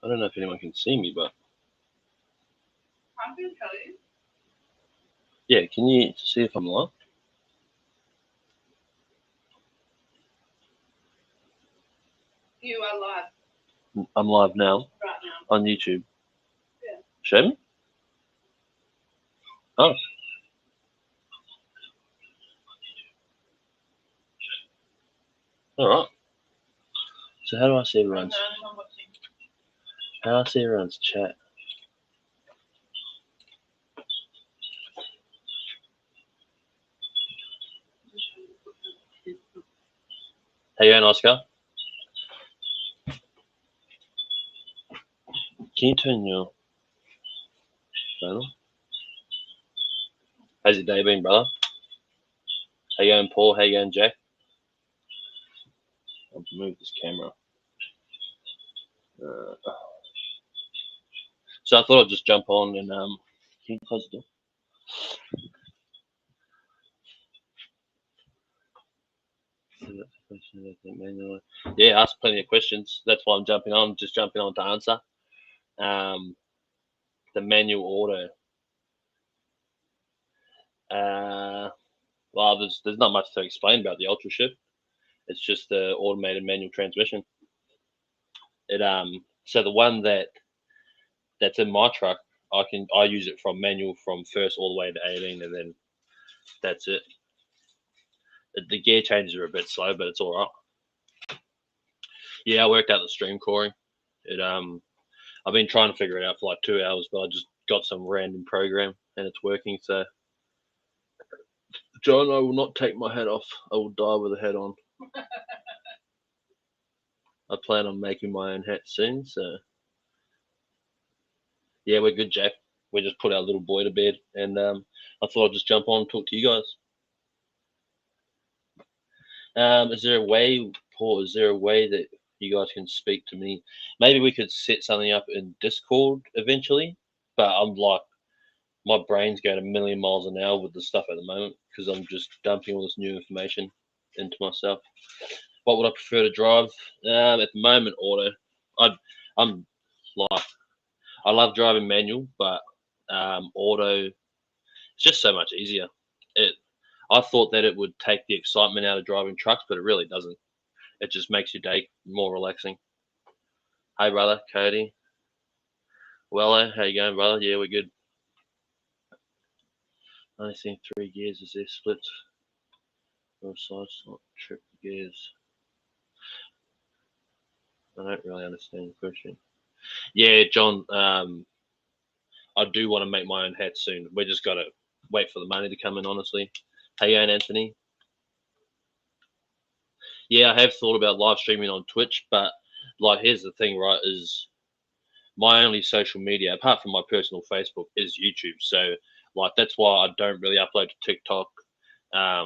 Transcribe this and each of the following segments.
I don't know if anyone can see me, but I can tell you. yeah, can you see if I'm live? You are live I'm live now right now. on YouTube. Yeah. Show me? Oh. Alright. So how do I see everyone's I'm watching. how do I see everyone's chat? How you going, Oscar? Can you turn your phone on? How's your day been, brother? How you going, Paul? How you going, Jack? I'll move this camera. So I thought I'd just jump on and can you close the door? Yeah, asked plenty of questions. That's why I'm jumping on. Just jumping on to answer. The manual auto. Well, there's not much to explain about the Ultra Shift. It's just the automated manual transmission. It so the one that's in my truck, I use it from manual from first all the way to 18, and then that's it. The gear changes are a bit slow, but it's all right. Yeah, I worked out the stream coring. It I've been trying to figure it out for like 2 hours, but I just got some random program and it's working. So, John, I will not take my hat off. I will die with a hat on. I plan on making my own hat soon. So, yeah, we're good, Jack. We just put our little boy to bed, and I thought I'd just jump on and talk to you guys. Is there a way, Paul? Is there a way that you guys can speak to me? Maybe we could set something up in Discord eventually. But I'm like, my brain's going a million miles an hour with the stuff at the moment because I'm just dumping all this new information into myself. What would I prefer to drive? At the moment, auto. I'm like, I love driving manual, but auto, it's just so much easier. It, I thought that it would take the excitement out of driving trucks, but it really doesn't. It just makes your day more relaxing. Hey, brother, Cody. Well, how you going, brother? Yeah, we're good. Only seen 3 gears. Is there splits or side slot triple gears? I don't really understand the question. Yeah, John. I do want to make my own hat soon. We just got to wait for the money to come in. Honestly. Hey, Anthony. Yeah, I have thought about live streaming on Twitch, but like, here's the thing, right? Is my only social media, apart from my personal Facebook, is YouTube. So, like, that's why I don't really upload to TikTok. I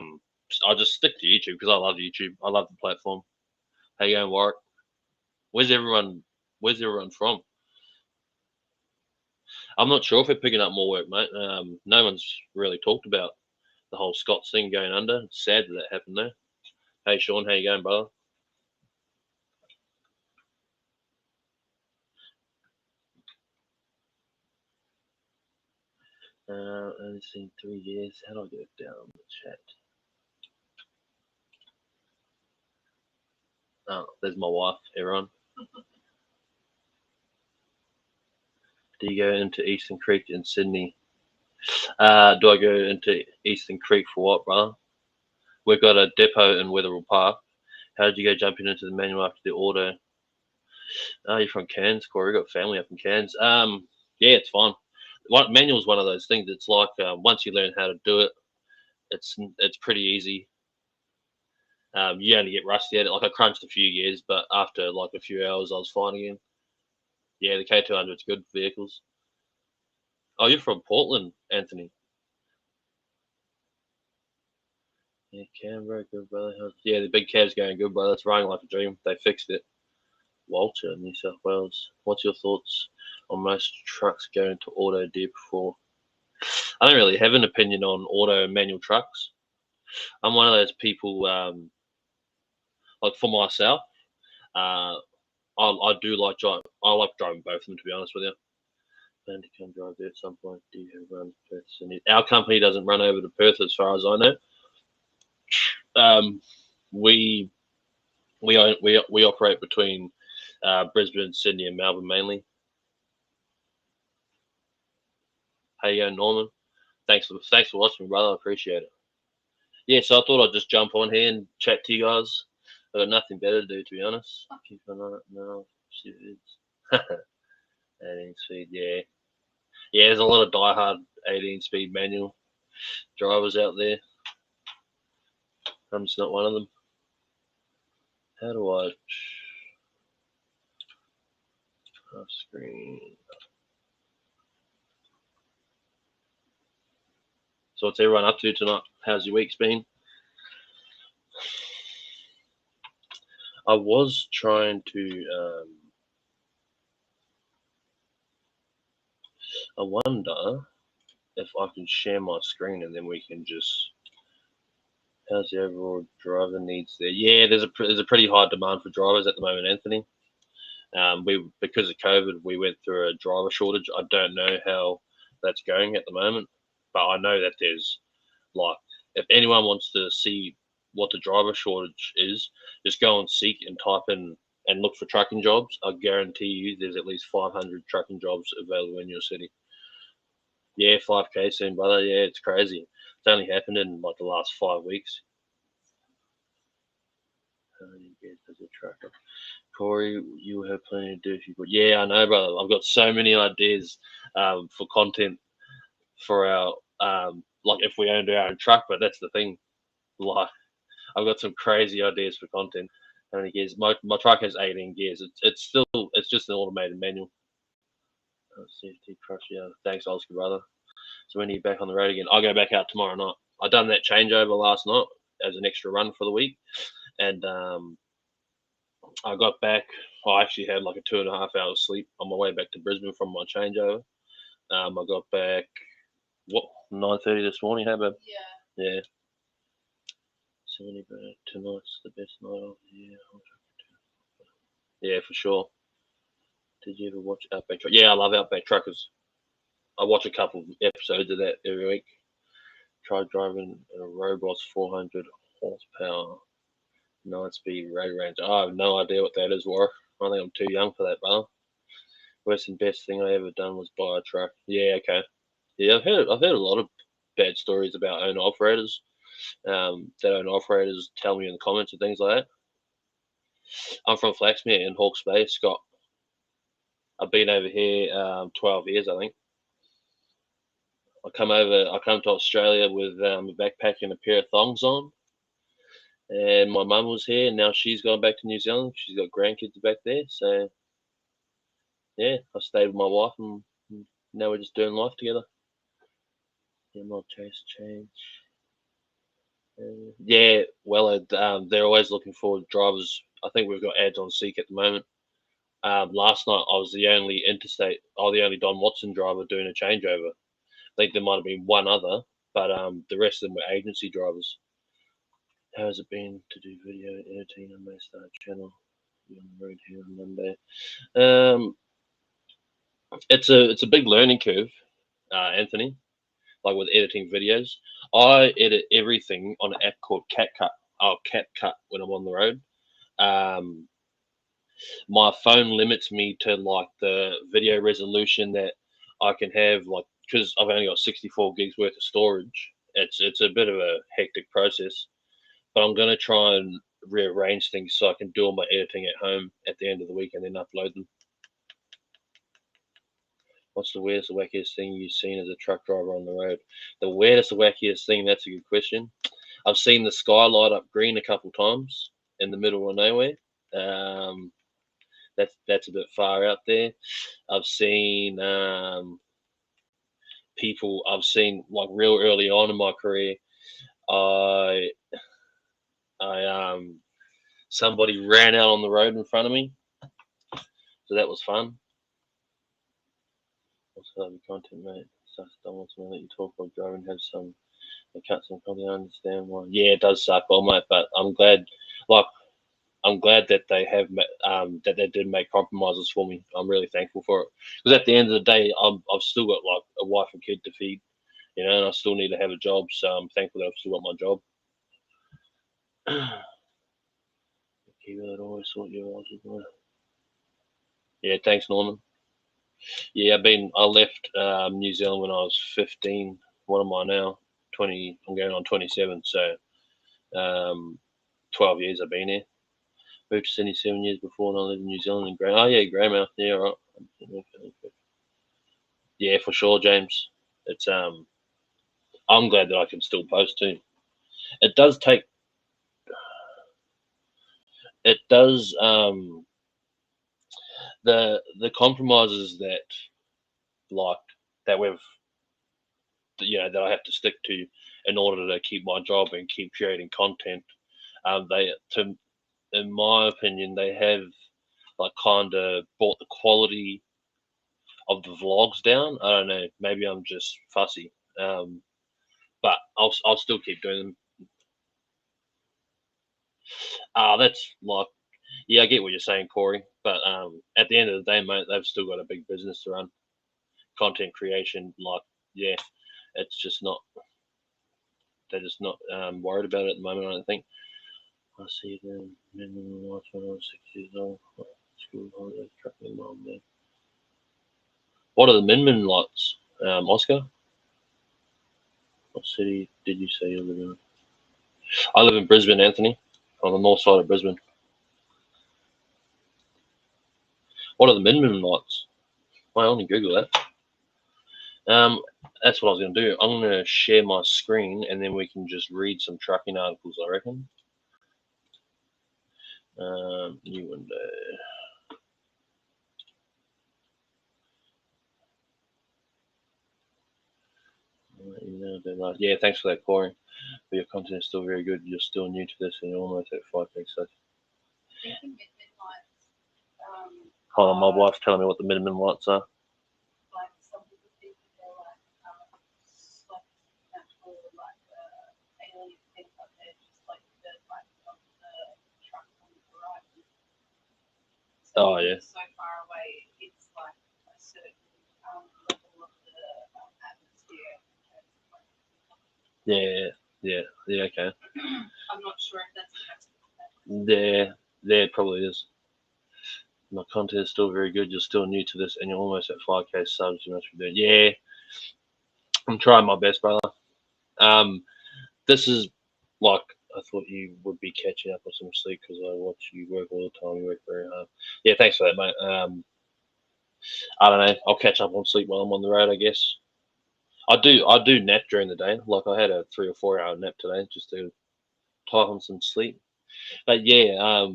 just stick to YouTube because I love YouTube. I love the platform. How you going, Warwick? Where's everyone? Where's everyone from? I'm not sure if we're picking up more work, mate. No one's really talked about the whole Scots thing going under. It's sad that happened there. Hey, Sean, how you going, brother? Only seen 3 years. How do I get it down in the chat? Oh, there's my wife, everyone. Do you go into Eastern Creek in Sydney? Do I go into Eastern Creek for what, brother? We've got a depot in Wetherill Park. How did you go jumping into the manual after the auto? Oh, you're from Cairns, Corey. We've got family up in Cairns. Yeah, it's fine. Manual is one of those things. It's like once you learn how to do it, it's pretty easy. You only get rusty at it. Like, I crunched a few gears, but after like a few hours, I was fine again. Yeah, the K200's good vehicles. Oh, you're from Portland, Anthony. Yeah, Canberra, good brother. Yeah, the big cab's going good, brother. It's running like a dream. They fixed it. Walter, New South Wales. What's your thoughts on most trucks going to auto deer before? I don't really have an opinion on auto and manual trucks. I'm one of those people, like, for myself, uh, I do like driving. I like driving both of them, to be honest with you. Plan to come drive there at some point. Do you have run Perth? Our company doesn't run over to Perth, as far as I know. We operate between Brisbane, Sydney, and Melbourne mainly. How you going, Norman? Thanks for watching, brother. I appreciate it. Yeah, so I thought I'd just jump on here and chat to you guys. I've got nothing better to do, to be honest. Keep an eye on it now. 18 speed, yeah. Yeah, there's a lot of diehard 18 speed manual drivers out there. I'm just not one of them. How do I off screen? So what's everyone up to tonight? How's your week's been? I was trying to I wonder if I can share my screen and then we can just. How's the overall driver needs there? Yeah, there's a pretty high demand for drivers at the moment, Anthony. Because of COVID, we went through a driver shortage. I don't know how that's going at the moment, but I know that there's like, if anyone wants to see what the driver shortage is, just go on Seek and type in and look for trucking jobs. I guarantee you, there's at least 500 trucking jobs available in your city. Yeah, 5K soon, brother. Yeah, it's crazy. It's only happened in like the last 5 weeks. As a trucker, Corey, you have plenty to do if you could. Yeah, I know, brother. I've got so many ideas for content for our like if we owned our own truck, but that's the thing. Like, I've got some crazy ideas for content. How many gears? My truck has 18 gears. It's just an automated manual. CFT crush, yeah. Thanks, Oscar, brother. So when are you back on the road again? I'll go back out tomorrow night. I done that changeover last night as an extra run for the week, and I got back. I actually had like a 2.5 hours sleep on my way back to Brisbane from my changeover. I got back 9:30 this morning. How about? Yeah. 70 tonight's the best night of the year. Yeah, for sure. Did you ever watch Outback Truckers? Yeah, I love Outback Truckers. I watch a couple of episodes of that every week. Tried driving a Robos 400 horsepower 9-speed road range. I have no idea what that is, Warwick. I think I'm too young for that, brother. Worst and best thing I ever done was buy a truck. Yeah, okay. Yeah, I've heard a lot of bad stories about owner operators. That owner operators tell me in the comments and things like that. I'm from Flaxmere in Hawke's Bay, Scott. I've been over here 12 years, I think. I come to Australia with a backpack and a pair of thongs on. And my mum was here, and now she's gone back to New Zealand. She's got grandkids back there. So, yeah, I stayed with my wife, and now we're just doing life together. Yeah, my taste change. Yeah, well, they're always looking for drivers. I think we've got ads on Seek at the moment. Last night I was the only Don Watson driver doing a changeover. I think there might have been one other, but the rest of them were agency drivers. How has it been to do video editing on my start channel? You're on the road here on Monday. It's a big learning curve, Anthony. Like with editing videos, I edit everything on an app called CapCut. CapCut when I'm on the road. My phone limits me to like the video resolution that I can have, like, because I've only got 64 gigs worth of storage. It's a bit of a hectic process, but I'm gonna try and rearrange things so I can do all my editing at home at the end of the week and then upload them. What's the weirdest, the wackiest thing you've seen as a truck driver on the road? The weirdest, the wackiest thing, that's a good question. I've seen the sky light up green a couple times in the middle of nowhere. That's a bit far out there. I've seen people. I've seen like real early on in my career. I somebody ran out on the road in front of me, so that was fun. Also, the content, mate. Sucks. Don't want to let you talk while driving. Have some. I cut some content. I understand why. Yeah, it does suck, well, mate. But I'm glad. Like, I'm glad that they have that they did make compromises for me. I'm really thankful for it because at the end of the day, I've still got like a wife and kid to feed, and I still need to have a job. So I'm thankful that I've still got my job. Keep it always sort your eyes as well. Yeah, thanks, Norman. Yeah, I left New Zealand when I was 15. What am I now? 20. I'm going on 27. So 12 years I've been here. Moved to Sydney 7 years before, and I lived in New Zealand in Grey. Oh yeah, Greymouth. Yeah, right. Yeah, for sure, James. It's I'm glad that I can still post too. It does take. It does the compromises that like that we've that I have to stick to in order to keep my job and keep creating content. They to in my opinion they have like kind of brought the quality of the vlogs down. I don't know. Maybe I'm just fussy. But I'll still keep doing them. That's like, yeah, I get what you're saying, Corey. But at the end of the day, mate, they've still got a big business to run. Content creation, like, yeah, it's just not. They're just not worried about it at the moment. I don't think. I see the minimum life when I was 6 years old. School holidays, trucking mom there. What are the minimum lights, Oscar? What city did you say you live in? I live in Brisbane, Anthony, on the north side of Brisbane. What are the minimum lights? I only Google that. That's what I was going to do. I'm going to share my screen and then we can just read some trucking articles, I reckon. New window. Yeah, thanks for that, Corey. But your content is still very good. You're still new to this and you're almost at 5k. So hold on, my wife's telling me what the minimum lights are. Oh yeah. So far away, it's like a certain level of the atmosphere. Yeah, okay. I'm not sure if that's there probably is. My content is still very good. You're still new to this, and you're almost at 5k subs. You must be doing. Yeah, I'm trying my best, brother. This is like I thought you would be catching up on some sleep because I watch you work all the time. You work very hard. Yeah, thanks for that, mate. I don't know. I'll catch up on sleep while I'm on the road, I guess. I do nap during the day. Like I had a 3 or 4 hour nap today just to tie on some sleep. But yeah,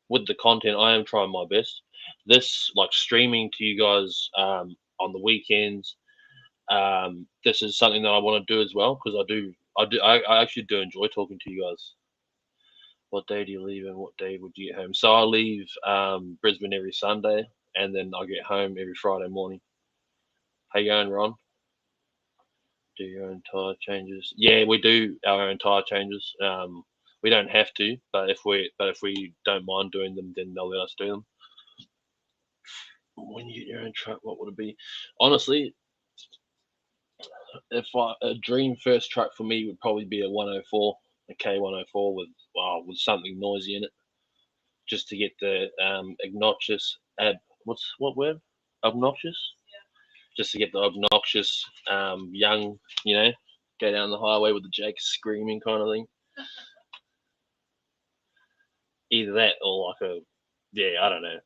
with the content, I am trying my best. This like streaming to you guys on the weekends. This is something that I want to do as well because I actually do enjoy talking to you guys. What day do you leave and what day would you get home? So I leave Brisbane every Sunday and then I get home every Friday morning. How you going, Ron? Do your own tire changes? Yeah, we do our own tire changes. We don't have to, but if we don't mind doing them, then they'll let us do them. When you get your own truck, what would it be? Honestly, if a dream first truck for me would probably be a 104, a K104 with something noisy in it, just to get the obnoxious what word? Obnoxious? Just to get the obnoxious young, go down the highway with the Jake screaming kind of thing. Either that or like I don't know.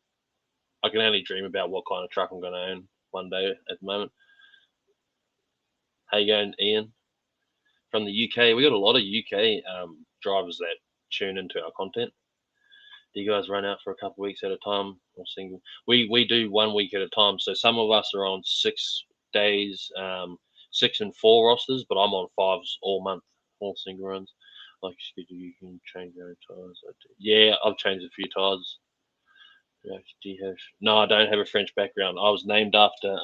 I can only dream about what kind of truck I'm going to own one day at the moment. How you going, Ian? From the UK, we got a lot of UK drivers that tune into our content. Do you guys run out for a couple of weeks at a time or single? We do 1 week at a time. So some of us are on 6 days, 6 and 4 rosters, but I'm on 5s all month, all single runs. Like you can change your own tires. Yeah, I've changed a few tires. Do you have? No, I don't have a French background. I was named after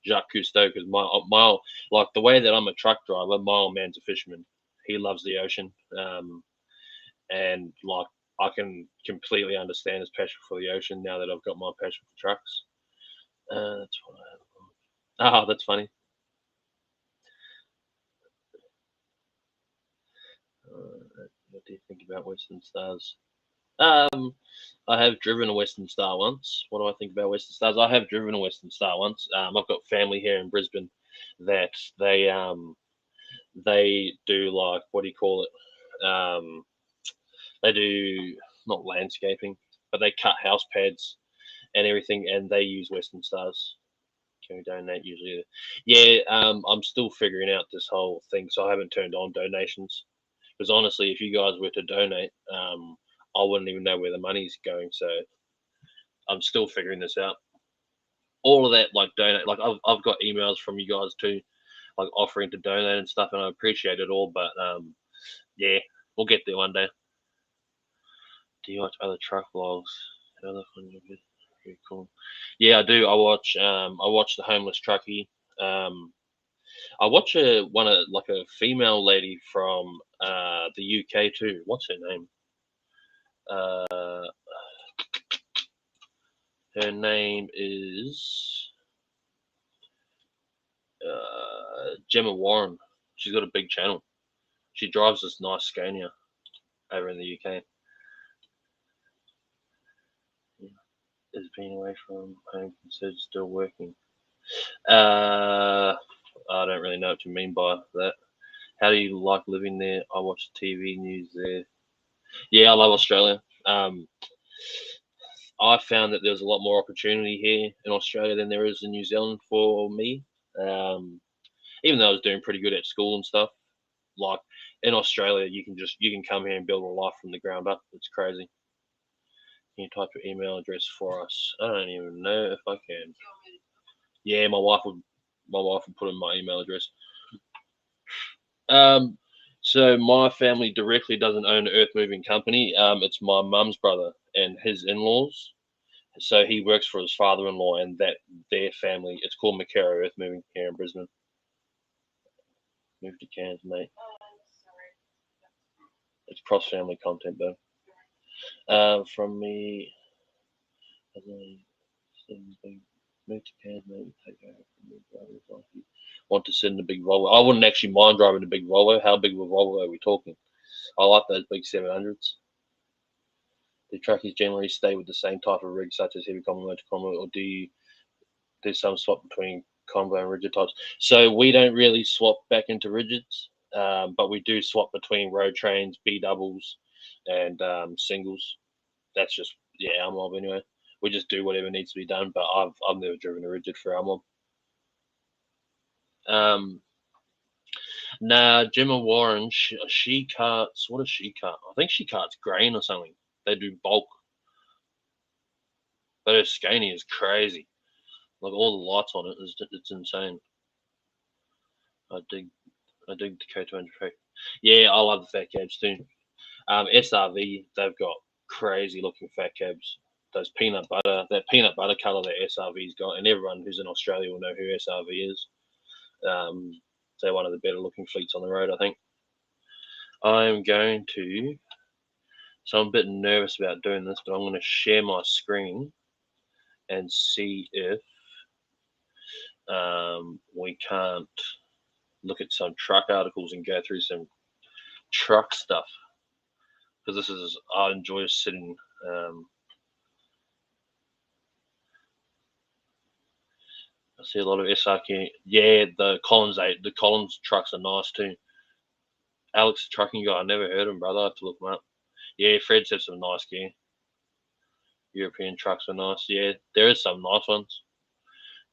Jacques Cousteau because my like the way that I'm a truck driver. My old man's a fisherman. He loves the ocean, and like I can completely understand his passion for the ocean now that I've got my passion for trucks. That's what I have. Ah, that's funny. What do you think about Western Stars? I have driven a Western Star once. What do I think about Western Stars? I have driven a Western Star once. I've got family here in Brisbane that they do, like, what do you call it? They do not landscaping, but they cut house pads and everything, and they use Western Stars. Can we donate usually? Yeah, I'm still figuring out this whole thing, so I haven't turned on donations. Because honestly, if you guys were to donate, I wouldn't even know where the money's going. So I'm still figuring this out. All of that, like, donate, like, I've got emails from you guys too, like, offering to donate and stuff, and I appreciate it all. But yeah, we'll get there one day. Do you watch other truck vlogs? Very cool. Yeah, I do. I watch the homeless truckie. I watch like a female lady from the UK too. What's her name? Uh, her name is Gemma Warren. She's got a big channel. She drives this nice Scania over in the UK. Is being away from home considered still working? I don't really know what you mean by that. How do you like living there? I watch TV news there. Yeah, I love Australia. I found that there's a lot more opportunity here in Australia than there is in New Zealand for me. Um, Even though I was doing pretty good at school and stuff, like, in Australia, you can come here and build a life from the ground up. It's crazy. Can you type your email address for us? I don't even know if I can. Yeah, my wife would put in my email address. Um, so my family directly doesn't own an earth moving company. It's my mum's brother and his in-laws. So he works for his father-in-law and that their family. It's called Makera Earth Moving here in Brisbane. Move to Cairns, mate. It's cross-family content though. From me, move to Cairns, mate. Take over from me, brother. Want to sit in the big Volvo? I wouldn't actually mind driving a big Volvo. How big of a Volvo are we talking? I like those big 700s. The truckies generally stay with the same type of rig, such as heavy combo, motor combo, or do you do some swap between combo and rigid types? So we don't really swap back into rigids, but we do swap between road trains, B doubles, and singles. That's just, yeah, our mob anyway. We just do whatever needs to be done. But I've never driven a rigid for our mob. Nah, Gemma Warren, she carts. What does she cart? I think she carts grain or something. They do bulk. But her Scania is crazy. Like, all the lights on it is, it's insane. I dig I dig the K200 track. Yeah, I love the fat cabs too. SRV, they've got crazy looking fat cabs. Those that peanut butter color that SRV's got, and everyone who's in Australia will know who SRV is. They're one of the better looking fleets on the road, I think. I'm going to, so I'm a bit nervous about doing this, but I'm going to share my screen and see if we can't look at some truck articles and go through some truck stuff, because I enjoy sitting. I see a lot of SRQ. Yeah, the Collins trucks are nice too. Alex, the trucking guy, I never heard of him, brother. I have to look him up. Yeah, Fred said some nice gear. European trucks are nice. Yeah, there is some nice ones.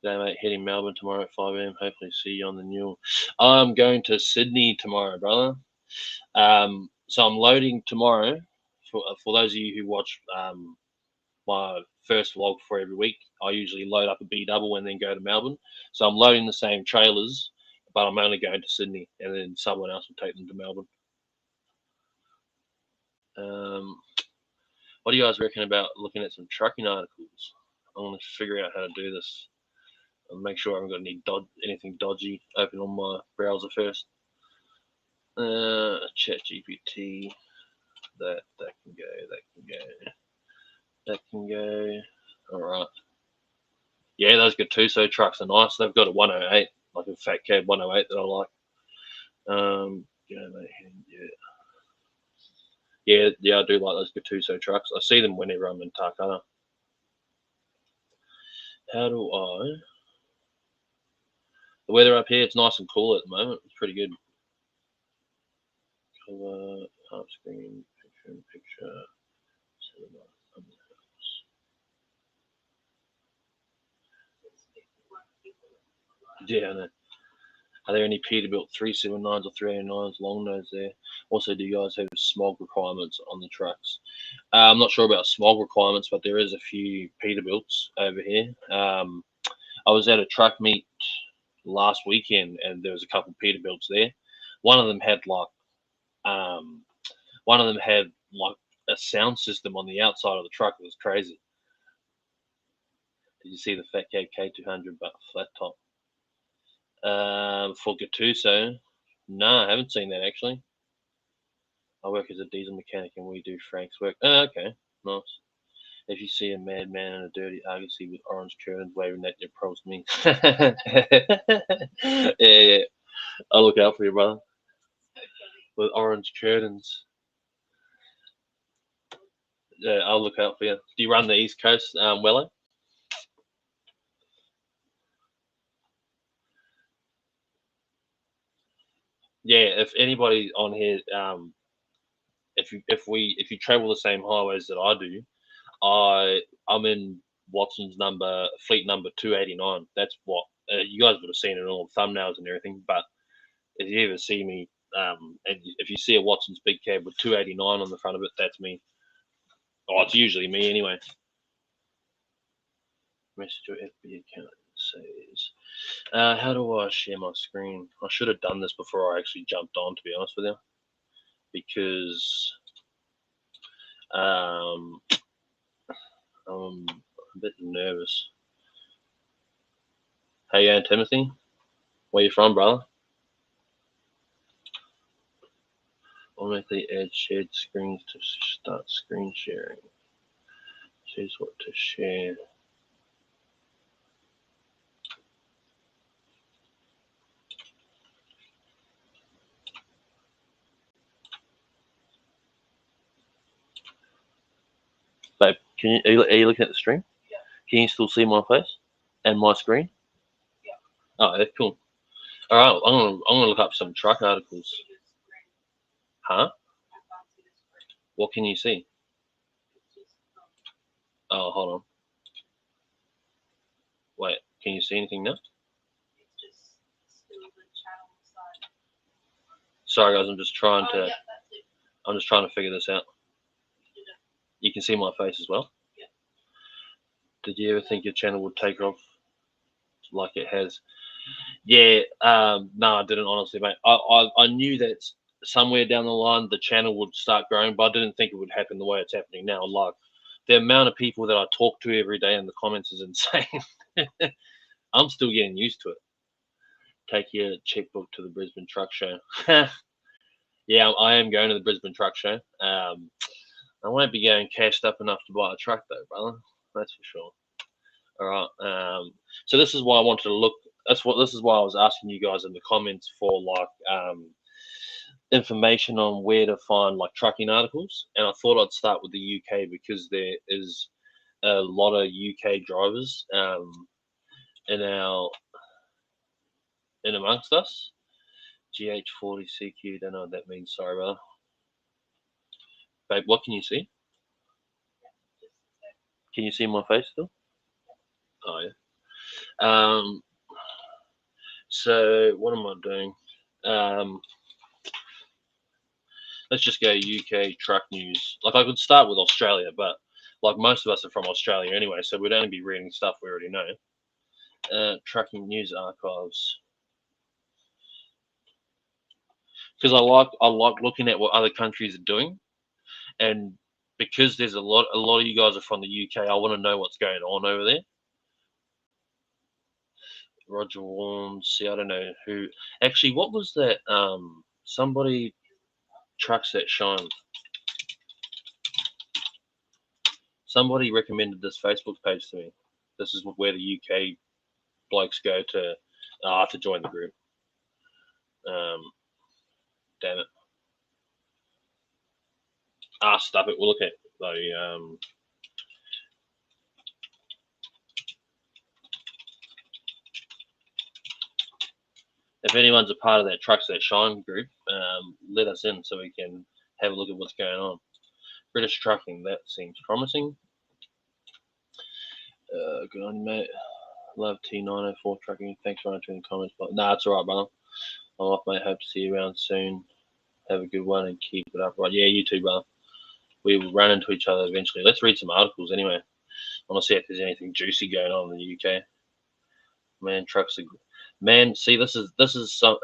Yeah, mate, heading Melbourne tomorrow at 5 a.m. Hopefully see you on the new. I'm going to Sydney tomorrow, brother. So I'm loading tomorrow. For those of you who watch my first vlog for every week, I usually load up a B double and then go to Melbourne. So I'm loading the same trailers, but I'm only going to Sydney, and then someone else will take them to Melbourne. What do you guys reckon about looking at some trucking articles? I want to figure out how to do this and make sure I haven't got anything dodgy open on my browser first. Chat GPT. That can go. That can go. That can go. All right. Yeah, those Gattuso trucks are nice. They've got a 108, like a fat cab 108 that I like. Yeah, yeah, I do like those Gattuso trucks. I see them whenever I'm in Takana. How do I? The weather up here, it's nice and cool at the moment. It's pretty good. Color, half screen, picture in picture, cinema, yeah, I know. Are there any Peterbilt 379s or 389s long nose there? Also, do you guys have smog requirements on the trucks? I'm not sure about smog requirements, but there is a few Peterbilts over here. I was at a truck meet last weekend, and there was a couple Peterbilts there. One of them had um, one of them had like a sound system on the outside of the truck. It was crazy. Did you see the Fat Cab K200 but flat top? For Gattuso, no, I haven't seen that actually. I work as a diesel mechanic and we do Frank's work. Oh, okay, nice. If you see a madman in a dirty Argosy with orange curtains waving at you, promise me. Yeah, I'll look out for you, brother. With orange curtains. Yeah, I'll look out for you. Do you run the East Coast, Wello? Yeah, if anybody on here, if you travel the same highways that I do, I'm in Watson's fleet number 289. That's what you guys would have seen it in all the thumbnails and everything. But if you ever see me, and if you see a Watson's big cab with 289 on the front of it, that's me. Oh, it's usually me anyway. Message your FB account says, how do I share my screen? I should have done this before I actually jumped on, to be honest with you, because I'm a bit nervous. How you going, Timothy? Where you from, brother? Automatically add shared screens to start screen sharing. Choose what to share. Babe, are you looking at the stream? Yeah. Can you still see my face and my screen? Yeah. Oh, that's cool. All right, I'm gonna look up some truck articles. Huh? What can you see? Oh, hold on. Wait, can you see anything now? Sorry, guys. I'm just trying to. I'm just trying to figure this out. You can see my face as well. Yeah. Did you ever think your channel would take off like it has? Yeah. No, I didn't honestly, mate. I knew that somewhere down the line the channel would start growing, but I didn't think it would happen the way it's happening now. Like the amount of people that I talk to every day in the comments is insane. I'm still getting used to it. Take your checkbook to the Brisbane Truck Show. Yeah, I am going to the Brisbane Truck Show. I won't be going cashed up enough to buy a truck though, brother. That's for sure. All right. So this is why I wanted to look. This is why I was asking you guys in the comments for like information on where to find like trucking articles, and I thought I'd start with the UK because there is a lot of UK drivers in amongst us. GH40CQ, don't know what that means. Sorry, brother. Babe, what can you see? Can you see my face still? Oh yeah. So what am I doing? Let's just go UK truck news. Like I could start with Australia, but like most of us are from Australia anyway, so we'd only be reading stuff we already know. Trucking news archives. Because I like looking at what other countries are doing, and because there's a lot of you guys are from the UK, I want to know what's going on over there. Roger Warnes. See, I don't know who. Actually, what was that? Somebody trucks that shine. Somebody recommended this Facebook page to me. This is where the UK blokes go to join the group. Damn it. Stuff it. We'll look at bloody if anyone's a part of that Trucks That Shine group, let us in so we can have a look at what's going on. British trucking, that seems promising. Good on you, mate. Love T904 trucking. Thanks for answering the comments. But nah, it's alright, brother. I'm off, mate. Hope to see you around soon. Have a good one and keep it up. Right, yeah, you too, brother. We will run into each other eventually. Let's read some articles anyway. I want to see if there's anything juicy going on in the UK. Man, trucks are good. Man, see, this is some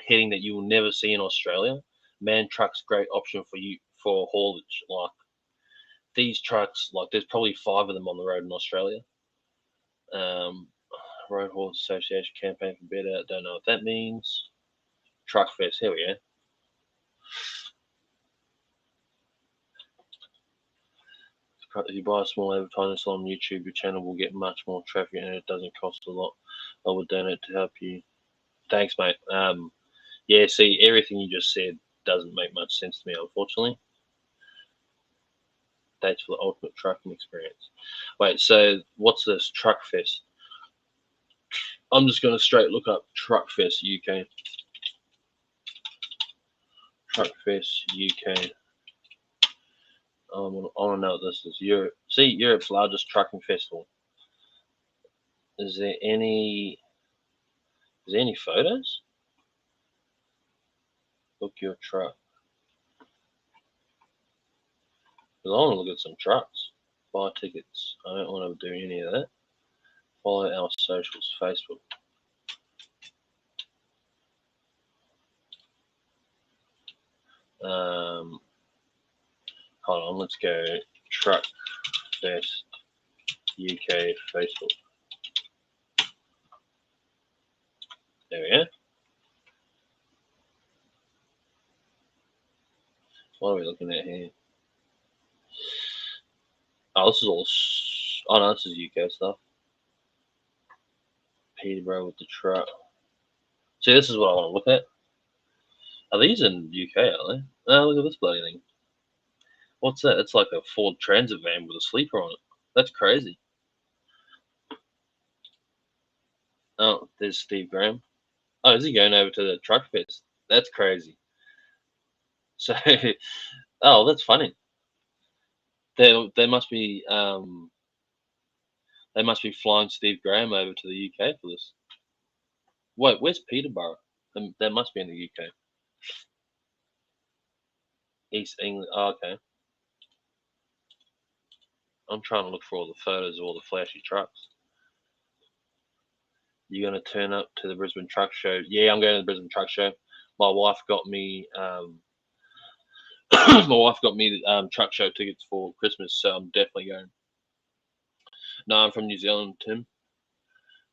heading that you will never see in Australia. Man, trucks great option for you for haulage. Like these trucks, like there's probably 5 of them on the road in Australia. Road Haulers Association campaign for better. Don't know what that means. Truck Fest. Here we go. If you buy a small advertising slot on YouTube, your channel will get much more traffic and it doesn't cost a lot. I would donate to help you. Thanks, mate. Yeah, see, everything you just said doesn't make much sense to me, unfortunately. Dates for the ultimate trucking experience. Wait, so what's this Truck Fest? I'm just going to straight look up Truck Fest UK. Truck Fest UK. I want to know what this is. Europe. See, Europe's largest trucking festival. Is there any photos? Book your truck. Because I want to look at some trucks. Buy tickets. I don't want to do any of that. Follow our socials, Facebook. Hold on, let's go Truck Fest UK Facebook. There we go. What are we looking at here? Oh, this is all. Oh no, this is UK stuff. Peterborough with the truck. See, this is what I want to look at. Are these in UK? Are they? Oh, look at this bloody thing. What's that? It's like a Ford Transit van with a sleeper on it. That's crazy. Oh, there's Steve Graham. Oh, is he going over to the Truck Fest? That's crazy. So, oh, that's funny. They must be flying Steve Graham over to the UK for this. Wait, where's Peterborough? That must be in the UK. East England. Oh, okay. I'm trying to look for all the photos of all the flashy trucks. You're going to turn up to the Brisbane Truck Show? Yeah, I'm going to the Brisbane Truck Show. My wife got me truck show tickets for Christmas, so I'm definitely going. No, I'm from New Zealand, Tim.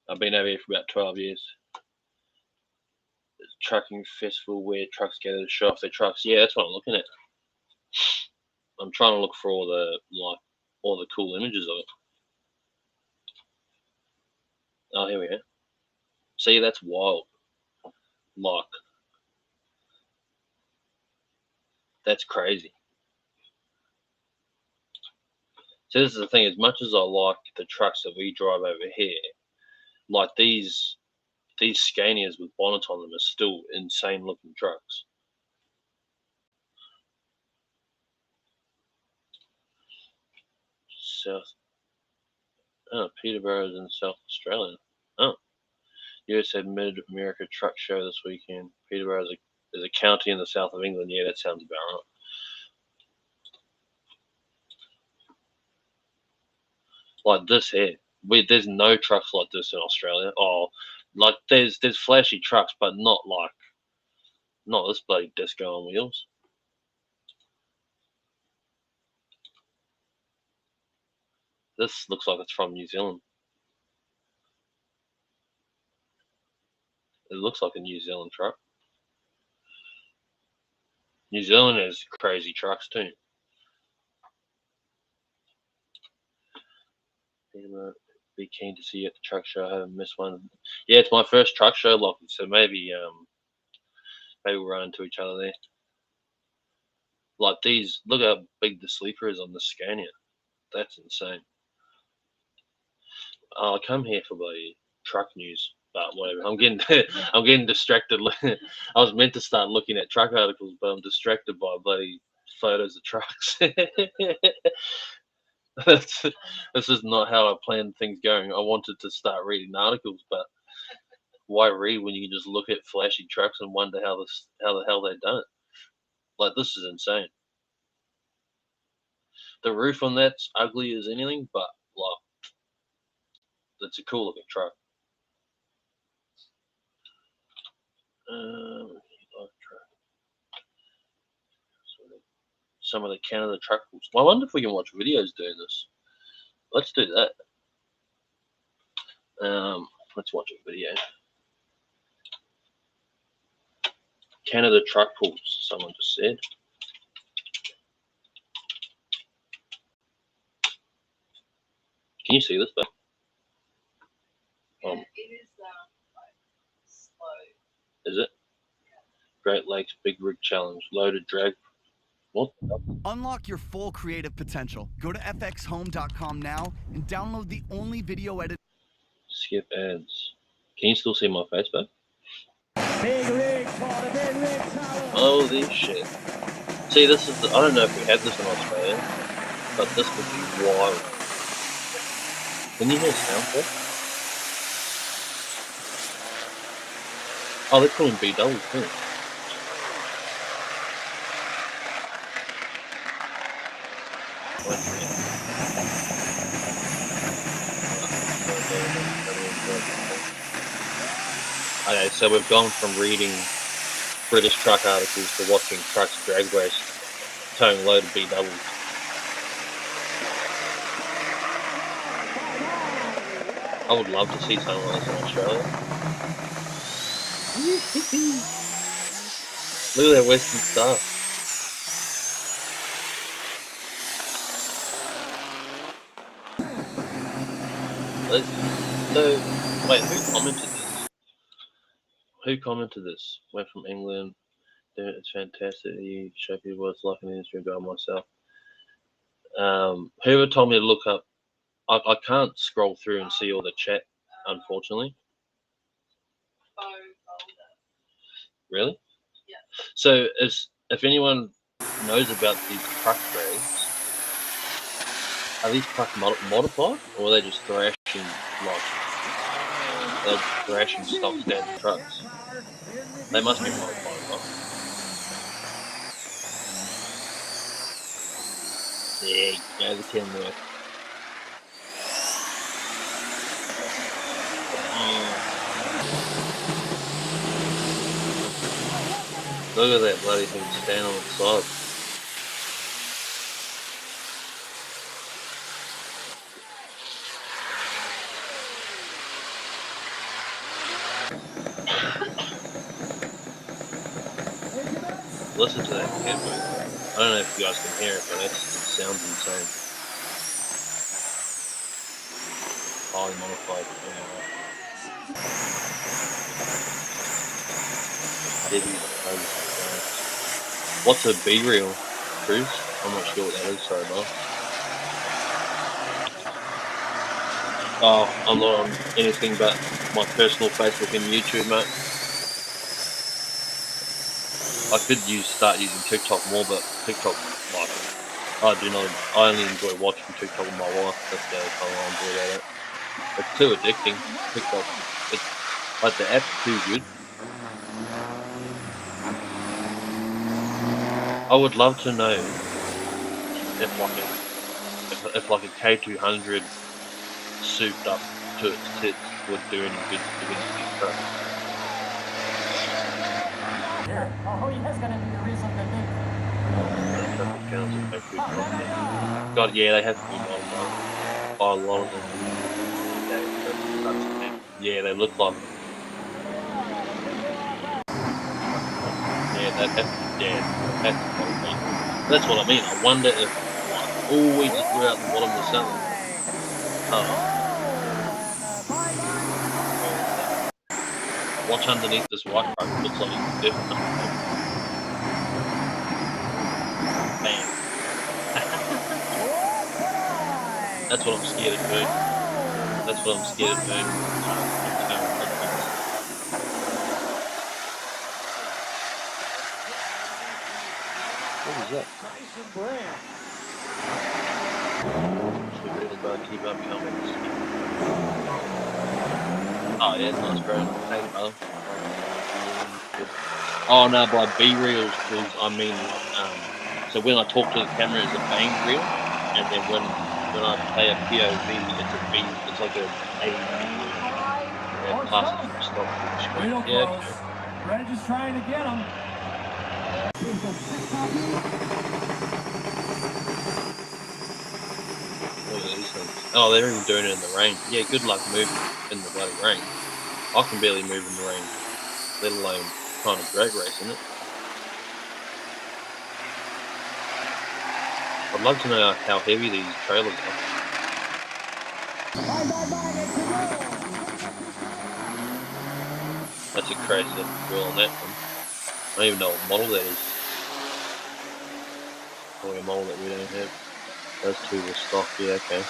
I've been over here for about 12 years. It's a trucking festival where trucks gather to show off their trucks. Yeah, that's what I'm looking at. I'm trying to look for all the cool images of it. Oh, here we go. See, that's wild. Like, that's crazy. So this is the thing. As much as I like the trucks that we drive over here, like these Scanias with bonnets on them are still insane looking trucks. Peterborough's in South Australia. Oh, USA Mid-America Truck Show this weekend. Peterborough is a county in the south of England. Yeah, that sounds about right. Like this here, there's no trucks like this in Australia. Oh, like there's flashy trucks, but not this bloody disco on wheels. This looks like it's from New Zealand. It looks like a New Zealand truck. New Zealand has crazy trucks too. Be keen to see you at the truck show. I haven't missed one. Yeah, it's my first truck show, Lockie. So maybe we'll run into each other there. Like these, look how big the sleeper is on the Scania. That's insane. I come here for the truck news, but whatever. I'm getting distracted. I was meant to start looking at truck articles, but I'm distracted by bloody photos of trucks. This is not how I planned things going. I wanted to start reading articles, but why read when you can just look at flashy trucks and wonder how the hell they've done it? Like, this is insane. The roof on that's ugly as anything, but like, it's a cool looking truck. Some of the Canada truck rules. I wonder if we can watch videos doing this. Let's do that. Let's watch a video. Canada truck pulls, someone just said. Can you see this though? Yeah, it is like slow. Is it? Great Lakes Big Rig Challenge. Loaded drag. What? Unlock your full creative potential. Go to fxhome.com now and download the only video edit. Skip ads. Can you still see my face, babe? Big rig for the big rig challenge. Holy shit. See, this is I don't know if we had this in Australia, but this would be wild. Can you hear sound for? Oh, they're calling B double too. Okay, so we've gone from reading British truck articles to watching trucks drag race towing loaded B doubles. I would love to see something like this in Australia. Look at that Western stuff. So, wait, who commented this? Who commented this? Went from England. It's fantastic. You show people what it's like in the industry. Guy myself. Whoever told me to look up. I can't scroll through and see all the chat, unfortunately. Really? Yeah. So, if anyone knows about these truck drags, are these trucks modified, or are they just thrashing stock standard trucks? They must be modified, right? Yeah, go the 10 work. Look at that bloody thing stand on its side. Listen to that tempo. I don't know if you guys can hear it, but it sounds insane. Highly modified. What's a B-reel, Cruz? I'm not sure what that is, sorry, Bob. Oh, I'm not on anything but my personal Facebook and YouTube, mate. I could start using TikTok more, but TikTok, like, I only enjoy watching TikTok with my wife. That's the only time I enjoy that. It's too addicting, TikTok. It's, like, the app's too good. I would love to know if like a K200 souped up to its tits would do any good against these trucks. Oh, yes, gonna be the reason God, yeah, they have to be modified. Oh, a lot of them. Yeah, they look like. That's what I mean. I wonder if we just threw out the bottom of something. Watch underneath this white truck. It looks like he's different. Bam. That's what I'm scared of doing. That's what I'm scared of doing. What was that? Keep up comments. Oh yeah, nice bro. Thanks, brother. Oh no, by B reels is so when I talk to the camera it's a bang reel, and then when I play a POV it's a B. It's like a yeah, passes from stop to screen. Yeah. Reg is trying to get him. Look at these things. Oh, they're even doing it in the rain. Yeah, good luck moving in the bloody rain. I can barely move in the rain, let alone trying to drag race in it. I'd love to know how heavy these trailers are. That's a crazy looking grill on that one. I don't even know what model that is. Probably a model that we don't have. Those two were stock, yeah, okay.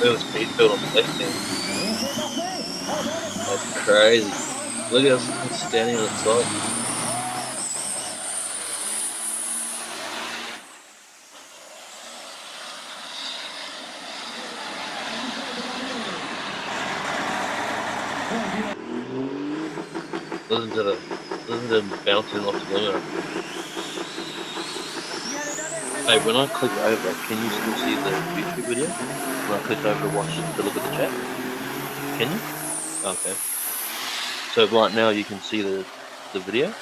There was speed built on the left hand. That's crazy. Look at us standing on its side. Listen to them bouncing off the limiter. Hey, when I click over, can you still see the YouTube video? When I click over to look at the chat? Can you? Okay. So right now you can see the video?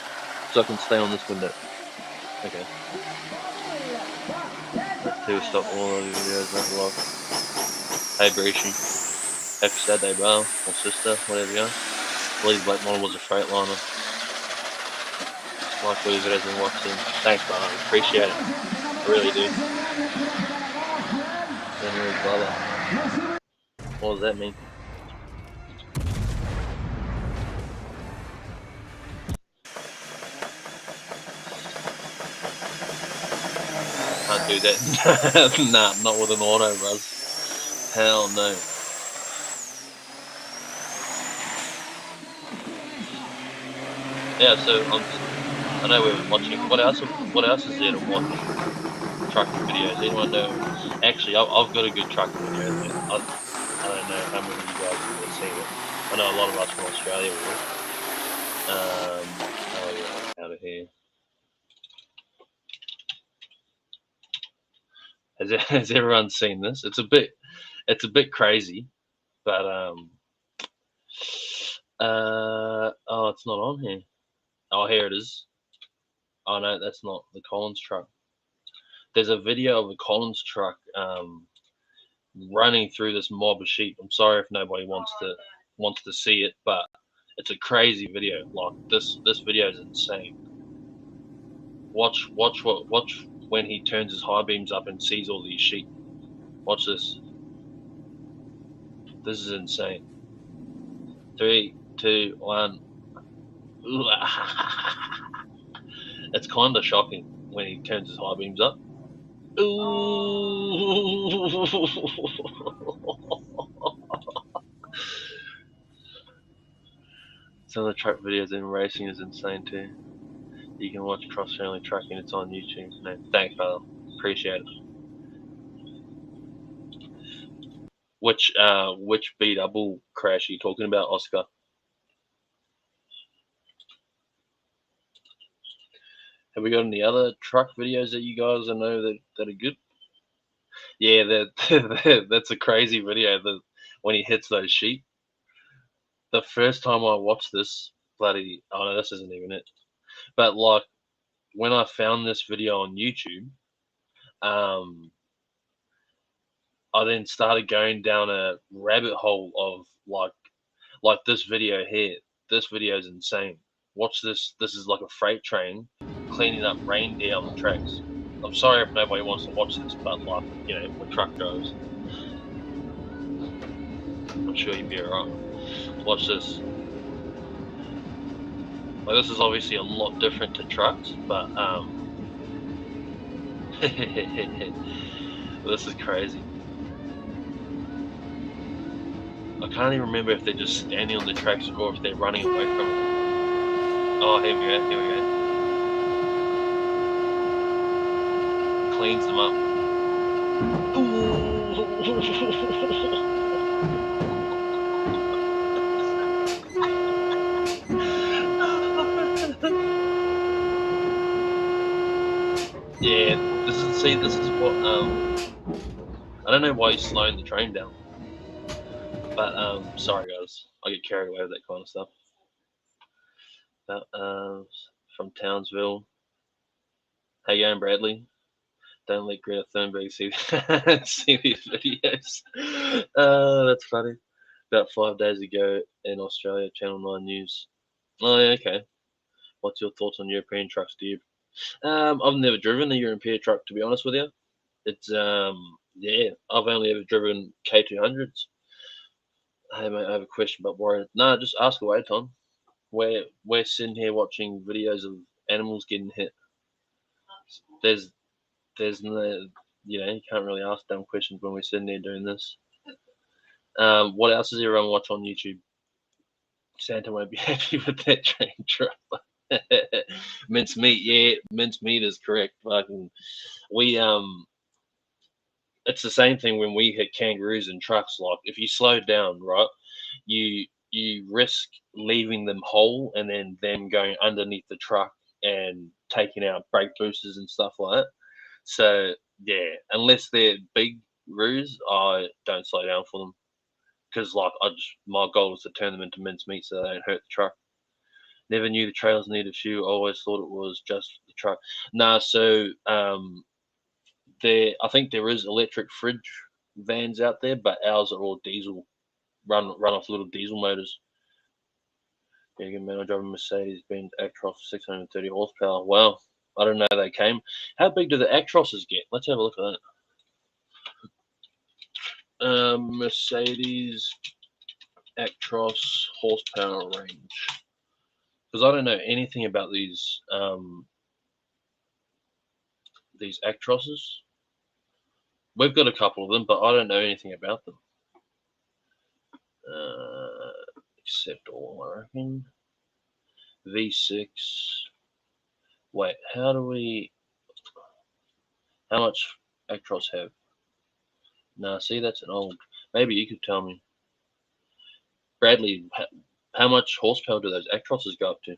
So I can stay on this window. Okay. To stop all of the videos, not vlog. Hey Bresci. Happy Saturday, bro. Or sister, whatever you are. I believe Black Model was a Freightliner. Like what you guys been watching. Thanks, bro. I appreciate it. I really do. What does that mean? Can't do that. Nah, not with an auto, bros. Hell no. Yeah, so I know we were watching. What else is there to watch? Trucking videos. Anyone know? Actually, I've got a good trucking video. I don't know how many of you guys have seen it. I know a lot of us from Australia will. Oh yeah, out of here. Has everyone seen this? It's a bit crazy, but oh, it's not on here. Oh, here it is. Oh no, that's not the Collins truck. There's a video of a Collins truck running through this mob of sheep. I'm sorry if nobody wants to see it, but it's a crazy video. Like this video is insane. Watch when he turns his high beams up and sees all these sheep. Watch this. This is insane. 3, 2, 1. It's kind of shocking when he turns his high beams up. Ooh. Some of the truck videos in racing is insane too. You can watch Cross Family Trucking. It's on YouTube. No, thanks, fella. Appreciate it. Which B double crash are you talking about, Oscar? Have we got any other truck videos that you guys know that are good? Yeah, that's a crazy video. When he hits those sheep. The first time I watched this, oh no, this isn't even it. But like when I found this video on YouTube, I then started going down a rabbit hole of like this video here. This video is insane. Watch this. This is like a freight train cleaning up reindeer on the tracks. I'm sorry if nobody wants to watch this, but like, you know, we're truck drivers. I'm sure you'd be alright. Watch this. Like, this is obviously a lot different to trucks, but this is crazy. I can't even remember if they're just standing on the tracks or if they're running away from it. Oh, here we go. Here we go. Cleans them up. Yeah, this is what I don't know why he's slowing the train down. But sorry guys, I get carried away with that kind of stuff. But from Townsville. How you going, Bradley? Don't let Greta Thunberg see see these videos. That's funny. About 5 days ago in Australia, Channel 9 News. Oh, yeah, okay. What's your thoughts on European trucks, Steve? I've never driven a European truck, to be honest with you. It's yeah, I've only ever driven K200s. Hey mate, I have a question about Warren. No, just ask away, Tom. We're sitting here watching videos of animals getting hit. There's no, you can't really ask dumb questions when we're sitting there doing this. What else does everyone watch on YouTube? Santa won't be happy with that train truck. Mince meat, yeah, mince meat is correct. Fucking, we it's the same thing when we hit kangaroos in trucks. Like if you slow down, right, you risk leaving them whole and then them going underneath the truck and taking out brake boosters and stuff like that. So yeah, unless they're big roos, I don't slow down for them because like my goal is to turn them into mincemeat so they don't hurt the truck. Never knew the trailers needed fuel. Always thought it was just the truck. Nah, so I think there is electric fridge vans out there, but ours are all diesel, run off little diesel motors. Yeah, good man. I drive a Mercedes-Benz Actros 630 horsepower. Wow, I don't know they came. How big do the Actrosses get? Let's have a look at that. Mercedes Actros horsepower range. Because I don't know anything about these Actrosses. We've got a couple of them, but I don't know anything about them. Except all, I reckon. V6. Wait, how much Actros have? Nah, see, that's an old. Maybe you could tell me. Bradley, how much horsepower do those Actrosses go up to?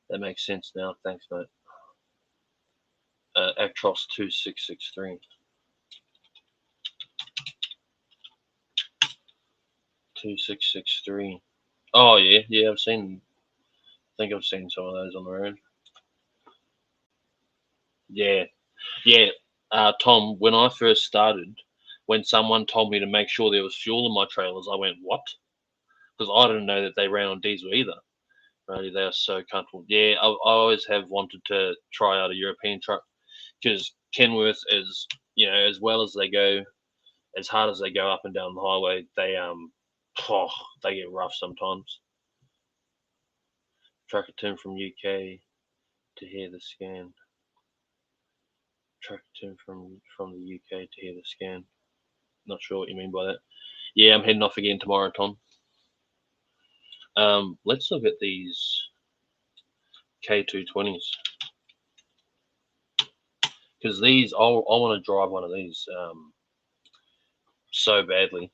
That makes sense now. Thanks, mate. Actros 2663. 2663. Oh yeah, yeah. I think I've seen some of those on the road. Yeah, yeah. Tom, when I first started, when someone told me to make sure there was fuel in my trailers, I went, "What?" Because I didn't know that they ran on diesel either. Right? They are so comfortable. Yeah, I always have wanted to try out a European truck because Kenworth is, as well as they go, as hard as they go up and down the highway, they get rough sometimes. Tracker term from UK to hear the scan. Tracker term from the UK to hear the scan. Not sure what you mean by that. Yeah, I'm heading off again tomorrow, Tom. Let's look at these K220s because these I want to drive one of these so badly.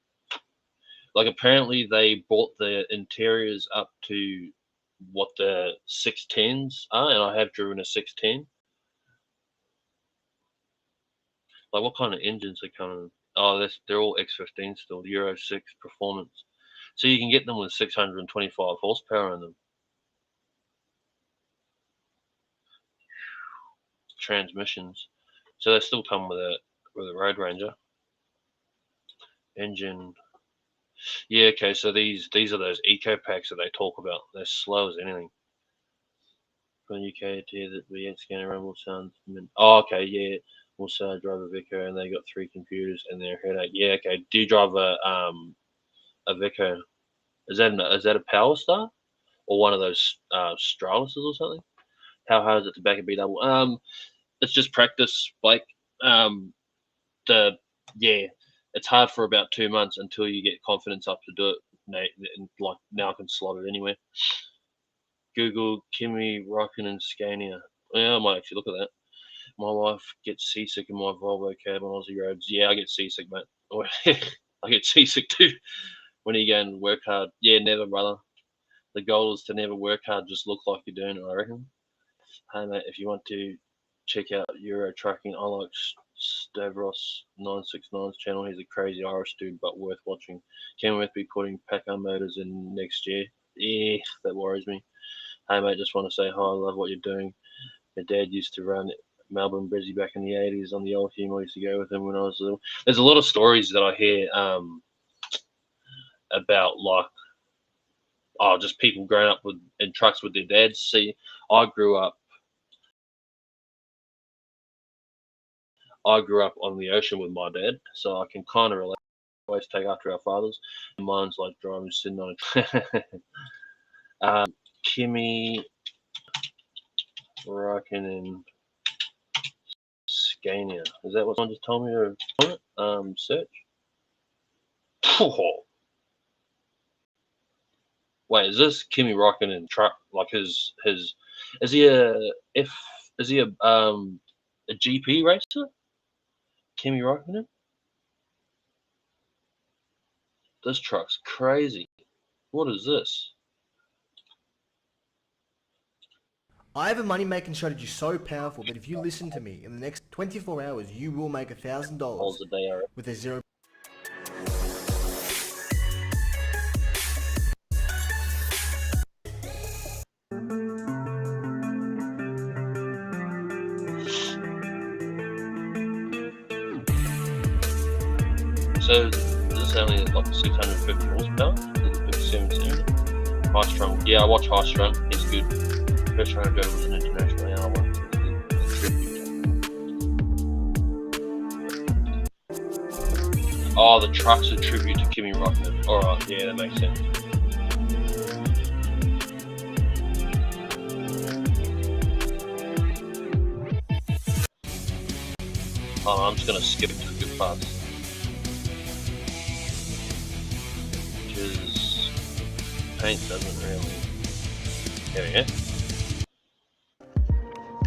Like apparently they brought the interiors up to what the 610s are, and I have driven a 610. Like what kind of engines are coming? Oh, they're all X15 still, Euro 6 performance. So you can get them with 625 horsepower in them. Transmissions. So they still come with a Road Ranger. Engine. Yeah, okay, so these are those eco packs that they talk about. They're slow as anything. From the UK to hear that V8 scanner rumble sounds. Oh, okay, yeah. Also, I drive a Vico and they got 3 computers and their headache. Yeah, okay. Do you drive a Iveco. Is that a Power Star or one of those Straluses or something? How hard is it to back a B double? It's just practice, Blake. It's hard for about 2 months until you get confidence up to do it. Like now I can slot it anywhere. Google Kimi Räikkönen Scania. Yeah, I might actually look at that. My wife gets seasick in my Volvo cab on Aussie roads. Yeah, I get seasick, mate. I get seasick too when you go and work hard. Yeah, never, brother. The goal is to never work hard, just look like you're doing it, I reckon. Hey, mate, if you want to check out Euro Trucking, I like Stavros 969's channel. He's a crazy Irish dude, but worth watching. Kenworth be putting Packard motors in next year. Yeah, that worries me. Hey, mate, just want to say hi. I love what you're doing. My dad used to run Melbourne Brizzy back in the 80s on the old Hume. I used to go with him when I was little. There's a lot of stories that I hear about, like, just people growing up in trucks with their dads. See, I grew up on the ocean with my dad, so I can kind of relate. Always take after our fathers. Mine's like driving sitting on a Kimi Räikkönen Scania. Is that what someone just told me to search? Oh. Wait, is this Kimi Räikkönen truck? Like is he a GP racer? Kimi Räikkönen? This truck's crazy. What is this? I have a money-making strategy so powerful that if you listen to me, in the next 24 hours, you will make $1,000 Holds a day, with a 0. So this is only like 650 horsepower. 57 High Strung. Yeah, I watch High Strung. He's good. First time I go was an international hour. Oh, the truck's a tribute to Kimi Räikkönen. Alright, yeah, that makes sense. Oh, I'm just gonna skip to the good parts. Because paint doesn't really. There we go.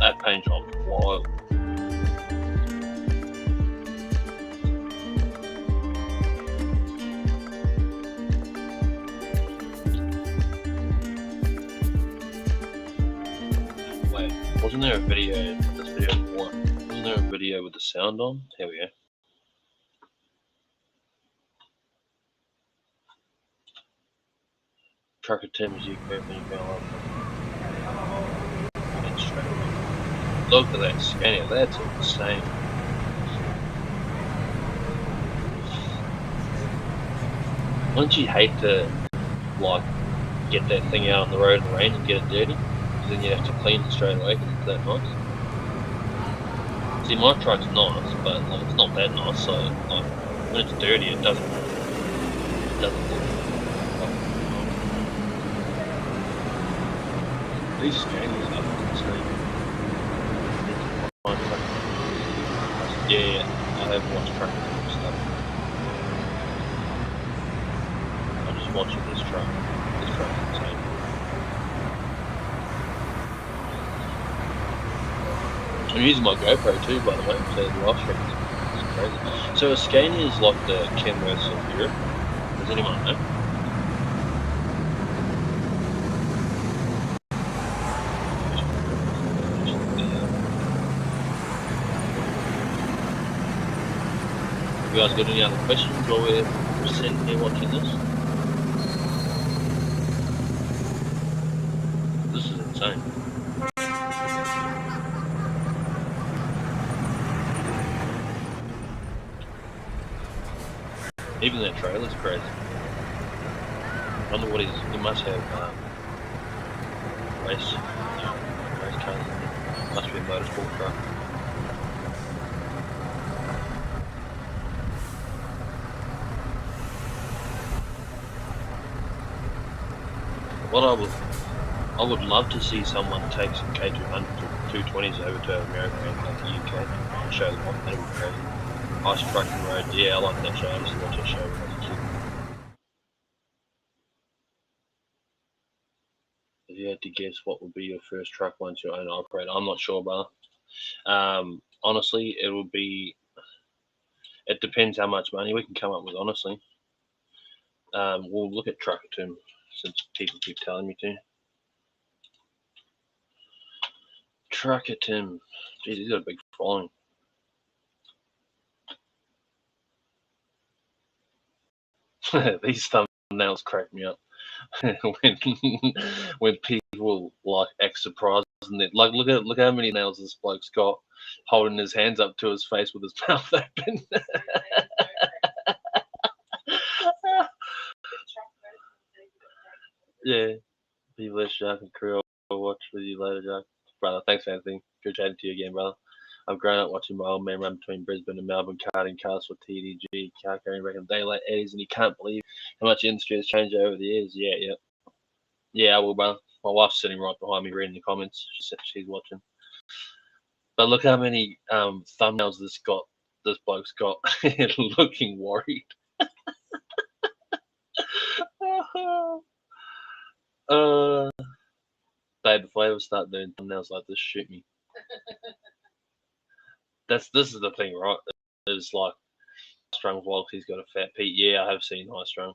That paint job's wild. Wait, wasn't there a video? This video before. Wasn't there a video with the sound on? Here we go. Trucker Tim's UK when you go up. Look at that Scania, that's insane. Wouldn't you hate to, like, get that thing out on the road in the rain and get it dirty? Because then you have to clean it straight away because it's that nice. See, my truck's nice, but like, it's not that nice, so like, when it's dirty it doesn't look like. These Scanias are insane. Yeah, I have watched trucking and stuff. I'm just watching this truck. This truck is insane. I'm using my GoPro too, by the way, so the live stream is crazy. So a Scania is like the Kenworths of Europe. Does anyone know? You guys got any other questions while we're sitting here watching this? This is insane. Even that trailer's crazy. I wonder what he must have race cars. Must be a motorsport truck. What I would love to see someone take some K200s or 220s over to America and like the UK and show them off. That'd be crazy. Ice Trucking Road, yeah, I like that show. I used to watch that show when I was a kid. If you had to guess what would be your first truck once you own and operate, I'm not sure, brother. Honestly, it would be. It depends how much money we can come up with. Honestly, we'll look at Trucker Tim since people keep telling me to. Trucker Tim, jeez, he's got a big following. These thumbnails crack me up when people like act surprised and they like look how many nails this bloke's got holding his hands up to his face with his mouth open. Yeah, be blessed, Jack and crew. I'll watch with you later, Jack. Brother, thanks for everything. Good chatting to you again, brother. I've grown up watching my old man run between Brisbane and Melbourne, karting cars for TDG, car carrying record daylight eddies, and you can't believe how much the industry has changed over the years. Yeah, I will, brother. My wife's sitting right behind me reading the comments. She's watching. But look how many thumbnails this bloke's got looking worried. Babe, if I ever start doing thumbnails like this, shoot me. This is the thing, right? It's like Strung vlogs, he's got a fat Pete. Yeah, I have seen High Strung.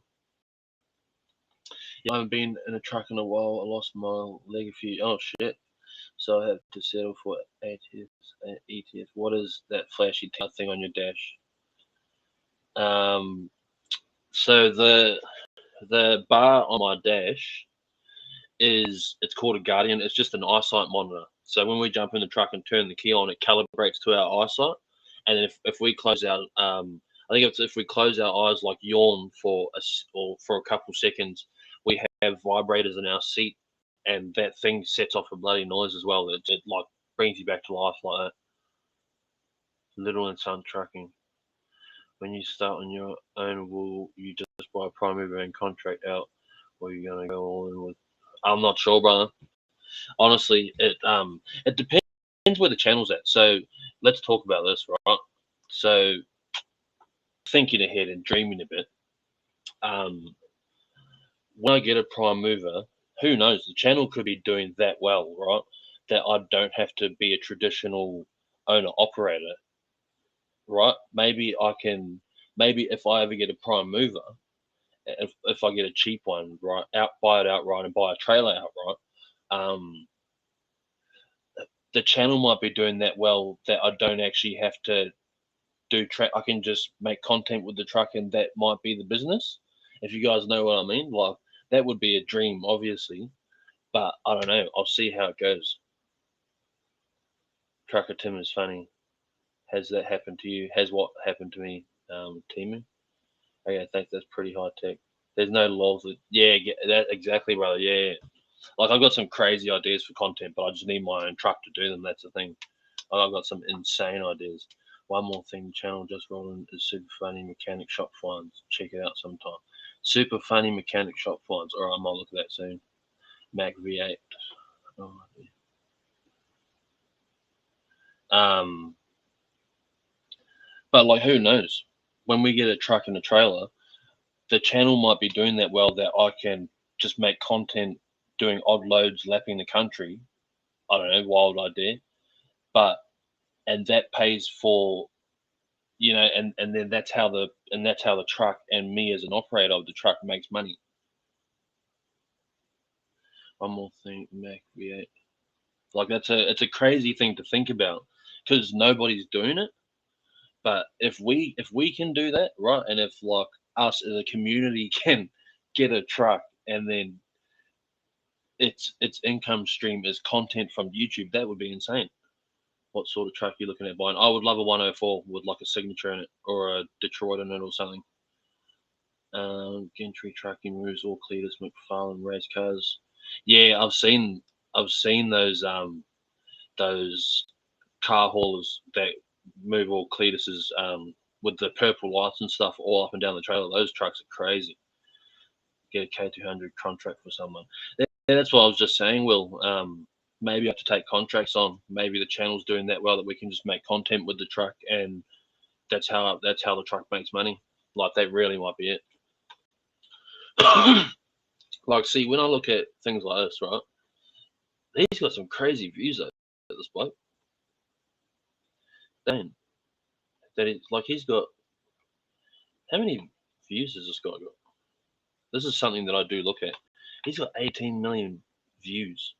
Yeah, I haven't been in a truck in a while. I lost my leg a few. Oh shit! So I have to settle for ETS. What is that flashy thing on your dash? So the bar on my dash it's called a Guardian. It's just an eyesight monitor. So when we jump in the truck and turn the key on, it calibrates to our eyesight. And then if we close our I think if we close our eyes, like yawn for a couple seconds, we have vibrators in our seat, and that thing sets off a bloody noise as well. It like brings you back to life like that. Little and Son Trucking. When you start on your own, will you just buy a prime mover and contract out, or are you gonna go all in with? I'm not sure, brother. Honestly, it depends where the channel's at. So let's talk about this, right? So thinking ahead and dreaming a bit. When I get a prime mover, who knows? The channel could be doing that well, right? That I don't have to be a traditional owner operator, right? Maybe I can. Maybe if I ever get a prime mover, if I get a cheap one, right, buy it outright and buy a trailer outright, the channel might be doing that well that I don't actually have to do track. I can just make content with the truck, and that might be the business. If you guys know what I mean, like that would be a dream, obviously, but I don't know. I'll see how it goes. Trucker Tim is funny. Has that happened to you? Has what happened to me, Timu? Okay, I think that's pretty high tech. There's no laws that, yeah, that exactly, brother. Yeah, like I've got some crazy ideas for content, but I just need my own truck to do them. That's the thing. Like, I've got some insane ideas. One more thing, the channel just rolling is Super Funny Mechanic Shop Finds. Check it out sometime. Super Funny Mechanic Shop Finds. All right, I might look at that soon. Mac V8. Oh, yeah. But like, who knows? When we get a truck and a trailer, the channel might be doing that well that I can just make content doing odd loads, lapping the country. I don't know, wild idea, but and that pays for, and then that's how the truck and me as an operator of the truck makes money. One more thing, Mac V8. Like it's a crazy thing to think about because nobody's doing it. But if we can do that, right, and if like us as a community can get a truck and then its income stream is content from YouTube, that would be insane. What sort of truck are you looking at buying? I would love a 104 with like a signature in it or a Detroit in it or something. Gentry Trucking moves all Cletus McFarlane race cars. Yeah, I've seen those car haulers that move all Cletus's with the purple lights and stuff all up and down the trailer. Those trucks are crazy. get a K200 contract for someone. That's what I was just saying, Will. Maybe I have to take contracts on. Maybe the channel's doing that well that we can just make content with the truck, and that's how the truck makes money. Like, that really might be it. Like, see, when I look at things like this, right? He's got some crazy views though, this bloke. Dang. He's got, how many views has this guy got? This is something that I do look at. He's got 18 million views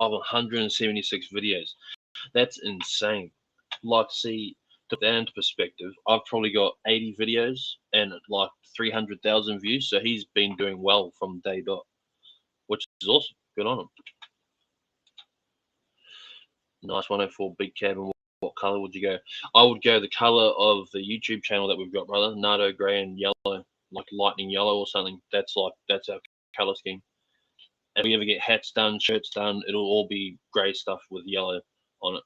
of 176 videos. That's insane. Like, see, to put that into perspective, I've probably got 80 videos and like 300,000 views. So he's been doing well from day dot, which is awesome. Good on him. Nice 104 big cab. And what color would you go? I would go the color of the YouTube channel that we've got, brother. Nardo gray and yellow, like lightning yellow or something. That's our color scheme. If we ever get hats done, shirts done, it'll all be grey stuff with yellow on it.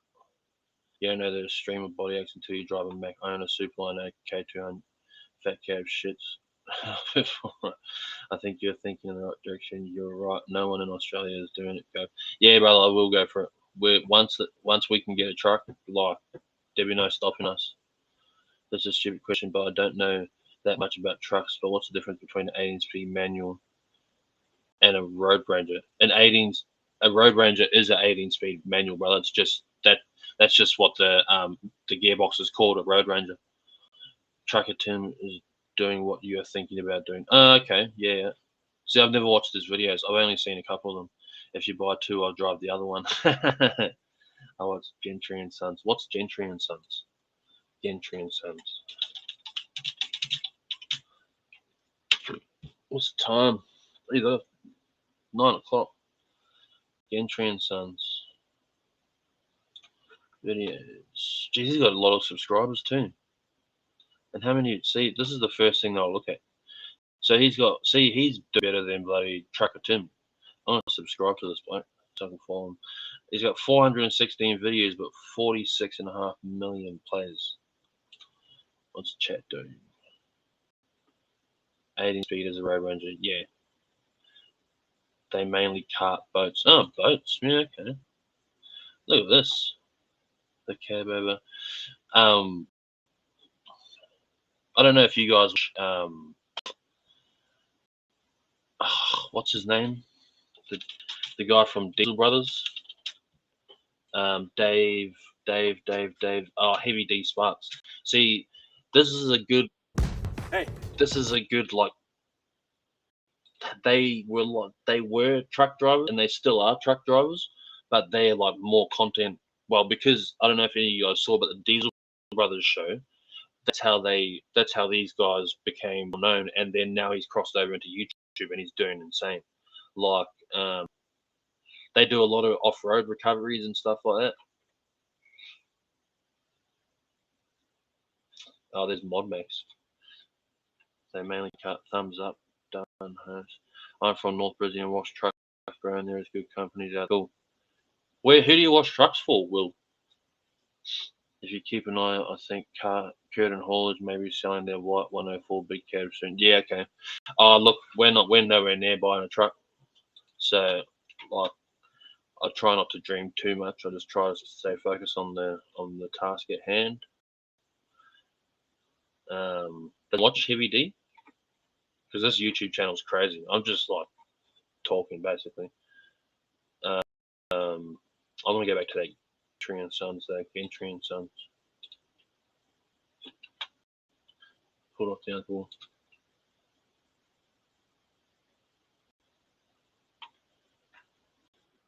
You don't know the stream of body aches until you drive a Mac. I own a Superliner K200 fat cab shits. I think you're thinking in the right direction. You're right. No one in Australia is doing it. Go. Yeah, brother, I will go for it. Once we can get a truck, like, there'll be no stopping us. That's a stupid question, but I don't know that much about trucks. But what's the difference between an 18-speed manual and a Road Ranger? A Road Ranger is an 18-speed manual, brother. It's just that's just what the gearbox is called, a Road Ranger. Trucker Tim is doing what you're thinking about doing. Okay, yeah. See, I've never watched his videos. I've only seen a couple of them. If you buy two, I'll drive the other one. Oh, it's Gentry and Sons. What's Gentry and Sons? Gentry and Sons. What's the time? Either 9 o'clock. Gentry and Sons. Videos. Jeez, he's got a lot of subscribers too. And how many? See, this is the first thing that I'll look at. So he's better than bloody Trucker Tim. I'm gonna subscribe to this bloke so I can follow him. He's got 416 videos, but 46.5 million plays. What's the chat doing? 18 speed as a Road Ranger, yeah. They mainly cart boats. Oh, boats, yeah, okay. Look at this. The cab over. I don't know if you guys what's his name? The guy from Diesel Brothers. Dave. Oh, Heavy D Sparks. See, this is a good like, they were truck drivers and they still are truck drivers, but they're like more content. Well, because I don't know if any of you guys saw, but the Diesel Brothers show, that's how these guys became known, and then now he's crossed over into YouTube and he's doing insane. Like, they do a lot of off-road recoveries and stuff like that. Oh, there's ModMax. They mainly cut thumbs up, done homes. I'm from North Brisbane and wash trucks around there. Is good companies out. Cool. Who do you wash trucks for, Will? If you keep an eye, I think Curtin Haulage may be selling their white 104 big cab soon. Yeah, okay. Oh, look, we're nowhere near buying a truck. So, like, I try not to dream too much. I just try to stay focused on the task at hand. But watch Heavy D, because this YouTube channel is crazy. I'm just like talking basically. I'm gonna go back to that Gentry and Sons though. Gentry and Sons. Pull off the uncle.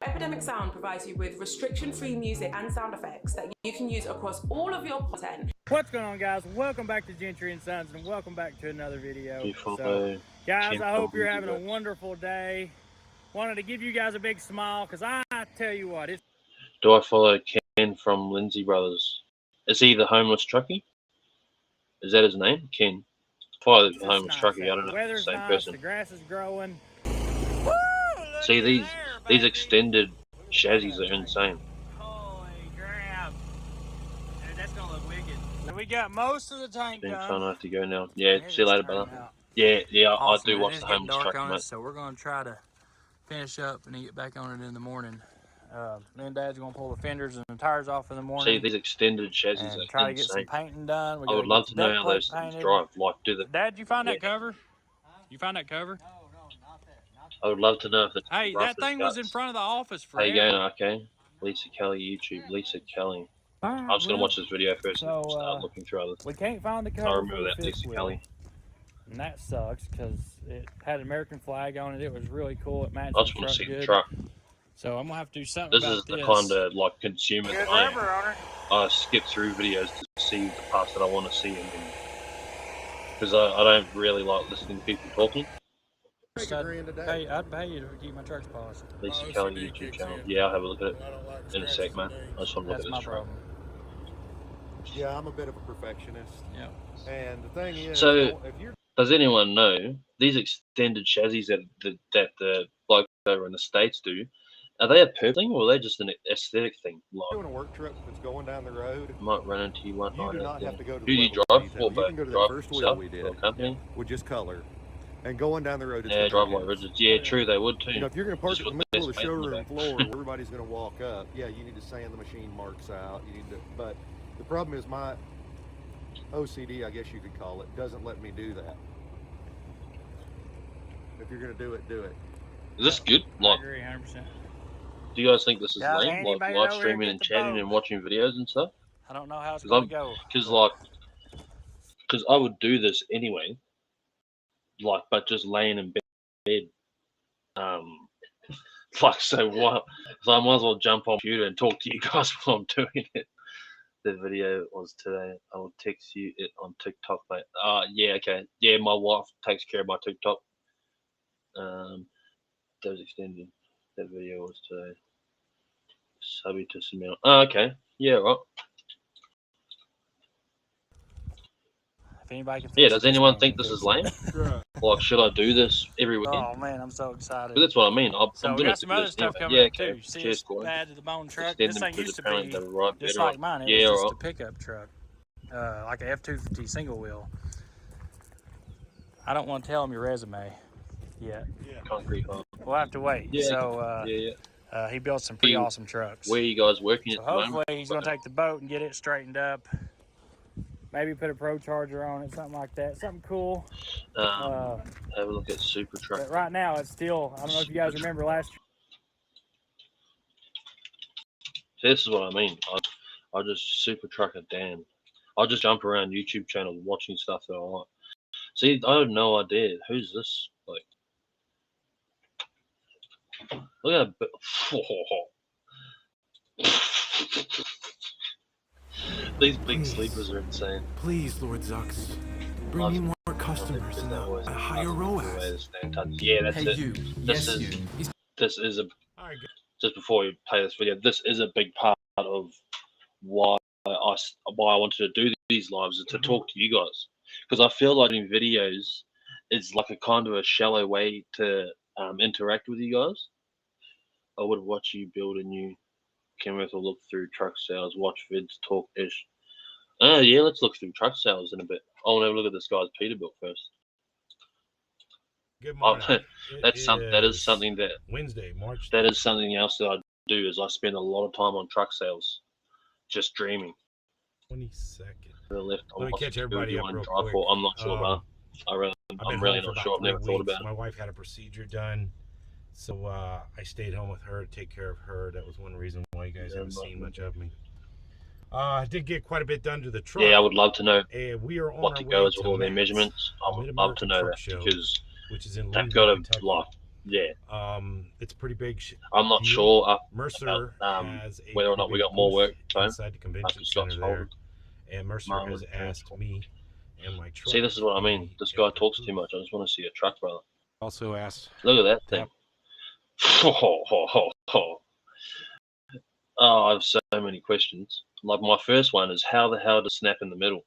Epidemic Sound provides you with restriction-free music and sound effects that you can use across all of your content. What's going on, guys? Welcome back to Gentry and Sons, and welcome back to another video. So, guys, I hope you're having a wonderful day. Wanted to give you guys a big smile, because I tell you what, it's... Do I follow Ken from Lindsay Brothers? Is he the homeless truckie? Is that his name? Ken. Follow the homeless truckie. I don't know if it's the same person. The grass is growing. See, these extended chassis are insane. Holy crap. Dude, that's gonna look wicked. So we got most of the tank done. I have to go now. Yeah, see you later, brother. Yeah, I Awesome, do man. watch It's the getting homeless dark truck, on mate. us, so we're gonna try to finish up and get back on it in the morning. Me and Dad's gonna pull the fenders and the tires off in the See, morning these extended chassis and are try to get some insane. painting done. We I gotta would love get to the know deck how plate those things painted. drive. Like, Dad, did you find yeah. that cover? You find that cover? I would love to know if it's Hey, rough that as thing was in guts. front of the office How you forever. going? Okay. Lisa Kelly YouTube. Lisa Kelly. All right, I'm just gonna well, watch this video first and so, start looking through others. we can't find the I cover for remember the that fifth Lisa wheel, Kelly. and that sucks because it had an American flag on it. It was really cool. It matched I the just want to truck see the good. truck. So I'm gonna have to do something This about is the this. kind of like consumer Good that I am. rubber on her. I skip through videos to see the parts that I want to see, and because I don't really like listening to people talking. I'd pay you to keep my trucks polished. Lisa Kelly YouTube channel. Yeah, I'll have a look at it in a sec, man. I just want to look That's at my this truck. problem. Yeah, I'm a bit of a perfectionist. Yeah. And the thing is, So, if you're does anyone know these extended chassis that the bloke over in the States do? Are they a purple thing or are they just an aesthetic thing? Like, doing a work trip that's going down the road, might run into you one you night do out not there. have to go to Who the do you level of drive detail. for? You can go to that Drive first wheel yourself we or did a company? with just color, and going down the road. It's Yeah, drive gonna like be rigids. Yeah, true, they would too. You know, if you're going to park Just in the got middle of less the weight in the showroom back. floor where everybody's going to walk up, yeah, you need to sand the machine marks out. You need to, but the problem is my OCD, I guess you could call it, doesn't let me do that. If you're going to do it, do it. Is this good? I Like, agree 100%. do you guys think this is Yeah, lame? Andy Like made it live over here streaming get and the chatting boat. and watching videos and stuff? I don't know how it's Because going to go. I would do this anyway. Like, but just laying in bed. Like, so what? So I might as well jump on the computer and talk to you guys while I'm doing it. The video was today. I will text you it on TikTok, mate. Yeah, okay. Yeah, my wife takes care of my TikTok. Those extended. That video was today. Subby to Samir. Oh, okay. Yeah, right. If anybody can Yeah, fix does it, anyone man think can this is fix it. lame? Like, should I do this every weekend? Oh man, I'm so excited. But that's what I mean. I'm So we gonna got some do other this stuff anyway. coming Yeah, up too. okay. You see Cheers, this boy. bad to the bone truck. Extend This them thing to used the to parent, be the right just better like on. mine. It Yeah, was just right. a pickup truck, like a F-250 single wheel. I don't want to tell him your resume yet. Concrete home. We'll have to wait. Yeah, So yeah. he built some pretty You- awesome trucks. Where are you guys working So at the moment? hopefully he's going to take the boat and get it straightened up. Maybe put a Pro Charger on it, something like that. Something cool. Have a look at Super Truck. But right now it's still, I don't know if you guys remember last year. This is what I mean. I just Super Truck it down. I just jump around YouTube channels watching stuff that I like. See, I have no idea. Who's this? Like, look at that. These big Please. sleepers are insane. Please, Lord Zux, bring me more customers and a higher ROAS. Yeah, that's Hey, it. you. This Yes, is you. He's this is a All right, good. just before we play this video. This is a big part of why I wanted to do these lives is to talk to you guys, because I feel like doing videos is like a kind of a shallow way to interact with you guys. I would watch you build a new Kenworth or look through truck sales, watch vids, talk ish. Yeah, let's look through truck sales in a bit. I'll have a look at this guy's Peterbilt first. Good Oh, morning. that is something that Wednesday, March. that is something else that I do is I spend a lot of time on truck sales, just dreaming. 22nd. To the left, Let me what's catch the everybody you up want real to drive quick. for? I'm not sure, but I'm really not sure. I've never thought about it. My wife had a procedure done, so I stayed home with her to take care of her. That was one reason why you guys haven't seen much of me. I did get quite a bit done to the truck. Yeah, I would love to know And we are on what our to way go with to all their MATS, measurements. I would love to Mid-American know Truck that Show, because which is in they've Louisville, got a Kentucky. like, yeah. It's pretty big. I'm not deal. sure Mercer has a whether or not we got more work inside the convention center there, and Mercer has Marlin asked Transport. me and my truck. See, this is what I mean. This guy talks too much. I just want to see a truck, brother. Also asked. Look at that thing. Oh, I have so many questions. Like my first one is how the hell does snap in the middle?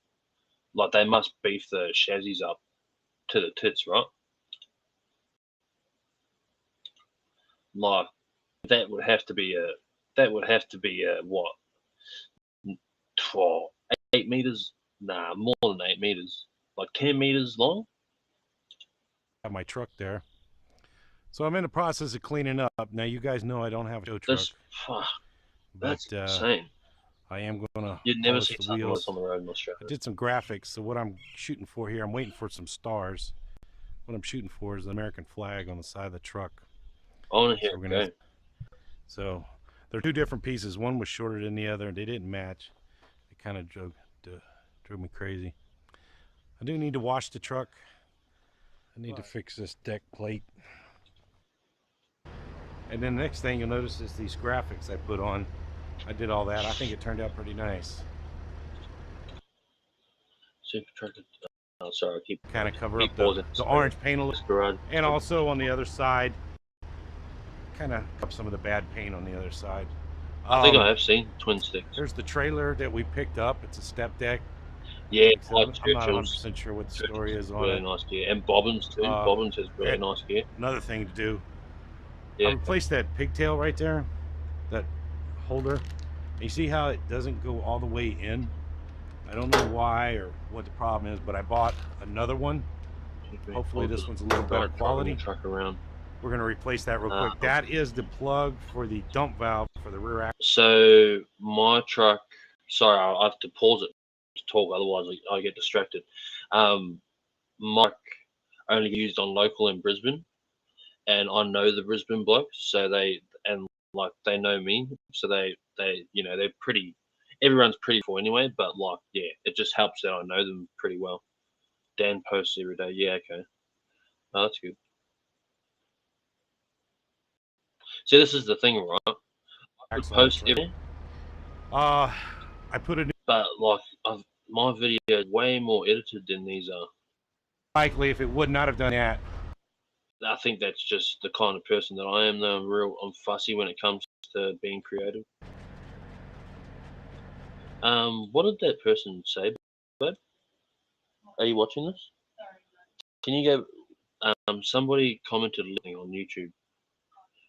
Like they must beef the chassis up to the tits, right? Like that would have to be a what? 8 meters? Nah, more than 8 meters. Like 10 meters long. have my truck there. So I'm in the process of cleaning up. Now you guys know I don't have a tow truck, That's but insane. I am gonna You'd never polish see the something like this wheels. on the road in Australia. I did some graphics. So what I'm shooting for here, I'm waiting for some stars. What I'm shooting for is the American flag on the side of the truck. I want to hear So it go. So they're two different pieces. One was shorter than the other, and they didn't match. It kind of drove me crazy. I do need to wash the truck. I need to fix this deck plate. And then the next thing you'll notice is these graphics I put on. I did all that. I think it turned out pretty nice. Super truck. Oh, sorry, I keep Kind of cover keep up pausing. the orange paint a This little. garage. And also on the other side, kind of up some of the bad paint on the other side. I think I have seen twin sticks. There's the trailer that we picked up. It's a step deck. Yeah, So like I'm not Churchill's 100% sure what the story is on really it. nice gear, and Bobbins too. Bobbins has really and nice gear. Another thing to do. Yeah. I replaced that pigtail right there, that holder. You see how it doesn't go all the way in? I don't know why or what the problem is, but I bought another one. Hopefully this one's a little better quality. Truck around. We're going to replace that real quick. That is the plug for the dump valve for the rear axle. So my truck, sorry, I have to pause it to talk, otherwise I get distracted. My truck only used on local in Brisbane, and I know the Brisbane blokes, so they know me, so they you know, they're pretty. Everyone's pretty cool anyway, but like, yeah, it just helps that I know them pretty well. Dan posts every day. Yeah, okay. Oh, that's good. See, this is the thing, right? I post everything. I put it. But like, my video is way more edited than these are. Likely, if it would not have done that. I think that's just the kind of person that I am. Though I'm fussy when it comes to being creative. What did that person say, babe? Are you watching this? Can you go? Somebody commented on YouTube.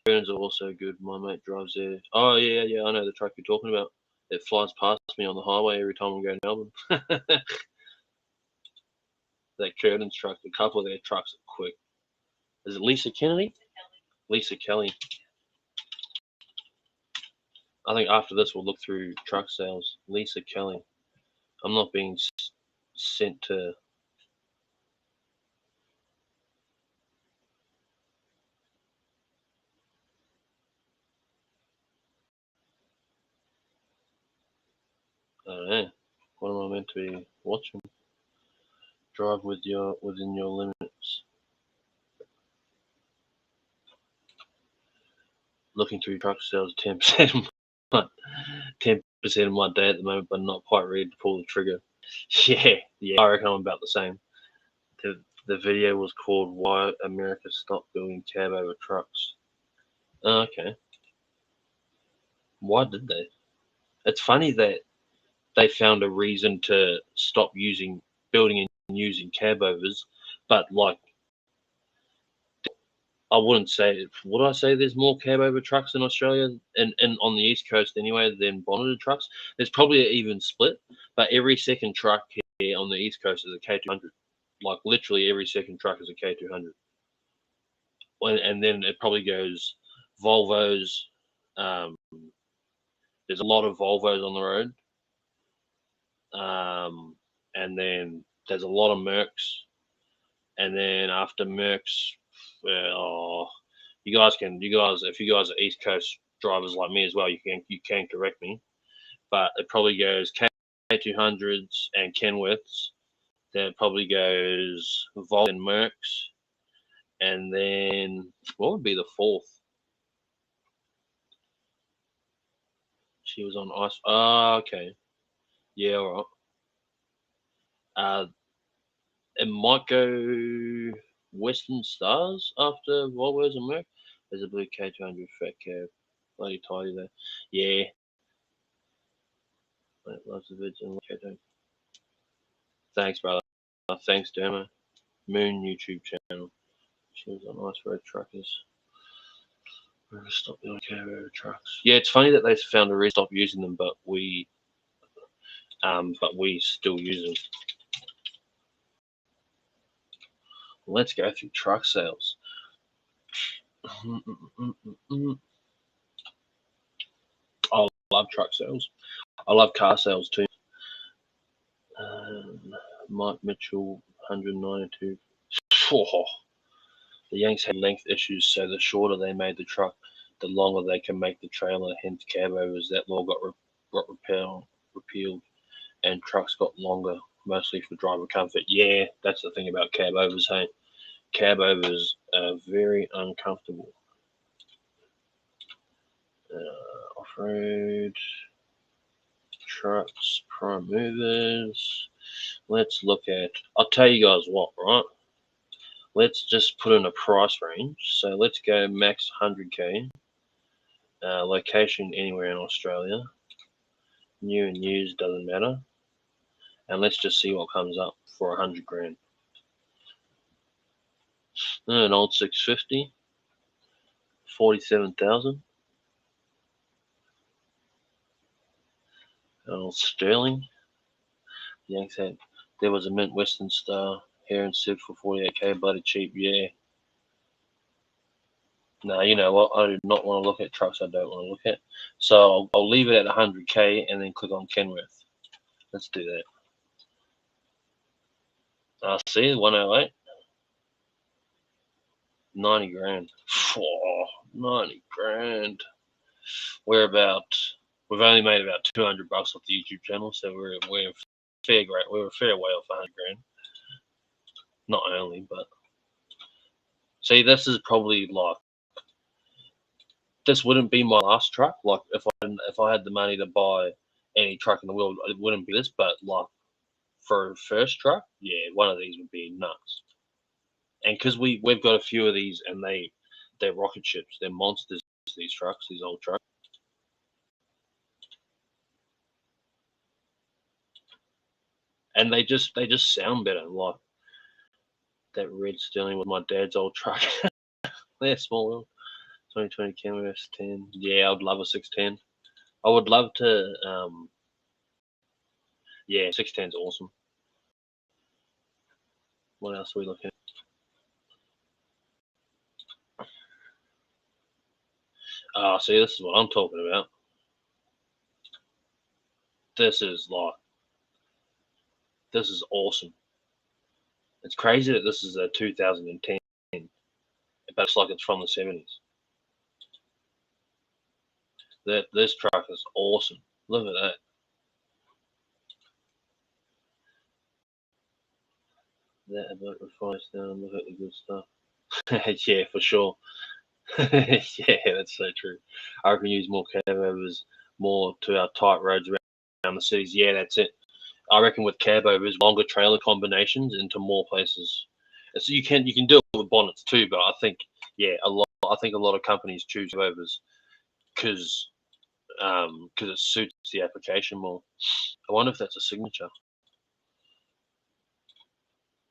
Burns are also good. My mate drives there. Oh yeah, I know the truck you're talking about. It flies past me on the highway every time I'm going to Melbourne. That Curtin's truck, a couple of their trucks are quick. Is it Lisa Kennedy? Lisa Kelly. I think after this we'll look through truck sales. Lisa Kelly. I'm not being sent to. I don't know. What am I meant to be watching? Drive within your limits. Looking through truck sales, 10% of my 10% of my day at the moment, but not quite ready to pull the trigger. Yeah, I reckon I'm about the same. The video was called "Why America Stopped Building Cab Over Trucks." Okay. Why did they? It's funny that they found a reason to stop building and using cab overs, but like, I wouldn't say. Would I say there's more cab over trucks in Australia and on the East Coast anyway than bonneted trucks? There's probably an even split, but every second truck here on the East Coast is a K200. Like literally every second truck is a K200. And then it probably goes Volvos. There's a lot of Volvos on the road. And then there's a lot of Mercs. And then after Mercs, you guys, if you guys are East Coast drivers like me as well, you can correct me. But it probably goes K200s and Kenworths. Then it probably goes Volvo and Mercs. And then what would be the fourth? She was on ice. Okay. Yeah, all right. It might go Western Stars after Volvos and Merc. There's a blue K200 fat cab. Bloody tidy there. Yeah. Mate, loves the vids. Thanks, brother. Thanks, Dermo. Moon YouTube channel. She was on Ice Road Truckers. Stop building cab over trucks. Yeah, it's funny that they found a reason to stop using them, but we still use them. Let's go through truck sales. I love truck sales. I love car sales too. Mike Mitchell, 192. Oh, the Yanks had length issues, so the shorter they made the truck, the longer they can make the trailer. Hence, cab overs. That law got repealed, and trucks got longer, mostly for driver comfort. Yeah, that's the thing about cab overs. Hey, cab overs are very uncomfortable. Off-road trucks, prime movers. Let's look at. I'll tell you guys what, right? Let's just put in a price range. So let's go max 100k. Location anywhere in Australia. New and used doesn't matter. And let's just see what comes up for 100 grand. An old 650. 47,000. An old Sterling. Yanks had. There was a mint Western Star here in Civ for 48k, bloody cheap, yeah. No, you know what? I do not want to look at trucks I don't want to look at. So I'll leave it at 100k and then click on Kenworth. Let's do that. See, 108. 90 grand. Oh, 90 grand. We've only made about 200 bucks off the YouTube channel, so we're a fair way off 100 grand. Not only, but see, this is probably like, this wouldn't be my last truck. Like if I had the money to buy any truck in the world, it wouldn't be this. But like for a first truck, yeah, one of these would be nuts. And because we've got a few of these, and they're rocket ships, they're monsters. These trucks, these old trucks. And they just sound better. Like that red Sterling with my dad's old truck. They're small. 2020 Kenworth 10. Yeah, I'd love a 610. I would love to. Yeah, 610's awesome. What else are we looking at? See, this is what I'm talking about. This is awesome. It's crazy that this is a 2010, but it's like it's from the 70s. This truck is awesome. Look at that. That about refines down. Look at the good stuff. Yeah, for sure. Yeah, that's so true. I can use more cab overs more to our tight roads around the cities. Yeah, that's it. I reckon with cab overs, longer trailer combinations into more places. So you can do it with bonnets too, but I think a lot of companies choose cab overs because it suits the application more. I wonder if that's a signature.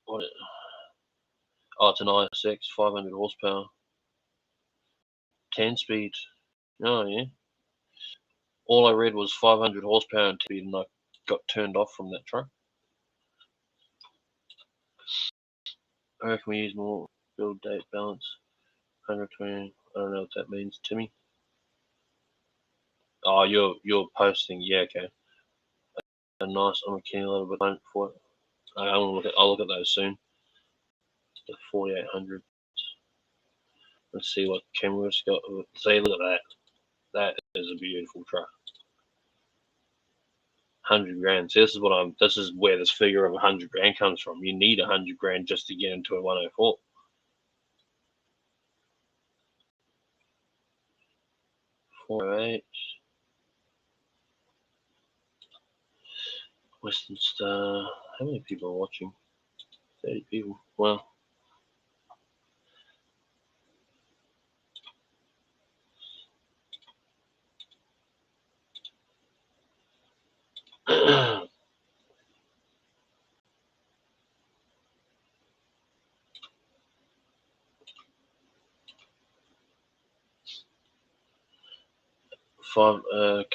What? Oh, it's an ISX, 500 horsepower, 10 speed. Oh yeah. All I read was 500 horsepower and speed, and I got turned off from that truck. I reckon we use more build date balance. 120. I don't know what that means, Timmy. Oh, you're posting. Yeah, okay. Nice. I'm a keen a little bit for it. I'll look at those soon. The 4800. Let's see what Kenworth's got. See, look at that. That is a beautiful truck. 100 grand. See, this is where this figure of 100 grand comes from. You need 100 grand just to get into a 104. $408. Western Star. How many people are watching? 30 people. Well.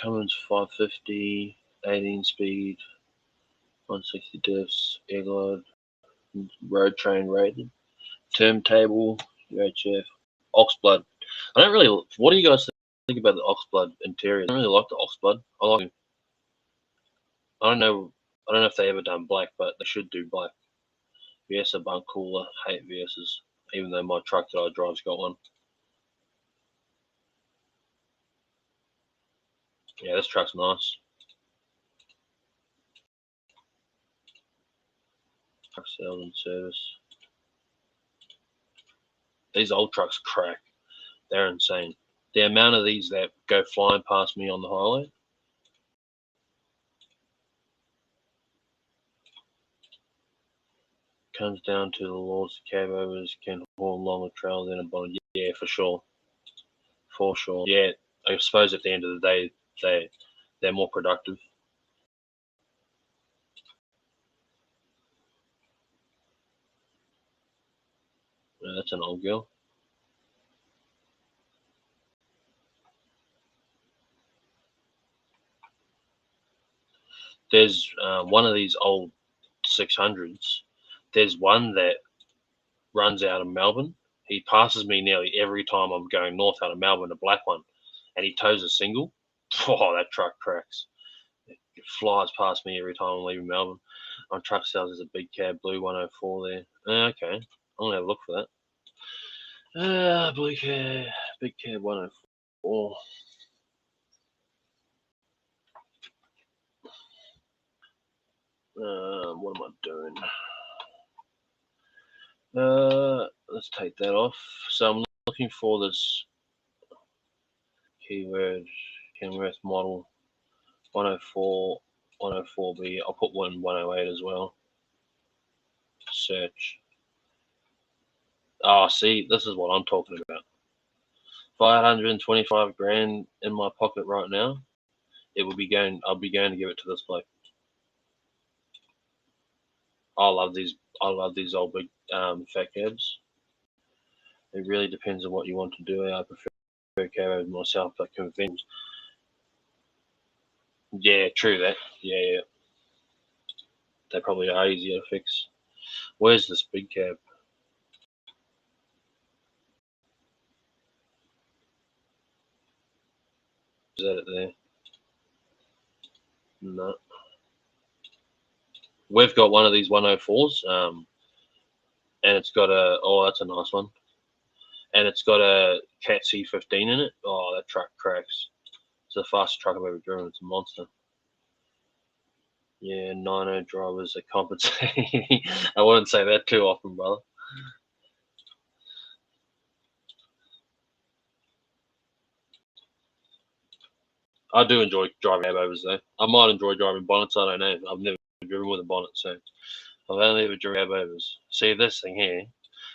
Cummins 550, 18 speed, 160 diffs, air glide, road train rated. Turntable, UHF, Oxblood. I don't really. What do you guys think about the Oxblood interior? I don't really like the Oxblood. I don't know. I don't know if they ever done black, but they should do black. VS a bunk cooler. Hate VS's, even though my truck that I drive's got one. Yeah, this truck's nice. Truck sales and service. These old trucks crack. They're insane. The amount of these that go flying past me on the highway. Comes down to the laws. Cab overs can haul longer trails than a bonnet. Yeah, for sure. For sure. Yeah, I suppose at the end of the day, they're more productive. Yeah, that's an old girl. There's one of these old 600s. There's one that runs out of Melbourne. He passes me nearly every time I'm going north out of Melbourne, a black one, and he tows a single. Oh, that truck cracks. It flies past me every time I'm leaving Melbourne. On truck sales, there's a big cab, blue 104 there. Okay, I'm gonna have a look for that. Blue cab, big cab 104. What am I doing? Let's take that off. So I'm looking for this keyword, Kenworth model 104, 104B. I'll put one 108 as well. Search. Oh, see, this is what I'm talking about. 525 grand in my pocket right now. I'll be going to give it to this bloke. I love these old big fat cabs. It really depends on what you want to do. I prefer cab myself, but conventions. Yeah, true that. Yeah. They probably are easier to fix. Where's this big cab? Is that it there? No. We've got one of these 104s, and it's got that's a nice one. And it's got a Cat C15 in it. Oh, that truck cracks. It's the fastest truck I've ever driven. It's a monster. Yeah, 90 drivers are compensating. I wouldn't say that too often, brother. I do enjoy driving cab overs though. I might enjoy driving bonnets. I don't know. I've never driven with a bonnet, so I've only ever driven cab overs. See this thing here.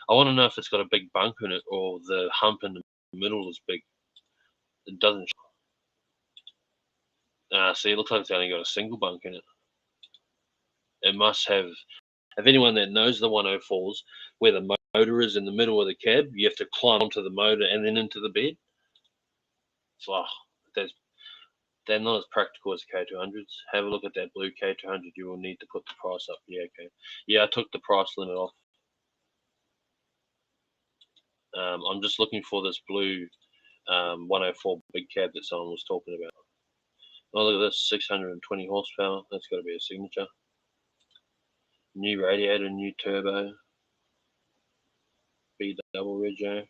I want to know if it's got a big bunk in it or the hump in the middle is big. It doesn't. See, it looks like it's only got a single bunk in it. It must have. If anyone that knows the 104s, where the motor is in the middle of the cab, you have to climb onto the motor and then into the bed. So, they're not as practical as the K200s. Have a look at that blue K200. You will need to put the price up. Yeah, okay. Yeah, I took the price limit off. I'm just looking for this blue 104 big cab that someone was talking about. Oh, look at this, 620 horsepower. That's got to be a signature. New radiator, new turbo. B double rego.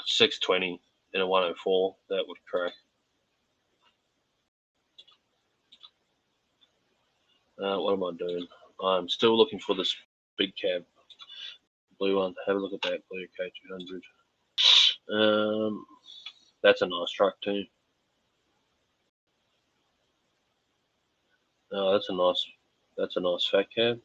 620 in a 104. That would crack. What am I doing? I'm still looking for this big cab. Blue one. Have a look at that blue K200. That's a nice truck too. Oh, that's a nice fat cab.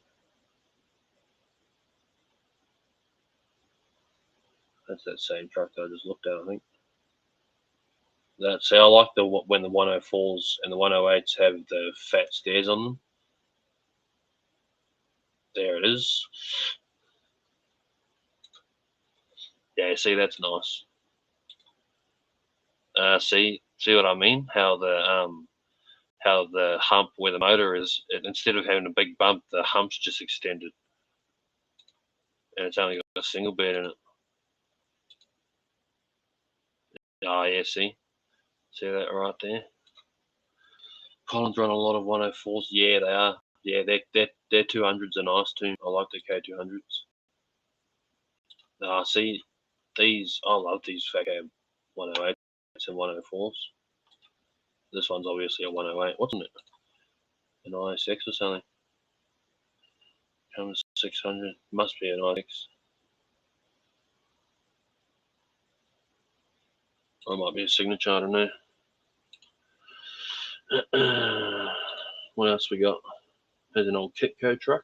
That's that same truck that I just looked at, I think. See, I like when the 104s and the 108s have the fat stairs on them. There it is. Yeah, see, that's nice. See what I mean? How the hump where the motor is, instead of having a big bump, the hump's just extended. and it's only got a single bed in it. Oh yeah, see that right there. Collins run a lot of 104s. Yeah, they are. Yeah, their 200s are nice too. I like the K200s. See these. I love these fat 108s and 104s. This one's obviously a 108. What's in it? An ISX or something. Comes 600. Must be an ISX. Or it might be a signature. I don't know. What else we got? There's an old Kitco truck.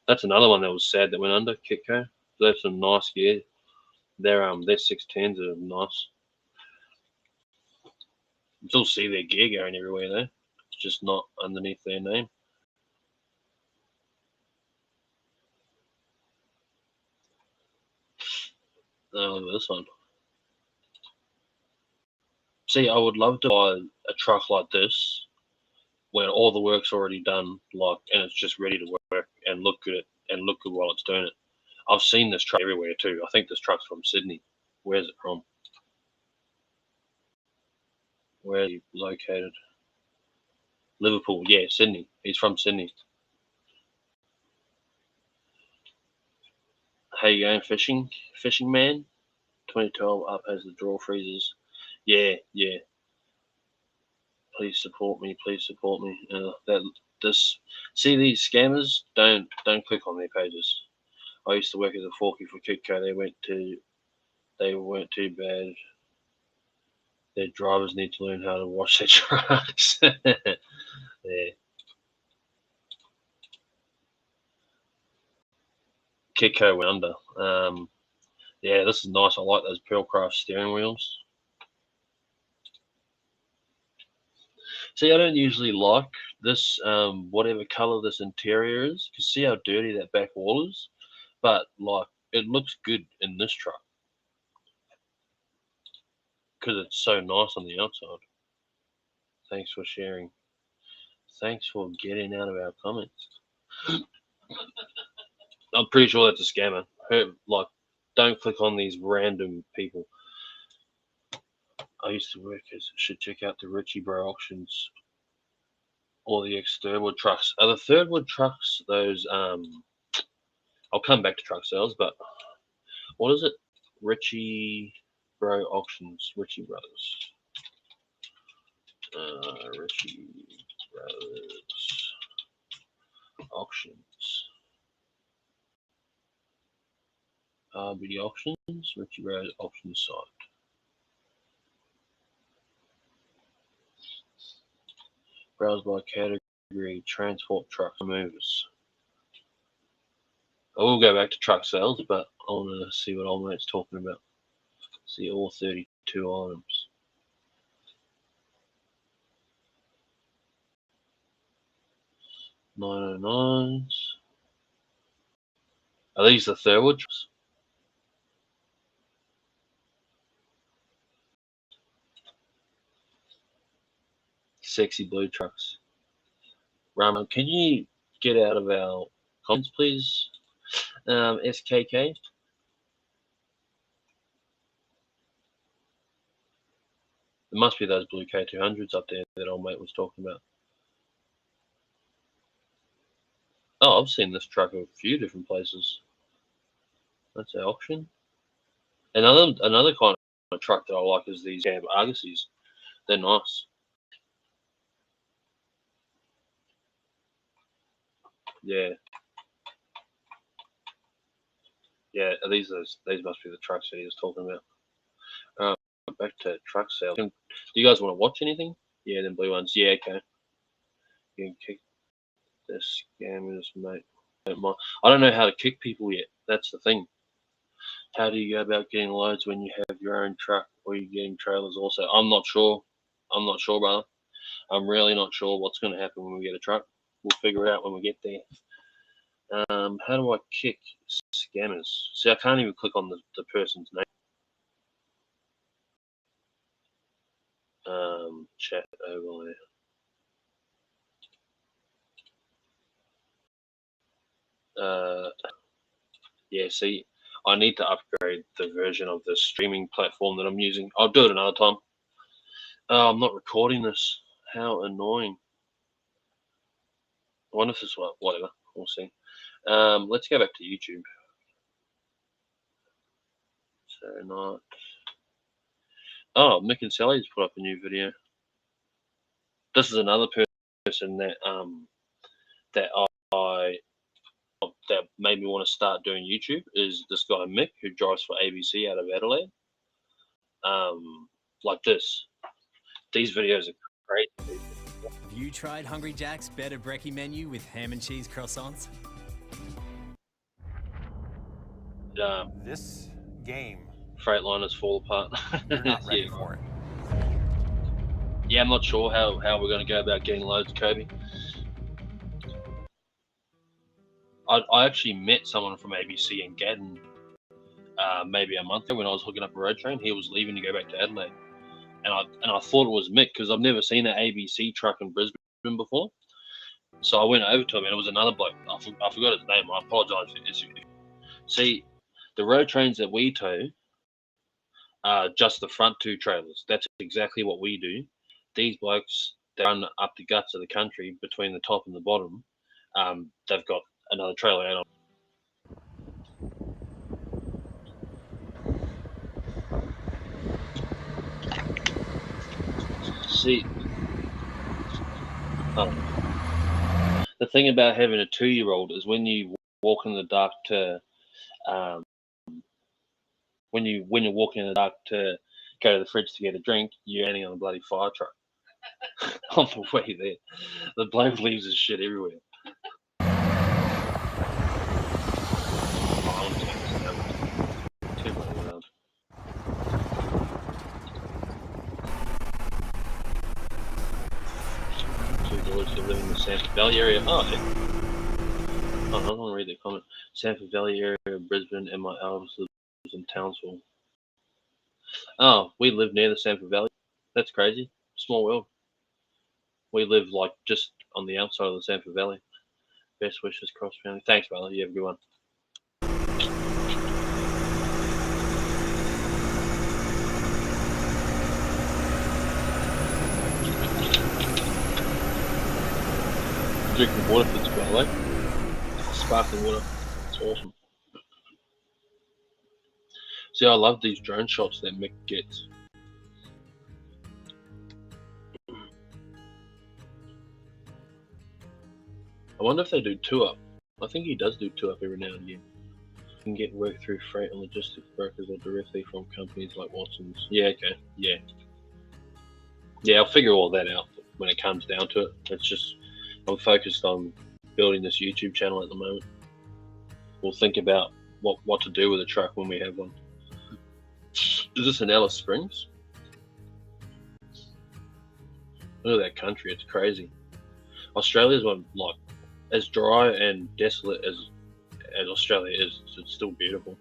That's another one that was sad that went under. Kitco. They have some nice gear. Their 610s are nice. You still see their gear going everywhere though. It's just not underneath their name. Look at this one. See, I would love to buy a truck like this where all the work's already done, like, and it's just ready to work and look good while it's doing it. I've seen this truck everywhere too. I think this truck's from Sydney. Where's it from? Where are you located? Liverpool. Yeah, Sydney. He's from Sydney. How you going fishing? Fishing man? 2012 up as the draw freezes. Yeah. Please support me. See these scammers? Don't click on their pages. I used to work as a forky for Kitco. They weren't too bad. Their drivers need to learn how to wash their trucks. Yeah. Kitco went under. Yeah, this is nice. I like those Pearlcraft steering wheels. See, I don't usually like this, whatever color this interior is. You can see how dirty that back wall is, but like it looks good in this truck because it's so nice on the outside. Thanks for sharing. Thanks for getting out of our comments. I'm pretty sure that's a scammer. Like, don't click on these random people. I used to work as. Should check out the Richie Bro auctions or the ex Thirdwood trucks. Are the Thirdwood trucks those? I'll come back to truck sales, but what is it? Richie Bro auctions. Richie Brothers. Richie Brothers auctions. RB auctions. Richie Brothers auction site. Browse by category, transport, trucks, movers. I will go back to truck sales, but I want to see what old mate's talking about. See all 32 items. $909s. Are these the Thurwood trucks? Sexy blue trucks. Rama, can you get out of our comments, please? SKK. It must be those blue K200s up there that old mate was talking about. Oh, I've seen this truck a few different places. That's our auction. Another kind of truck that I like is these Argosies. They're nice. Yeah. Yeah, these must be the trucks that he was talking about. Back to truck sales. Do you guys want to watch anything? Yeah, them blue ones. Yeah, okay. You can kick the scammers, mate. I don't know how to kick people yet. That's the thing. How do you go about getting loads when you have your own truck, or are you getting trailers also? I'm not sure. I'm not sure, brother. I'm really not sure what's going to happen when we get a truck. We'll figure it out when we get there. How do I kick scammers? See, I can't even click on the person's name. Chat overlay. Yeah, see, I need to upgrade the version of the streaming platform that I'm using. I'll do it another time. Oh, I'm not recording this. How annoying. I wonder if this will, whatever. We'll see. Let's go back to YouTube. So not. Oh, Mick and Sally's put up a new video. This is another person that that I that made me want to start doing YouTube. Is this guy Mick, who drives for ABC out of Adelaide. Like this. These videos are great. Have you tried Hungry Jack's better brekkie menu with ham and cheese croissants? This game, Freightliners fall apart. you're not ready Yeah. for it. Yeah, I'm not sure how we're going to go about getting loads, Kobe. I actually met someone from ABC in Gaddon maybe a month ago when I was hooking up a road train. He was leaving to go back to Adelaide. And I thought it was Mick because I've never seen an ABC truck in Brisbane before. So I went over to him and it was another bloke. I forgot his name. I apologise. See, the road trains that we tow are just the front two trailers. That's exactly what we do. These blokes, they run up the guts of the country between the top and the bottom. They've got another trailer out on. See, the thing about having a 2-year-old is when you walk in the dark to, when you're walking in the dark to go to the fridge to get a drink, you're standing on a bloody fire truck on the way there. The bloke leaves his shit everywhere. Too bloody loud. Two boys who live in the Sanford Valley area. Oh, okay. Oh, I don't want to read the comment. Sanford Valley area of Brisbane, and my eldest lives in Townsville. Oh, we live near the Sanford Valley. That's crazy. Small world. We live like just on the outside of the Sanford Valley. Best wishes, Cross family. Thanks, brother. You have a good one. Drinking water for this, by the way. Sparkling water. It's awesome. See, I love these drone shots that Mick gets. I wonder if they do 2-up. I think he does do 2-up every now and again. You can get work through freight and logistics brokers or directly from companies like Watson's. Yeah, okay. Yeah. Yeah, I'll figure all that out when it comes down to it. It's just, I'm focused on building this YouTube channel at the moment. We'll think about what to do with a truck when we have one. Is this in Alice Springs? Look at that country, it's crazy. Australia's one, like, as dry and desolate as Australia is, it's still beautiful.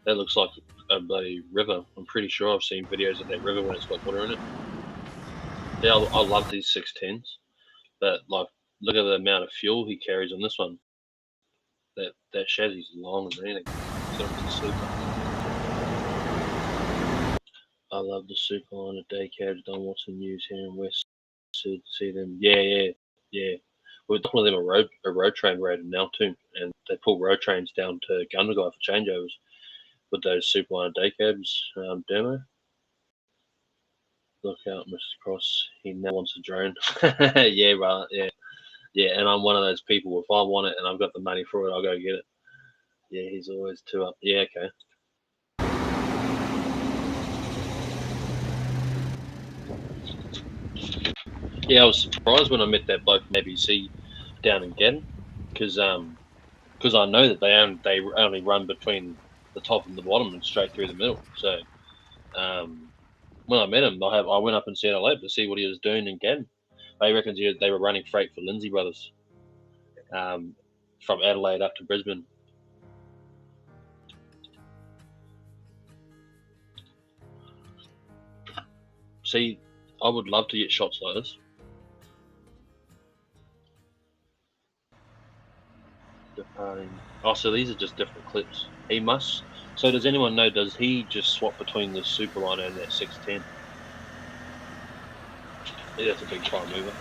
That looks like a bloody river. I'm pretty sure I've seen videos of that river when it's got water in it. Yeah, I love these 610s, but like, look at the amount of fuel he carries on this one. That chassis is long as anything. I love the Superliner day cabs. Don Watson News here in West. See them. Yeah. We're definitely them a road train rated now too, and they pull road trains down to Gundagai for changeovers with those Superliner day cabs. Demo. Look out, Mr. Cross. He now wants a drone. Yeah, right. Yeah. And I'm one of those people. If I want it and I've got the money for it, I'll go get it. Yeah, he's always 2-up. Yeah, okay. Yeah, I was surprised when I met that bloke from ABC down in Gaddon, because I know that they only run between the top and the bottom and straight through the middle. So when I met him, I went up and said hello to see what he was doing in Gaddon. They reckons they were running freight for Lindsay Brothers from Adelaide up to Brisbane. See, I would love to get shots like this. Departing. Oh, so these are just different clips. He must. So does anyone know? Does he just swap between the Superliner and that 610? Yeah, that's a big prime mover.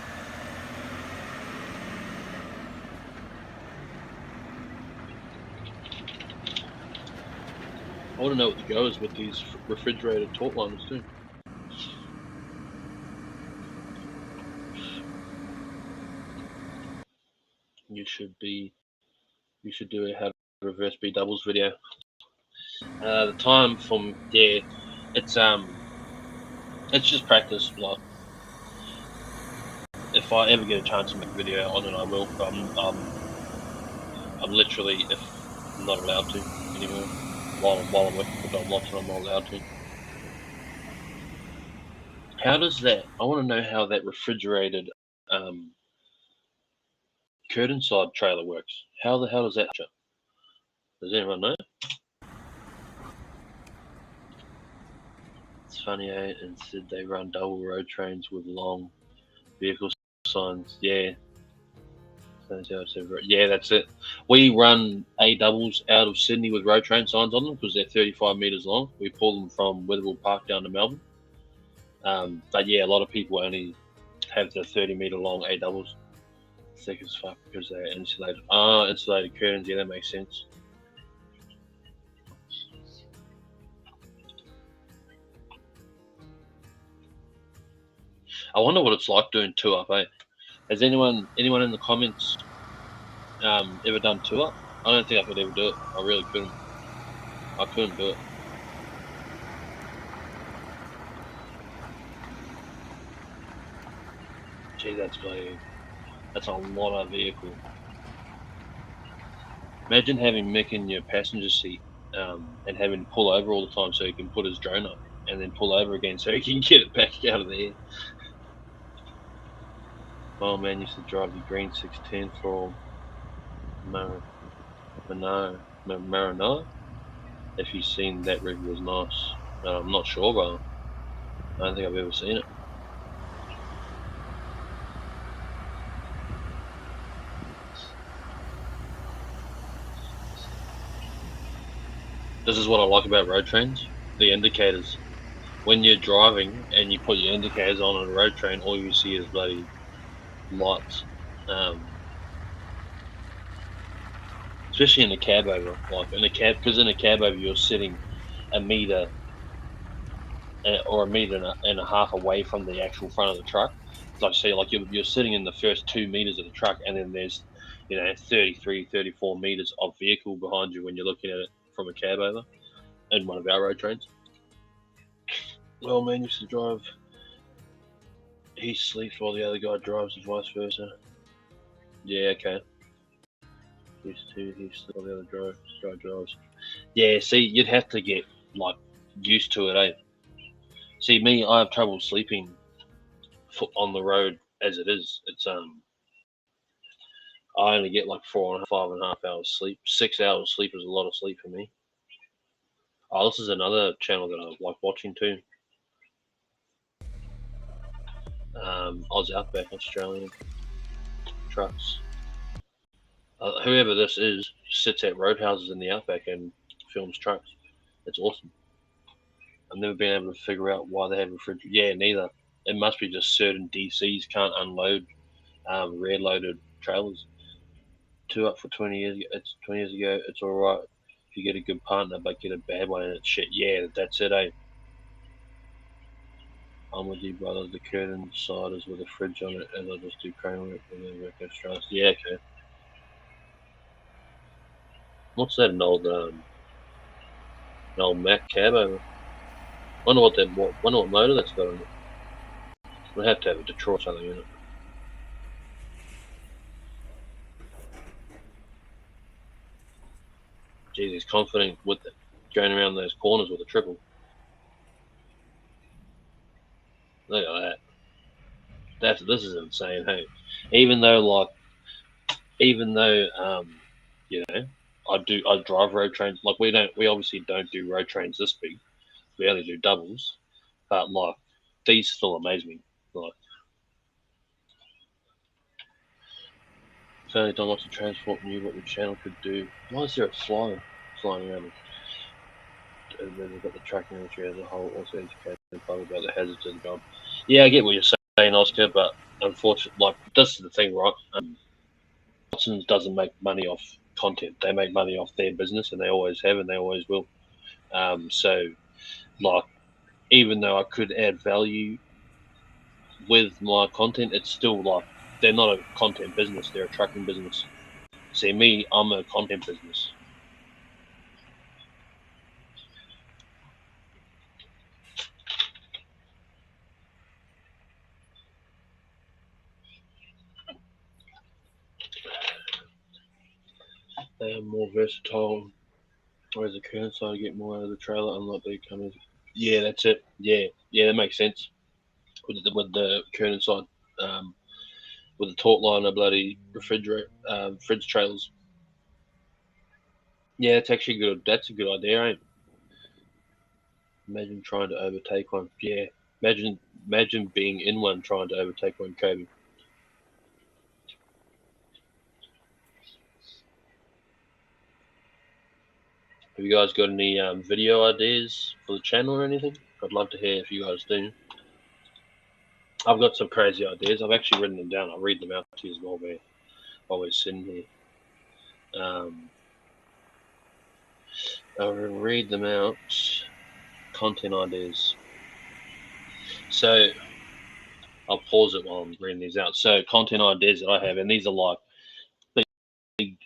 I want to know what the go is with these refrigerated torque liners too. You should do a how to reverse B doubles video. The time from it's just practice. Like, if I ever get a chance to make a video on it, I will. But I'm literally, if I'm not allowed to anymore, while I'm working for Dom Lots, I'm not allowed to. How does that? I want to know how that refrigerated curtain side trailer works. How the hell does that ship? Does anyone know? It's funny, eh? Instead they run double road trains with long vehicle signs. Yeah. Yeah, that's it. We run A doubles out of Sydney with road train signs on them because they're 35 metres long. We pull them from Wetherell Park down to Melbourne. But yeah, a lot of people only have the 30-metre long A doubles. Thick as fuck because they're insulated. Insulated curtains. Yeah, that makes sense. I wonder what it's like doing two up, eh? Has anyone in the comments ever done two up? I don't think I could ever do it. I really couldn't. I couldn't do it. Gee, that's a lot of vehicle. Imagine having Mick in your passenger seat and having to pull over all the time so he can put his drone up and then pull over again so he can get it back out of the air. Oh man, used to drive the green 610 for Marino. If you've seen that rig, was nice. I'm not sure, but I don't think I've ever seen it. This is what I like about road trains, the indicators. When you're driving and you put your indicators on a road train, all you see is bloody lights. Especially in a cab over, like in a cab, because in a cab over you're sitting a meter or a meter and a half away from the actual front of the truck. Like say, like you're sitting in the first 2 meters of the truck, and then there's 33, 34 meters of vehicle behind you when you're looking at it from a cab over in one of our road trains. Well, man used to drive. He sleeps while the other guy drives, and vice versa. Yeah, okay. He sleeps while the other guy drives. Yeah, see, you'd have to get like used to it, eh? See, me, I have trouble sleeping on the road as it is. It's I only get like 5.5 hours sleep. 6 hours sleep is a lot of sleep for me. Oh, this is another channel that I like watching too. Oz Outback Australian trucks. Whoever this is sits at roadhouses in the Outback and films trucks. It's awesome. I've never been able to figure out why they have refrigerated. Yeah, neither. It must be just certain DCs can't unload rear loaded trailers. Two up for 20 years. It's 20 years ago. It's all right if you get a good partner, but get a bad one and it's shit. Yeah, that's it, eh? I'm with you, brother. The curtain side is with a fridge on it, and I'll just do crane work and then work extras. Yeah, okay. What's that? An old Mac cab over? Wonder what motor that's got on it. We'll have to have a Detroit something in it. Jeez, he's confident with it, going around those corners with a triple. Look at that. This is insane, hey. Even though I drive road trains. Like we obviously don't do road trains this big. We only do doubles, but like these still amaze me. Like If only Don Watson Transport knew what the channel could do. Why is there a fly flying around? And then they've got the tracking industry as a whole, also educated about the hazards of the job. Yeah, I get what you're saying, Oscar, but unfortunately, like, this is the thing, right? Watson's doesn't make money off content. They make money off their business, and they always have, and they always will. So, like, even though I could add value with my content, it's still like they're not a content business; they're a trucking business. See me, I'm a content business. They are more versatile, whereas the current side get more out of the trailer, unlike the companies. Yeah, that's it. Yeah, that makes sense. With the current side, with the torque liner, bloody fridge trailers. Yeah, it's actually good. That's a good idea, ain't it? Imagine trying to overtake one. Yeah, imagine being in one trying to overtake one, Kobe. Have you guys got any video ideas for the channel or anything? I'd love to hear if you guys do. I've got some crazy ideas. I've actually written them down. I'll read them out to you as well, man, while we're sitting here. I'll read them out. Content ideas. So I'll pause it while I'm reading these out. So content ideas that I have, and these are like big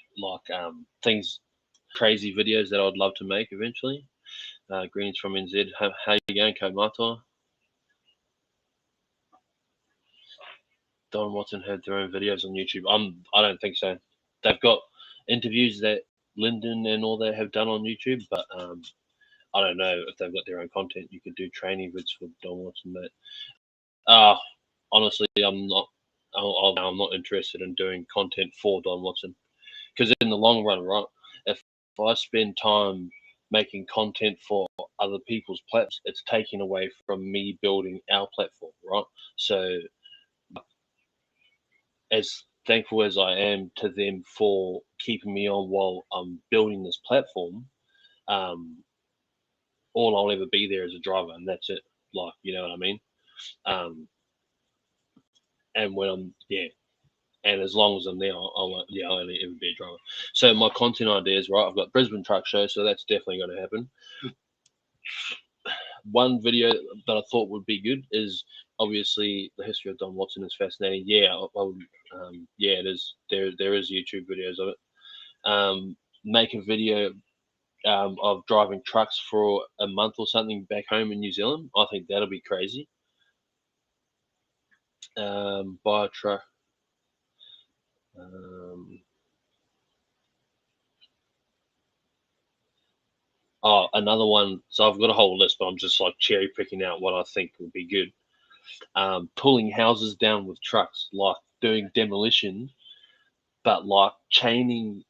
things, crazy videos that I'd love to make eventually. Greens from NZ. How you going, Komato? Don Watson had their own videos on YouTube. I don't think so. They've got interviews that Lyndon and all that have done on YouTube, but I don't know if they've got their own content. You could do training vids for Don Watson, but honestly, I'm not interested in doing content for Don Watson, because in the long run, right, if I spend time making content for other people's platforms, it's taking away from me building our platform, right? So as thankful as I am to them for keeping me on while I'm building this platform, all I'll ever be there is a driver, and that's it. Like, you know what I mean? And when I'm and as long as I'm there, I'll only ever be a driver. So my content ideas, right? I've got Brisbane Truck Show, so that's definitely going to happen. One video that I thought would be good is obviously the history of Don Watson is fascinating. Yeah, I would, it is. There is YouTube videos of it. Make a video of driving trucks for a month or something back home in New Zealand. I think that'll be crazy. Buy a truck. Another one. So I've got a whole list, but I'm just like cherry picking out what I think would be good. Pulling houses down with trucks, like doing demolition, but like chaining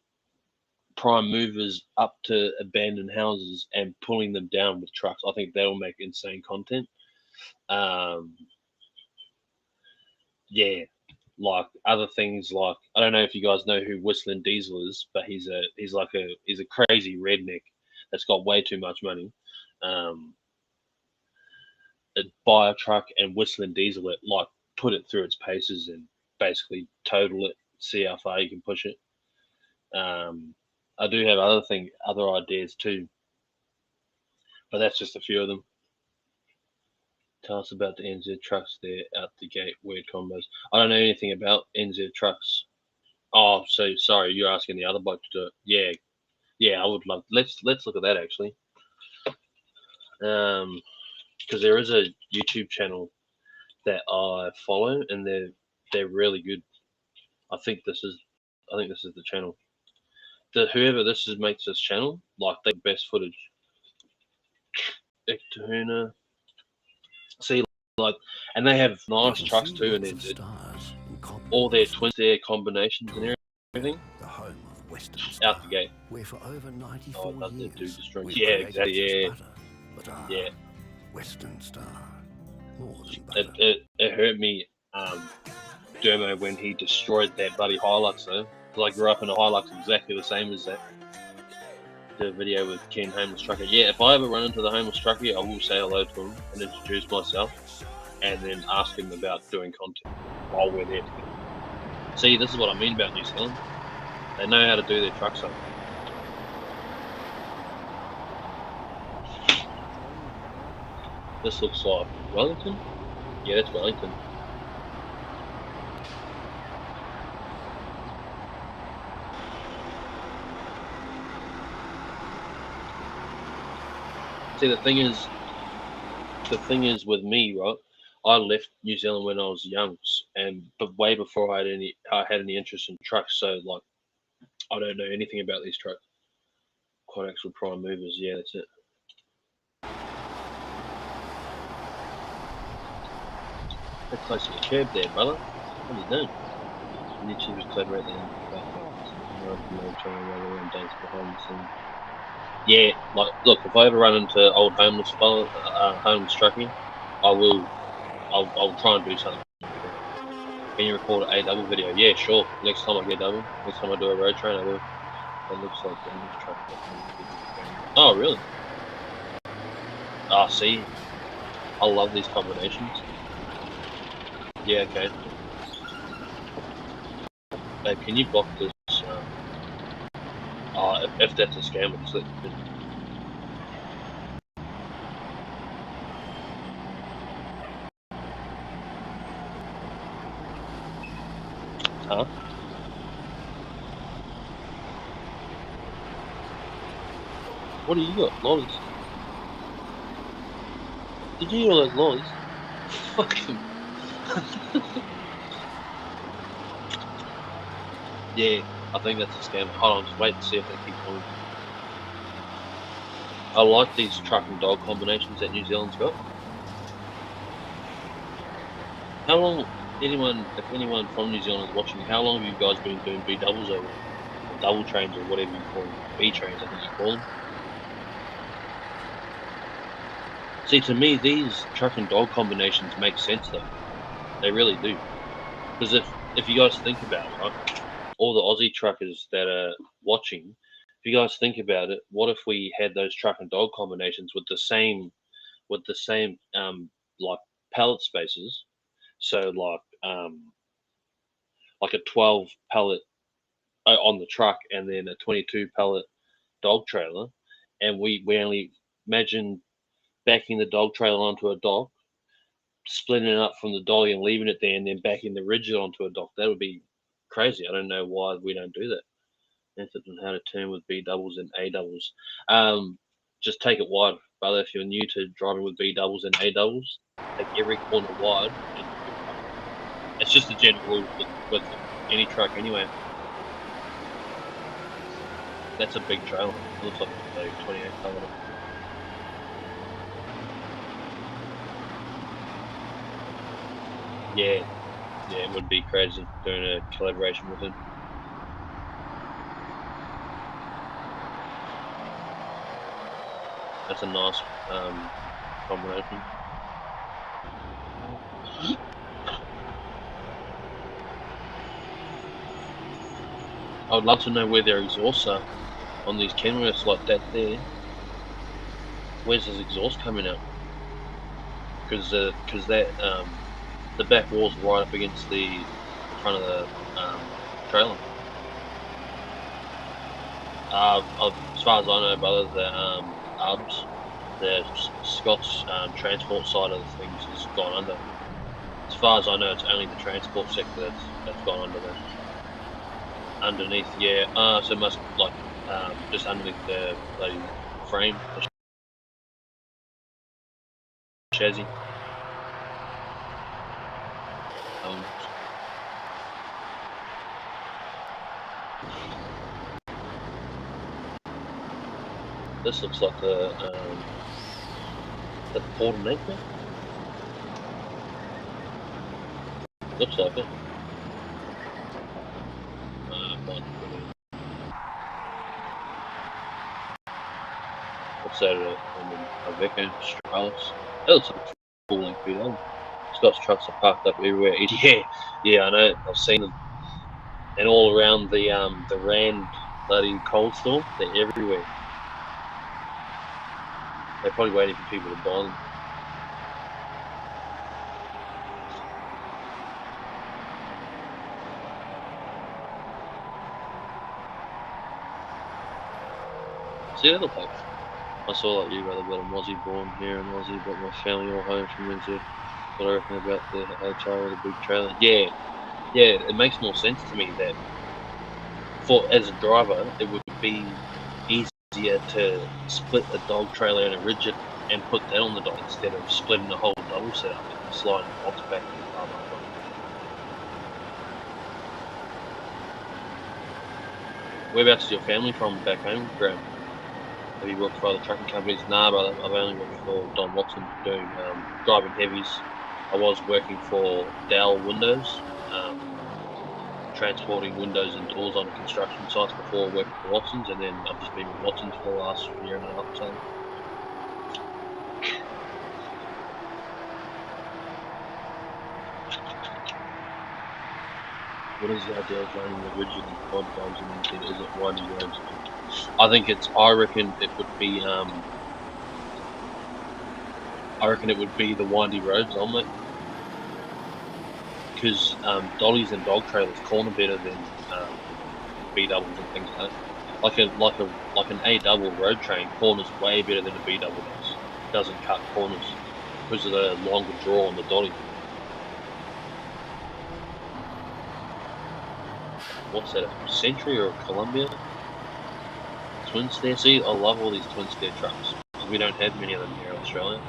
prime movers up to abandoned houses and pulling them down with trucks. I think that'll make insane content. Like other things, like I don't know if you guys know who Whistling Diesel is, but he's a crazy redneck that's got way too much money. Buy a truck and Whistling Diesel it, like put it through its paces and basically total it, see how far you can push it. I do have other ideas too, but that's just a few of them. Tell us about the NZ trucks there out the gate, weird combos. I don't know anything about NZ trucks. Oh, so sorry, you're asking the other bloke to do it. Yeah, I would love. Let's look at that actually. Because there is a YouTube channel that I follow, and they're really good. I think this is the channel. Whoever this is makes this channel, like the best footage. Ectahuna. See, like, and they have nice trucks too, and all their twins, their combinations and everything. The home of Western out the gate. Where for over 94 years, yeah, exactly. Yeah. Western Star. More than it hurt me, Dermo, when he destroyed that bloody Hilux though. Because I grew up in a Hilux exactly the same as that. The video with Ken Homeless Trucker. Yeah, if I ever run into the homeless trucker, I will say hello to him and introduce myself, and then ask him about doing content while we're there together. See, this is what I mean about New Zealand. They know how to do their trucks up. This looks like Wellington? Yeah, that's Wellington. See, the thing is with me, right? I left New Zealand when I was young, but way before I had any interest in trucks. So like, I don't know anything about these trucks. Quite actual prime movers, yeah, that's it. Get close to the curb there, brother. What are you doing? Literally was clever at the end. Yeah, like, look, if I ever run into old homeless fella, homeless trucking, I'll try and do something. Can you record a double video? Yeah, sure. Next time I get double, next time I do a road train, I will. That looks like a truck. Oh, really? Ah, see, I love these combinations. Yeah, okay. Babe, can you block this? If that's a scam, it's like. Huh? What do you got? Lollies? Did you hear all those lollies? Fucking. Yeah, I think that's a scam. Hold on, just wait and see if they keep coming. I like these truck and dog combinations that New Zealand's got. How long, if anyone from New Zealand is watching, how long have you guys been doing B doubles over there? Or double trains, or whatever you call them? B trains, I think you call them. See, to me, these truck and dog combinations make sense though. They really do. Because if you guys think about it, right? All the Aussie truckers that are watching, if you guys think about it, what if we had those truck and dog combinations with the same like pallet spaces? So like a 12 pallet on the truck, and then a 22 pallet dog trailer, and we only imagine backing the dog trailer onto a dock, splitting it up from the dolly and leaving it there, and then backing the rigid onto a dock. That would be crazy. I don't know why we don't do that. Method on how to turn with B doubles and A doubles. Just take it wide, brother. If you're new to driving with B doubles and A doubles, take every corner wide. It's just a general rule with any truck anyway. That's a big trailer. It looks like a 28 tonne. Yeah, it would be crazy doing a collaboration with him. That's a nice combination. I would love to know where their exhausts are on these Kenworths like that there. Where's his exhaust coming out? Because that the back wall's right up against the front of the trailer. As far as I know, brother, the UBS, the Scott's transport side of the things has gone under. As far as I know, it's only the transport sector that's gone under that. Underneath, yeah. So it must just underneath the bloody frame, the chassis. This looks like the Port of Napier. Looks like it. What's that? A Iveco Stralis. That looks like a full length video. Scott's trucks are parked up everywhere. Yeah, I know. I've seen them. and all around the Rand bloody cold store. They're everywhere. They're probably waiting for people to buy them. See, they look like, I saw like you, brother, but I'm Aussie born here in Aussie, but my family all home from NZ. What I reckon about the HR with a big trailer. Yeah, it makes more sense to me that as a driver, it would be easier to split a dog trailer and a rigid and put that on the dog instead of splitting the whole double setup and sliding the box back and blah, blah, blah. Whereabouts is your family from back home, Graham? Have you worked for other trucking companies? Nah, brother, I've only worked for Don Watson doing driving heavies. I was working for Dell Windows, transporting windows and doors on construction sites before working for Watson's, and then I've just been with Watson's for the last year and a half or so. What is the idea of running the rigid and quad dogs and anything? Is it windy roads? I reckon it would be the windy roads on it. Because dollies and dog trailers corner better than B doubles and things like that. Like an A double road train corners way better than a B double does. Doesn't cut corners because of the longer draw on the dolly. What's that? A Century or a Columbia? Twin stair. See, I love all these twin stair trucks. We don't have many of them here in Australia.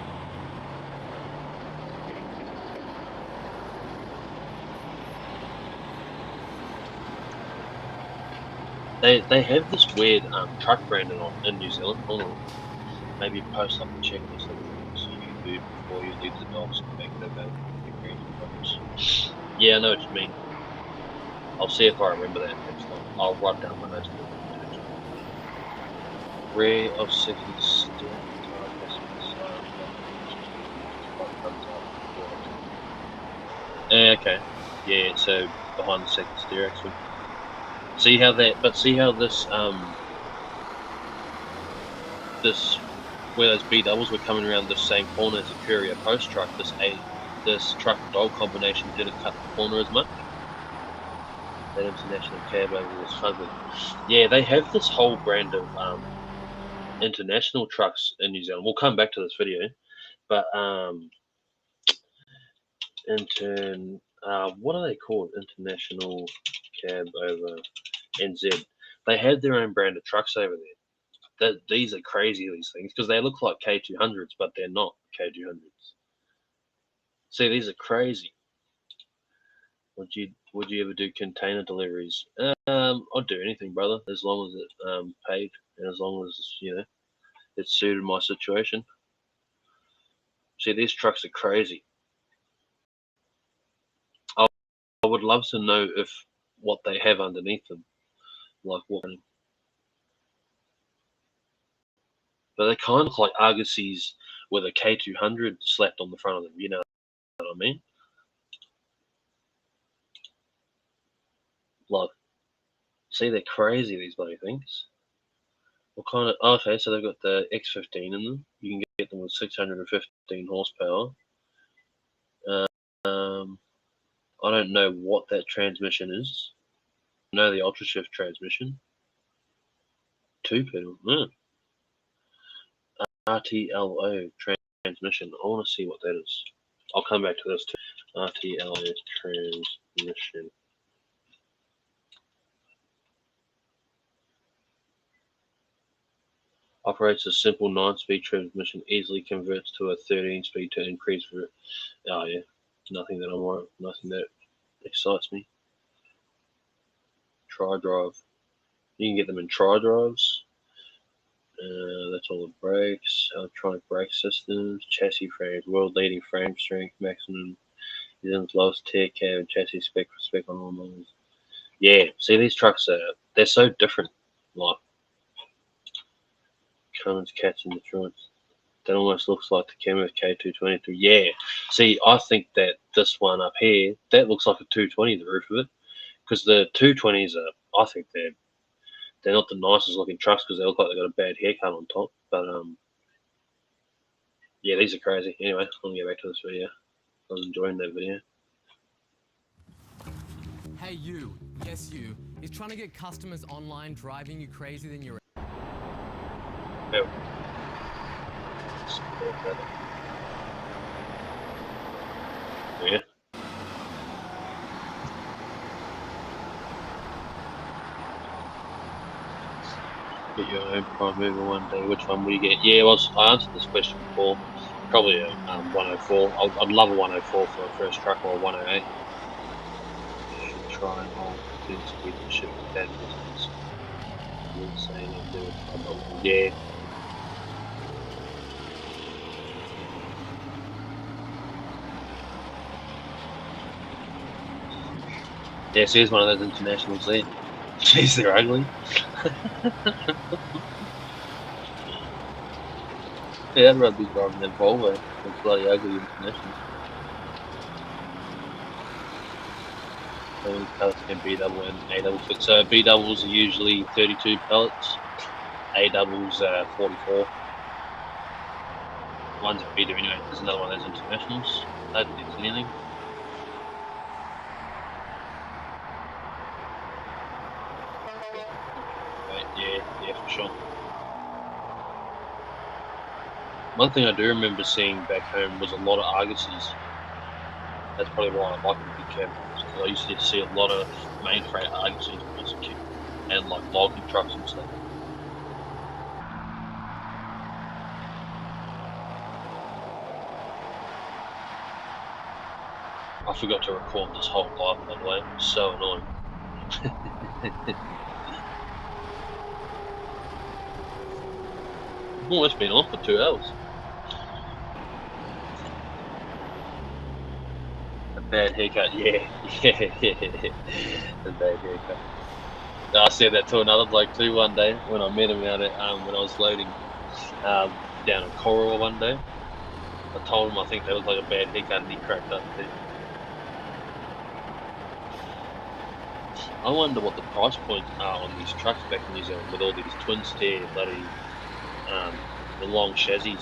They have this weird truck branding on in New Zealand. Hold on. Maybe post up a checklist of things you can do before you leave the dogs and make them out. Yeah, I know what you mean. I'll see if I remember that next time. I'll write down my notes. Rear of second steer. Okay. Yeah, so behind the second steer axle. See how this where those B doubles were coming around the same corner as a Courier Post truck, this truck and dog combination didn't cut the corner as much. That international cab over was fuzzy. Yeah, they have this whole brand of international trucks in New Zealand. We'll come back to this video, but what are they called? International cab over NZ. They have their own brand of trucks over there. These are crazy, these things, because they look like K200s, but they're not K200s. See, these are crazy. Would you ever do container deliveries? I'd do anything, brother, as long as it paid and as long as it suited my situation. See, these trucks are crazy. I would love to know what they have underneath them, like what. But they kind of look like Argosies with a K200 slapped on the front of them. You know what I mean? Like, see, they're crazy, these bloody things. What kind of? Okay, so they've got the X15 in them. You can get them with 615 horsepower. I don't know what that transmission is. I know the Ultra Shift transmission. 2-pedal. RTLO transmission. I want to see what that is. I'll come back to this too. RTLO transmission. Operates a simple 9-speed transmission, easily converts to a 13-speed to increase for. Oh yeah, nothing that excites me. Tri-drive. You can get them in tri-drives. That's all the brakes, electronic brake systems, chassis frames, world-leading frame strength, maximum New Zealand's lowest tier cab and chassis spec on all models. Yeah, see, these trucks they're so different. Like Cummins cats in the joints. That almost looks like the Kenworth K223. Yeah. See, I think that this one up here, that looks like a 220, the roof of it. because the 220s are, I think they're not the nicest looking trucks because they look like they got a bad haircut on top. But yeah, these are crazy. Anyway, I'm gonna get back to this video. I was enjoying that video. Hey you, yes you, is trying to get customers online driving you crazy than you're... Yeah. Yeah. Get your own prime mover one day. Which one will you get? Yeah, well, I answered this question before. Probably a 104. I'd love a 104 for a first truck or a 108. Should try and hold to speed and ship with that distance. Insane and do it. Yeah. Yeah, so here's one of those internationals there. Jeez, they're ugly. Yeah, I'd rather be driving than Volvo. It's bloody ugly internationals. So these pellets can B double and A double fit. So B doubles are usually 32 pellets, A doubles 44. One's a feeder anyway. There's another one of those internationals. I don't think it's anything. Yeah, for sure. One thing I do remember seeing back home was a lot of Arguses. That's probably why I like the big cab. Because I used to see a lot of main freight Arguses when I was a kid, and like logging trucks and stuff. I forgot to record this whole live, by the way. It's so annoying. I've almost been on for 2 hours. A bad haircut, yeah. A bad haircut. I said that to another bloke too one day when I met him out at when I was loading down in Coral one day. I told him I think that was like a bad haircut and he cracked up too. I wonder what the price points are on these trucks back in New Zealand with all these twin stair bloody the long chassis,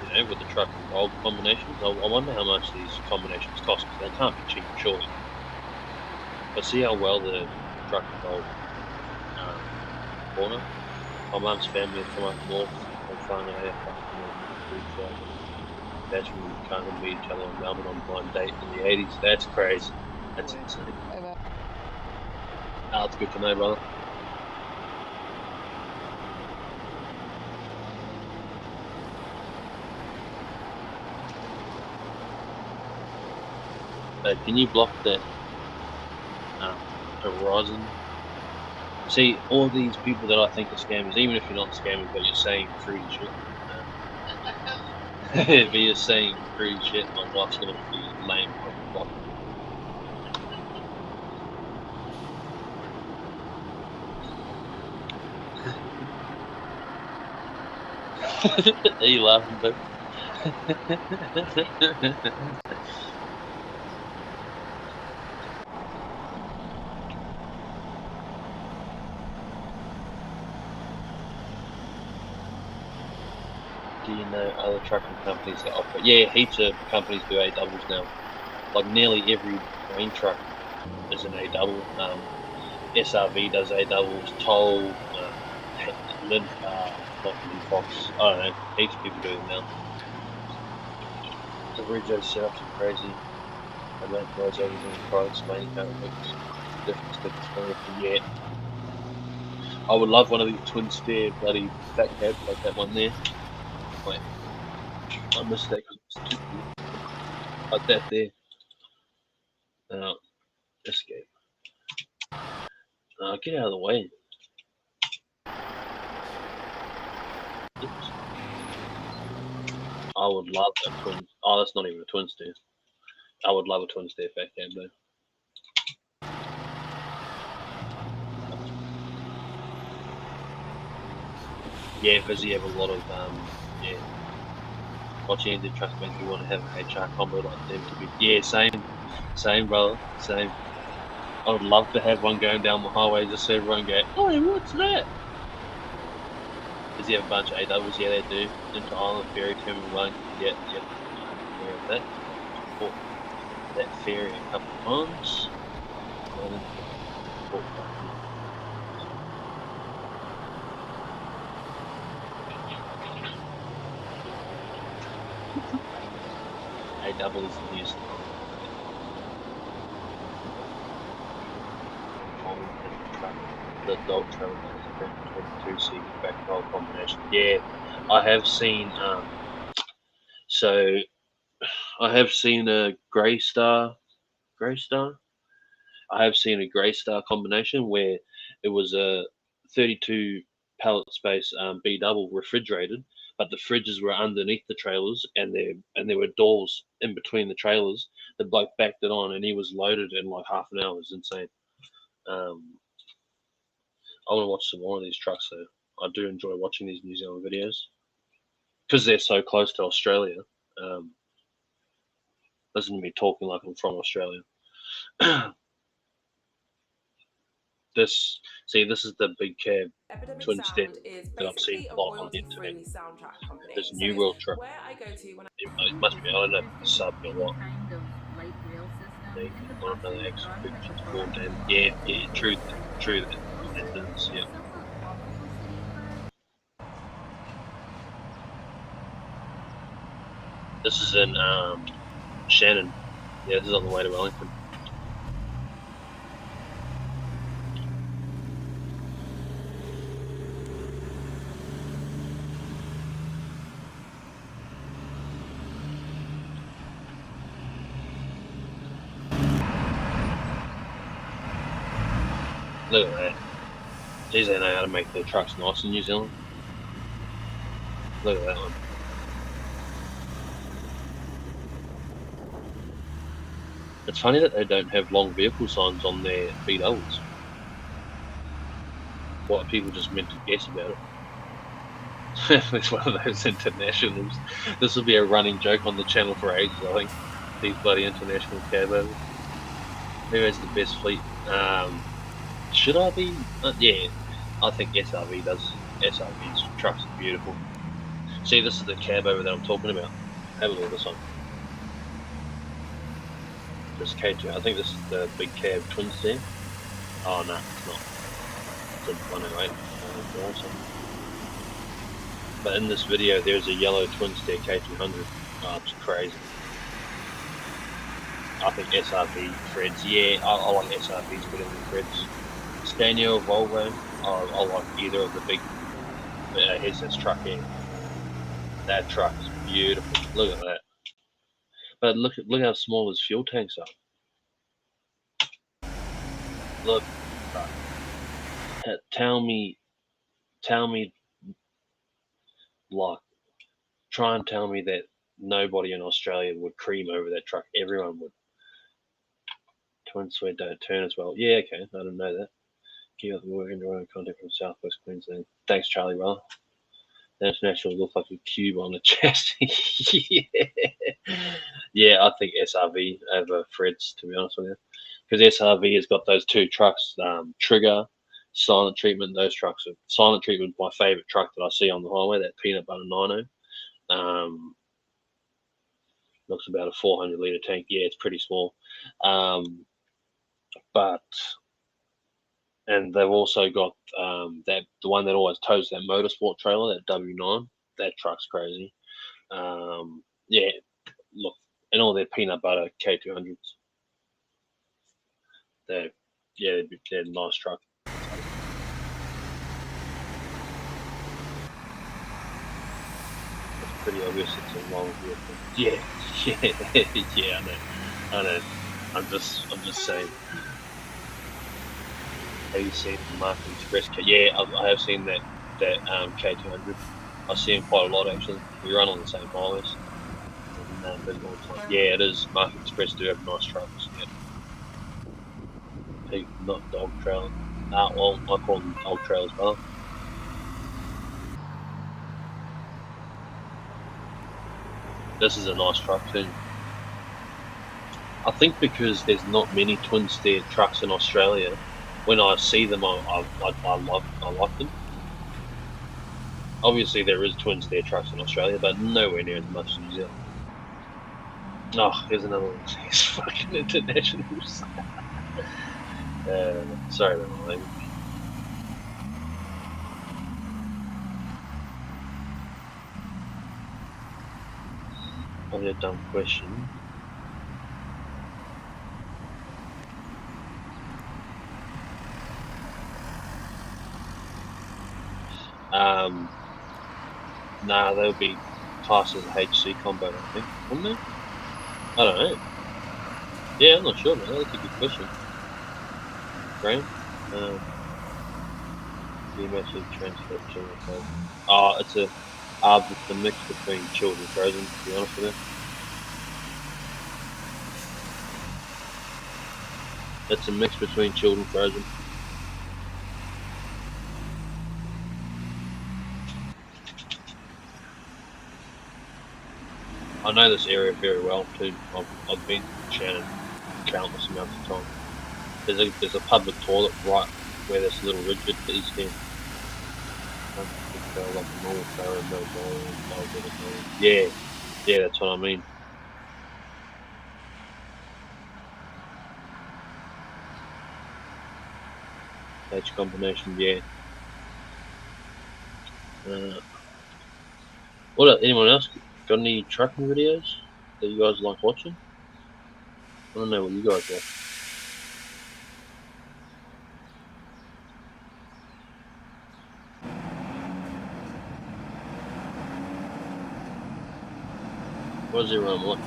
you know, with the truck and bulb combinations. I wonder how much these combinations cost because they can't be cheap, surely. But see how well the truck and bulb corner. My mum's family is from up north. I'm flying an AFR. That's when we can't even meet each other in Melbourne on blind date in the 80s. That's crazy. That's insane. That's good to know, brother. Can you block that Horizon? See, all these people that I think are scammers, even if you're not scammers, but you're saying fruity shit. But you're saying fruity shit, my wife's gonna be lame on the block. Are you laughing, bro? Do you know other trucking companies that offer? Yeah, heaps of companies do A doubles now. Like nearly every grain truck is an A double. SRV does A doubles. Toll, Lincar, not Fox. I don't know. Heaps of people do it now. The Rego setups are crazy. I don't realize everything price, main characters, different stickers, yet. I would love one of these twin stair bloody fat cabs like that one there. Wait, I missed that because it's too cool. Like that there. Escape. Get out of the way. Oops. I would love that twin. Oh, that's not even a twin stair. I would love a twin stair fat cab though. Yeah, because you have a lot of yeah. Watching the trucks makes me want to have an HR combo like them to be. Yeah, same, brother, same. I would love to have one going down the highway just so everyone go, oh, what's that? Does he have a bunch of A-doubles? Yeah, they do. Into Island Ferry Terminal 1. Yeah. Aware of that. Bought that ferry a couple of times. A-double is the news. The dog travel is a 22 seat back roll combination. Yeah, I have seen. So I have seen a Grey Star. I have seen a Grey Star combination where it was a 32 pallet space B double refrigerated, but the fridges were underneath the trailers, and there were doors in between the trailers. The bloke backed it on, and he was loaded in like half an hour. It was insane. I want to watch some more of these trucks though. I do enjoy watching these New Zealand videos because they're so close to Australia. Listen to me talking like I'm from Australia. This is the big cab Epidemic twin step Sound is that I've seen basically a a lot on the internet. royalty-free soundtrack company. There's a So New World truck. where I go to when It must be, I don't know if it's sub or what. Kind of light rail system They in the want another buses extra run picture at to the go bottom. down. Yeah, true that. It is, yeah. This is in Shannon. Yeah, this is on the way to Wellington. Look at that. Geez, they know how to make their trucks nice in New Zealand. Look at that one. It's funny that they don't have long vehicle signs on their B-doubles. What are people just meant to guess about it? It's one of those internationals. This will be a running joke on the channel for ages, I think. These bloody international cab overs. Who has the best fleet? Should I be? Yeah, I think SRV does. SRV's trucks are beautiful. See, this is the cab over that I'm talking about. Have a look at this one. This K2, I think this is the big cab twin steer. Oh no, it's not. It's a 108 or something. But in this video, there's a yellow twin steer K200. Oh, it's crazy. I think SRV Freds. Yeah, I like SRVs better than Freds. Scania, Volvo. I like either of the big. Here's this truck here. That truck is beautiful. Look at that. But look how small his fuel tanks are. Look. Tell me, like, try and tell me that nobody in Australia would cream over that truck. Everyone would. Twin Swede don't turn as well. Yeah, okay, I didn't know that. Keep up the work and drawing contact from Southwest Queensland. Thanks, Charlie, brother. The International look like a cube on the chest. Yeah, I think SRV over Freds, to be honest with you. Because SRV has got those two trucks, Trigger, Silent Treatment. Those trucks are Silent Treatment, my favourite truck that I see on the highway, that peanut butter 90. Looks about a 400 litre tank. Yeah, it's pretty small. And they've also got the one that always tows that motorsport trailer, that W9. That truck's crazy. Yeah, look, and all their peanut butter K200s. They're a nice truck. It's pretty obvious it's a long vehicle. Yeah, I know. I'm just saying. Have you seen the Market Express? Yeah, I have seen that K200. I see them quite a lot actually. We run on the same highways. Yeah, it is. Market Express do have nice trucks. Yeah. Not dog trail. Well, I call them dog trail as well. This is a nice truck too. I think because there's not many twin steer trucks in Australia, when I see them, I like them. Obviously, there is twin steer trucks in Australia, but nowhere near as much as New Zealand. Oh, here's another one. These fucking internationals. Sorry about my language. Probably a dumb question. Nah, they'll be classed as a HC combo, I think, wouldn't they? I don't know. Yeah, I'm not sure, man. That's a good question. Graham? You mostly transfer children frozen. Oh, it's a mix between chilled and frozen, to be honest with you. It's a mix between chilled and frozen. I know this area very well too. I've been to Shannon countless amounts of times. There's a public toilet right where this little ridge is here. Yeah, that's what I mean. H combination, yeah. What? Anyone else got any trucking videos that you guys like watching? I don't know what you guys like. What does everyone watch?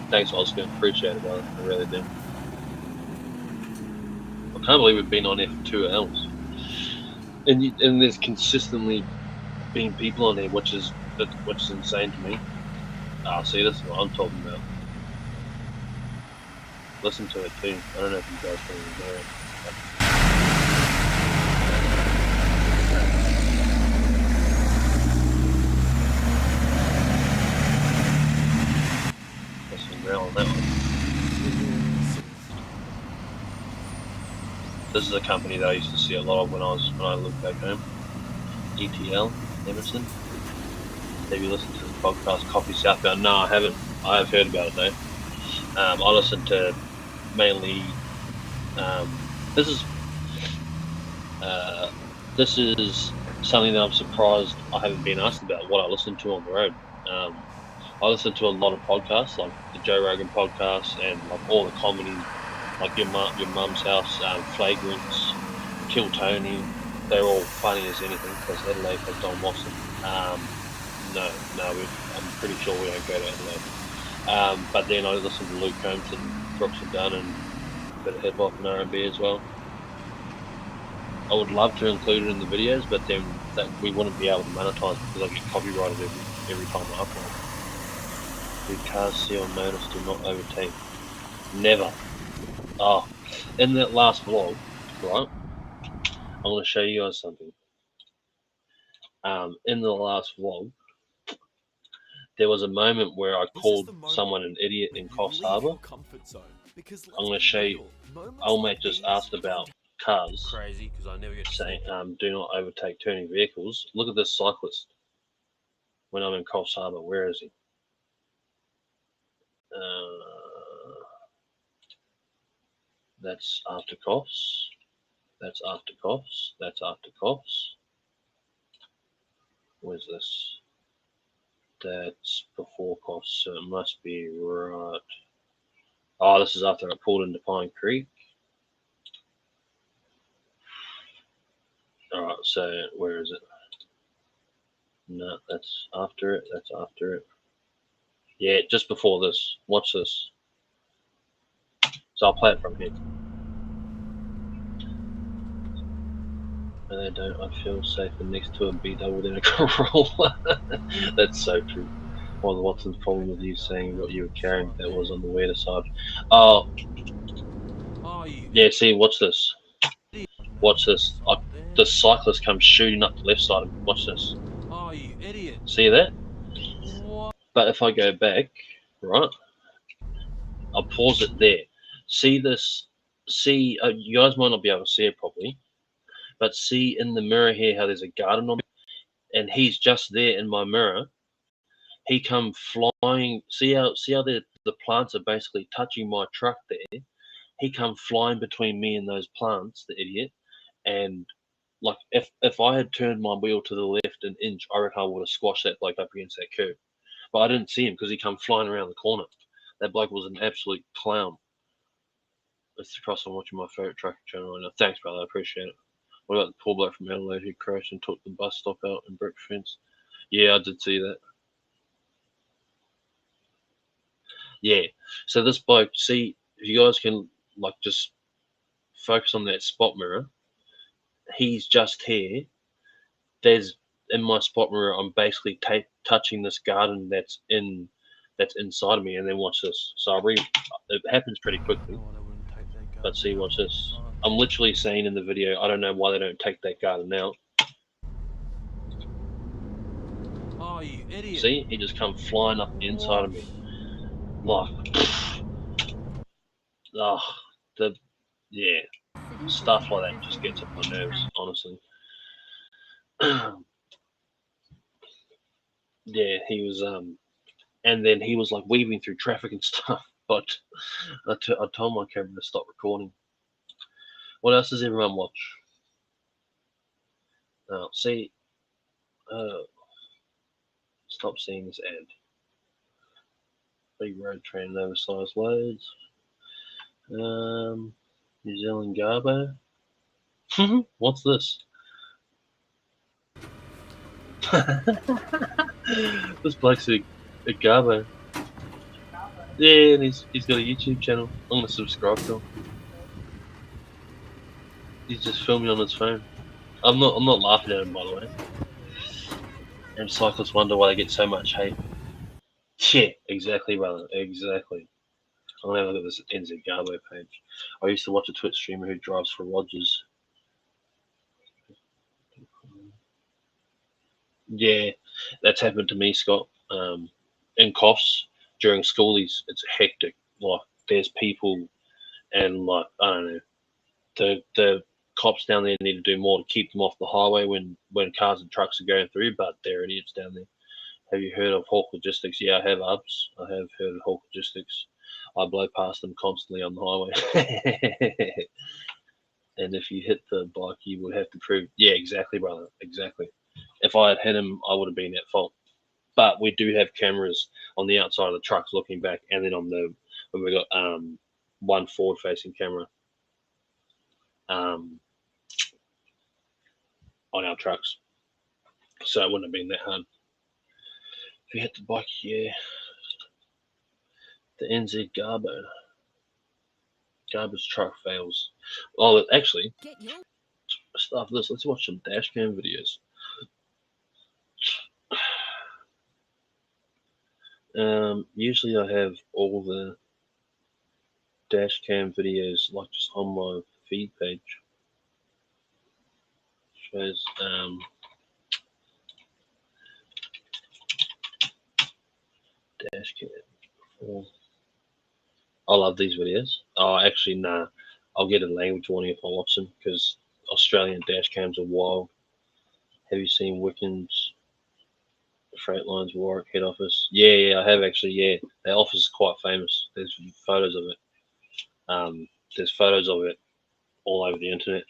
Thanks, Oscar. Appreciate it, brother. I really do. I can't believe we've been on there for 2 hours. And there's consistently been people on there, which is insane to me. See, this is what I'm talking about. Listen to it too. I don't know if you guys can hear it. On that one. This is a company that I used to see a lot of when I lived back home. ETL, Emerson. Have you listened to the podcast Coffee Southbound? No, I haven't. I have heard about it though. I listen to mainly. This is something that I'm surprised I haven't been asked about. What I listen to on the road. I listen to a lot of podcasts, like the Joe Rogan podcast, and like all the comedy, like your mum's house, Flagrants, Kill Tony. They're all funny as anything because Adelaide has Don Watson. No, I'm pretty sure we don't go to Adelaide. But then I listen to Luke Combs and Brooks and Dunn and a bit of hip hop and R&B as well. I would love to include it in the videos, but then we wouldn't be able to monetize because I get copyrighted every time I upload. Do cars see on notice do not overtake? Never. Oh, in that last vlog, right? I'm going to show you guys something. In the last vlog, there was a moment where I called someone an idiot in Coffs Harbour. I'm going to show you. Old mate just asked about cars, crazy because I never get saying do not overtake turning vehicles. Look at this cyclist when I'm in Coffs Harbour. Where is he? That's after Coffs. That's after Coffs. That's after Coffs. Where's this? That's before Coffs, so it must be right. Oh, this is after I pulled into Pine Creek. Alright, so where is it? No, that's after it. That's after it. Yeah, just before this. Watch this. So I'll play it from here. No, they don't. I feel safer next to a B-double than a Corolla. That's so true. While the Watson's problem with you saying what you were carrying, that was on the weirder side. Oh. Yeah, see, watch this. Watch this. The cyclist comes shooting up the left side of me. Watch this. Oh, you idiot. See that? But if I go back, right, I'll pause it there. See this? See, you guys might not be able to see it properly, but see in the mirror here how there's a garden on, and he's just there in my mirror. He come flying. See how the plants are basically touching my truck there. He come flying between me and those plants, the idiot. And like if I had turned my wheel to the left an inch, I reckon I would have squashed that bloke up against that curb. But I didn't see him because he come flying around the corner. That bloke was an absolute clown. That's the cross I'm watching my favourite trucking channel right now. Thanks, brother. I appreciate it. What about the poor bloke from Adelaide who crashed and took the bus stop out in brick fence? Yeah, I did see that. Yeah. So this bloke, see, if you guys can like just focus on that spot mirror, he's just here. There's in my spot mirror, I'm basically touching this garden that's inside of me, and then watch this. So it happens pretty quickly. But see, watch this. I'm literally saying in the video, I don't know why they don't take that garden out. Oh, you idiot. See, he just come flying up the inside of me. Like, yeah, stuff like that just gets up my nerves, honestly. Yeah, he was, and then he was like weaving through traffic and stuff, but I told my camera to stop recording. What else does everyone watch? See, stop seeing this ad. Big road train and oversized loads. New Zealand Garbo. What's this? This bloke's a Garbo. Yeah, and he's got a YouTube channel. I'm gonna subscribe to him. He's just filming on his phone. I'm not laughing at him, by the way. And cyclists wonder why they get so much hate. Yeah, exactly, brother. Exactly. I'm gonna have a look at this NZ Garbo page. I used to watch a Twitch streamer who drives for Rogers. Yeah, that's happened to me, Scott. In Coffs during schoolies, it's hectic. Like there's people, and like I don't know, the cops down there need to do more to keep them off the highway when cars and trucks are going through. But they're idiots down there. Have you heard of Hawk Logistics? Yeah, I have, Ubs. I have heard of Hawk Logistics. I blow past them constantly on the highway. And if you hit the bike, you would have to prove. Yeah, exactly, brother. Exactly. If I had hit him, I would have been at fault. But we do have cameras on the outside of the trucks looking back, and then when we got one forward-facing camera on our trucks, so it wouldn't have been that hard. If you hit the bike, yeah. The NZ Garbo. Garbo's truck fails. Oh, actually, stuff this. Let's watch some dash cam videos. Usually I have all the dash cam videos like just on my feed page. Shows dash cam. I love these videos. Oh, actually, nah. I'll get a language warning if I watch them because Australian dash cams are wild. Have you seen Wickens? Freightlines Warwick head office? Yeah, I have actually. Yeah, their office is quite famous. There's photos of it. There's photos of it all over the internet.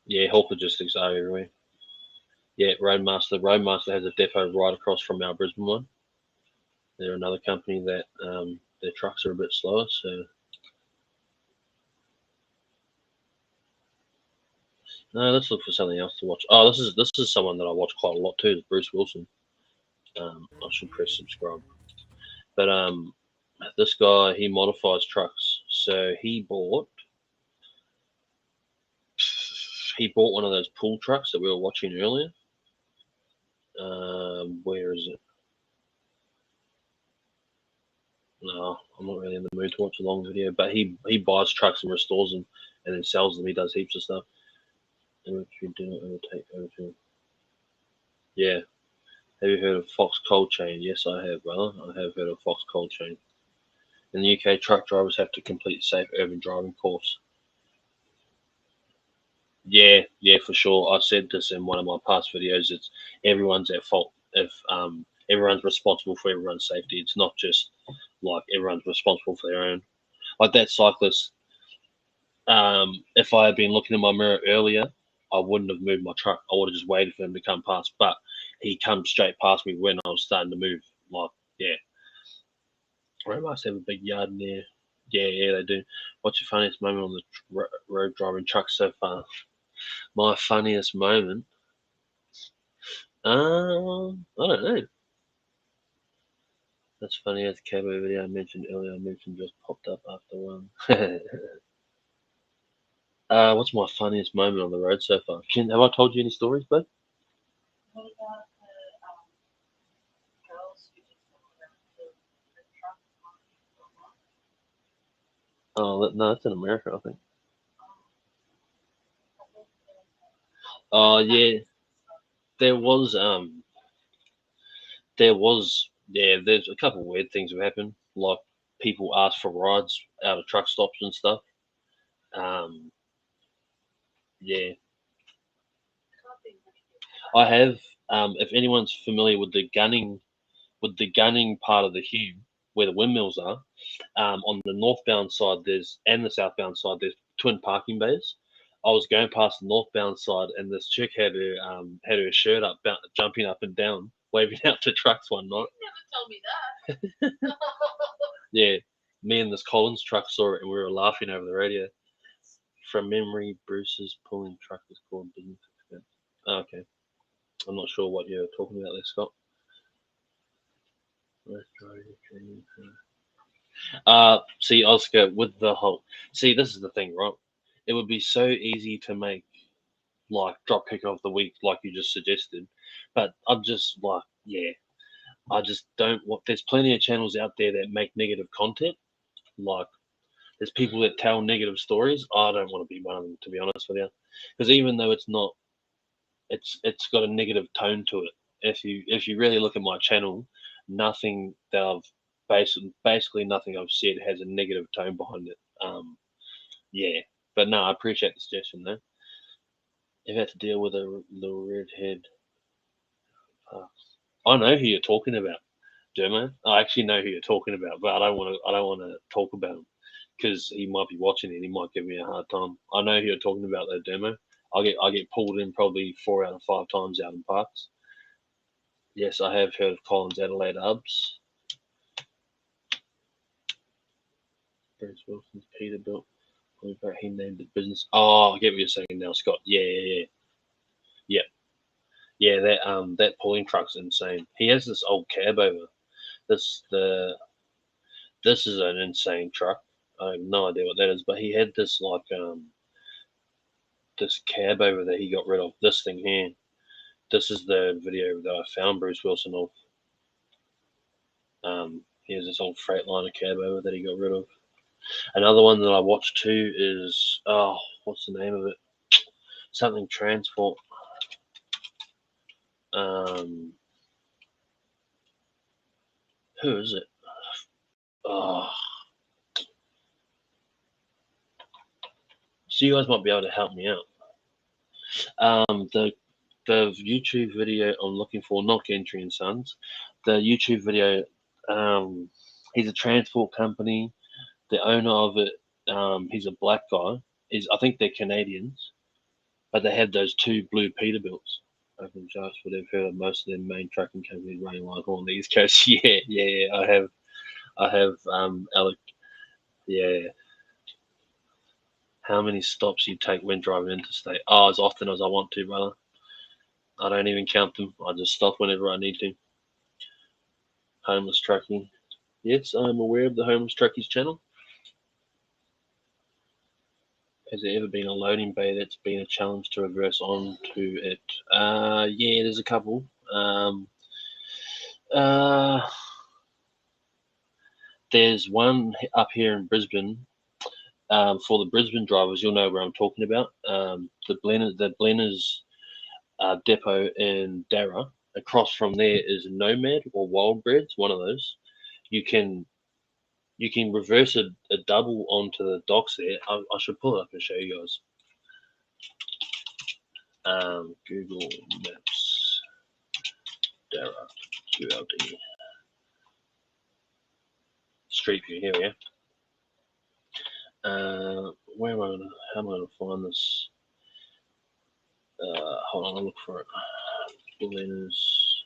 Yeah, Hawk Logistics are everywhere. Yeah, Roadmaster. Roadmaster has a depot right across from our Brisbane one. They're another company that their trucks are a bit slower, so. No, let's look for something else to watch. Oh, this is someone that I watch quite a lot too. Is Bruce Wilson. I should press subscribe. But this guy, he modifies trucks. So he bought one of those pool trucks that we were watching earlier. Where is it? No, I'm not really in the mood to watch a long video. But he buys trucks and restores them, and then sells them. He does heaps of stuff. And which we do not overtake over to. Yeah. Have you heard of Fox Cold Chain? Yes, I have, brother. I have heard of Fox Cold Chain. In the UK, truck drivers have to complete safe urban driving course. Yeah, for sure. I said this in one of my past videos. It's everyone's at fault if everyone's responsible for everyone's safety. It's not just like everyone's responsible for their own. Like that cyclist. If I had been looking in my mirror earlier, I wouldn't have moved my truck. I would have just waited for him to come past. But he comes straight past me when I was starting to move. Like, yeah. They must have a big yard in there. Yeah, they do. What's your funniest moment on the road driving truck so far? My funniest moment? I don't know. That's funny. As the cabo video I mentioned earlier, I mentioned just popped up after one. What's my funniest moment on the road so far? Have I told you any stories, babe? What about the girls who just walk around the truck on the No, that's in America, I think. Oh yeah, there was there's a couple of weird things have happened. Like people ask for rides out of truck stops and stuff. Yeah, I have. If anyone's familiar with the gunning part of the Hume, where the windmills are, on the northbound side and the southbound side there's twin parking bays. I was going past the northbound side, and this chick had her shirt up, jumping up and down, waving out to trucks one night. You never told me that. Yeah, me and this Collins truck saw it, and we were laughing over the radio. From memory, Bruce's pulling truck is called business expense. Okay, I'm not sure what you're talking about there, Scott. See, Oscar, with the whole, see, this is the thing, right? It would be so easy to make like drop kick of the week, like you just suggested, but I'm just like, yeah, I just don't want. There's plenty of channels out there that make negative content. Like, there's people that tell negative stories. I don't want to be one of them, to be honest with you, because even though it's not, it's got a negative tone to it. If you really look at my channel, nothing that I've basically nothing I've said has a negative tone behind it. Yeah, but no, I appreciate the suggestion though. You've had to deal with a little redhead. I know who you're talking about, Dermo. I actually know who you're talking about, but I don't want to talk about him because he might be watching it and he might give me a hard time. I know who you're talking about though, Dermo. I get pulled in probably 4 out of 5 times out in parks. Yes, I have heard of Collins Adelaide Hubs. Bruce Wilson's Peterbilt. He named it business. Oh, I get what you're saying now, Scott. Yeah. That pulling truck's insane. He has this old cab over. This is an insane truck. I have no idea what that is, but he had this like this cab over that he got rid of. This thing here. This is the video that I found Bruce Wilson off. He has this old Freightliner cab over that he got rid of. Another one that I watched too is what's the name of it? Something Transport. Who is it? Oh, so you guys might be able to help me out. The YouTube video I'm looking for, not Gentry and Sons. The YouTube video. He's a transport company. The owner of it, he's a black guy. I think they're Canadians, but they have those 2 blue Peterbilts. Open just would have heard of most of their main trucking companies running like on the East Coast. Yeah, I have Alec. Yeah. How many stops you take when driving interstate? Oh, as often as I want to, brother. I don't even count them. I just stop whenever I need to. Homeless Trucking. Yes, I'm aware of the Homeless Truckies channel. Has there ever been a loading bay that's been a challenge to reverse onto it? Yeah, there's a couple. There's one up here in Brisbane. For the Brisbane drivers, you'll know where I'm talking about. The Blenners depot in Darra across from there is Nomad or Wild Breeds, one of those. You can reverse a double onto the docks there. I should pull it up and show you guys. Google Maps, Darra, QLD, Street View. Here we are. Where am I gonna? How am I gonna find this? Hold on, I'll look for it. Billionaires,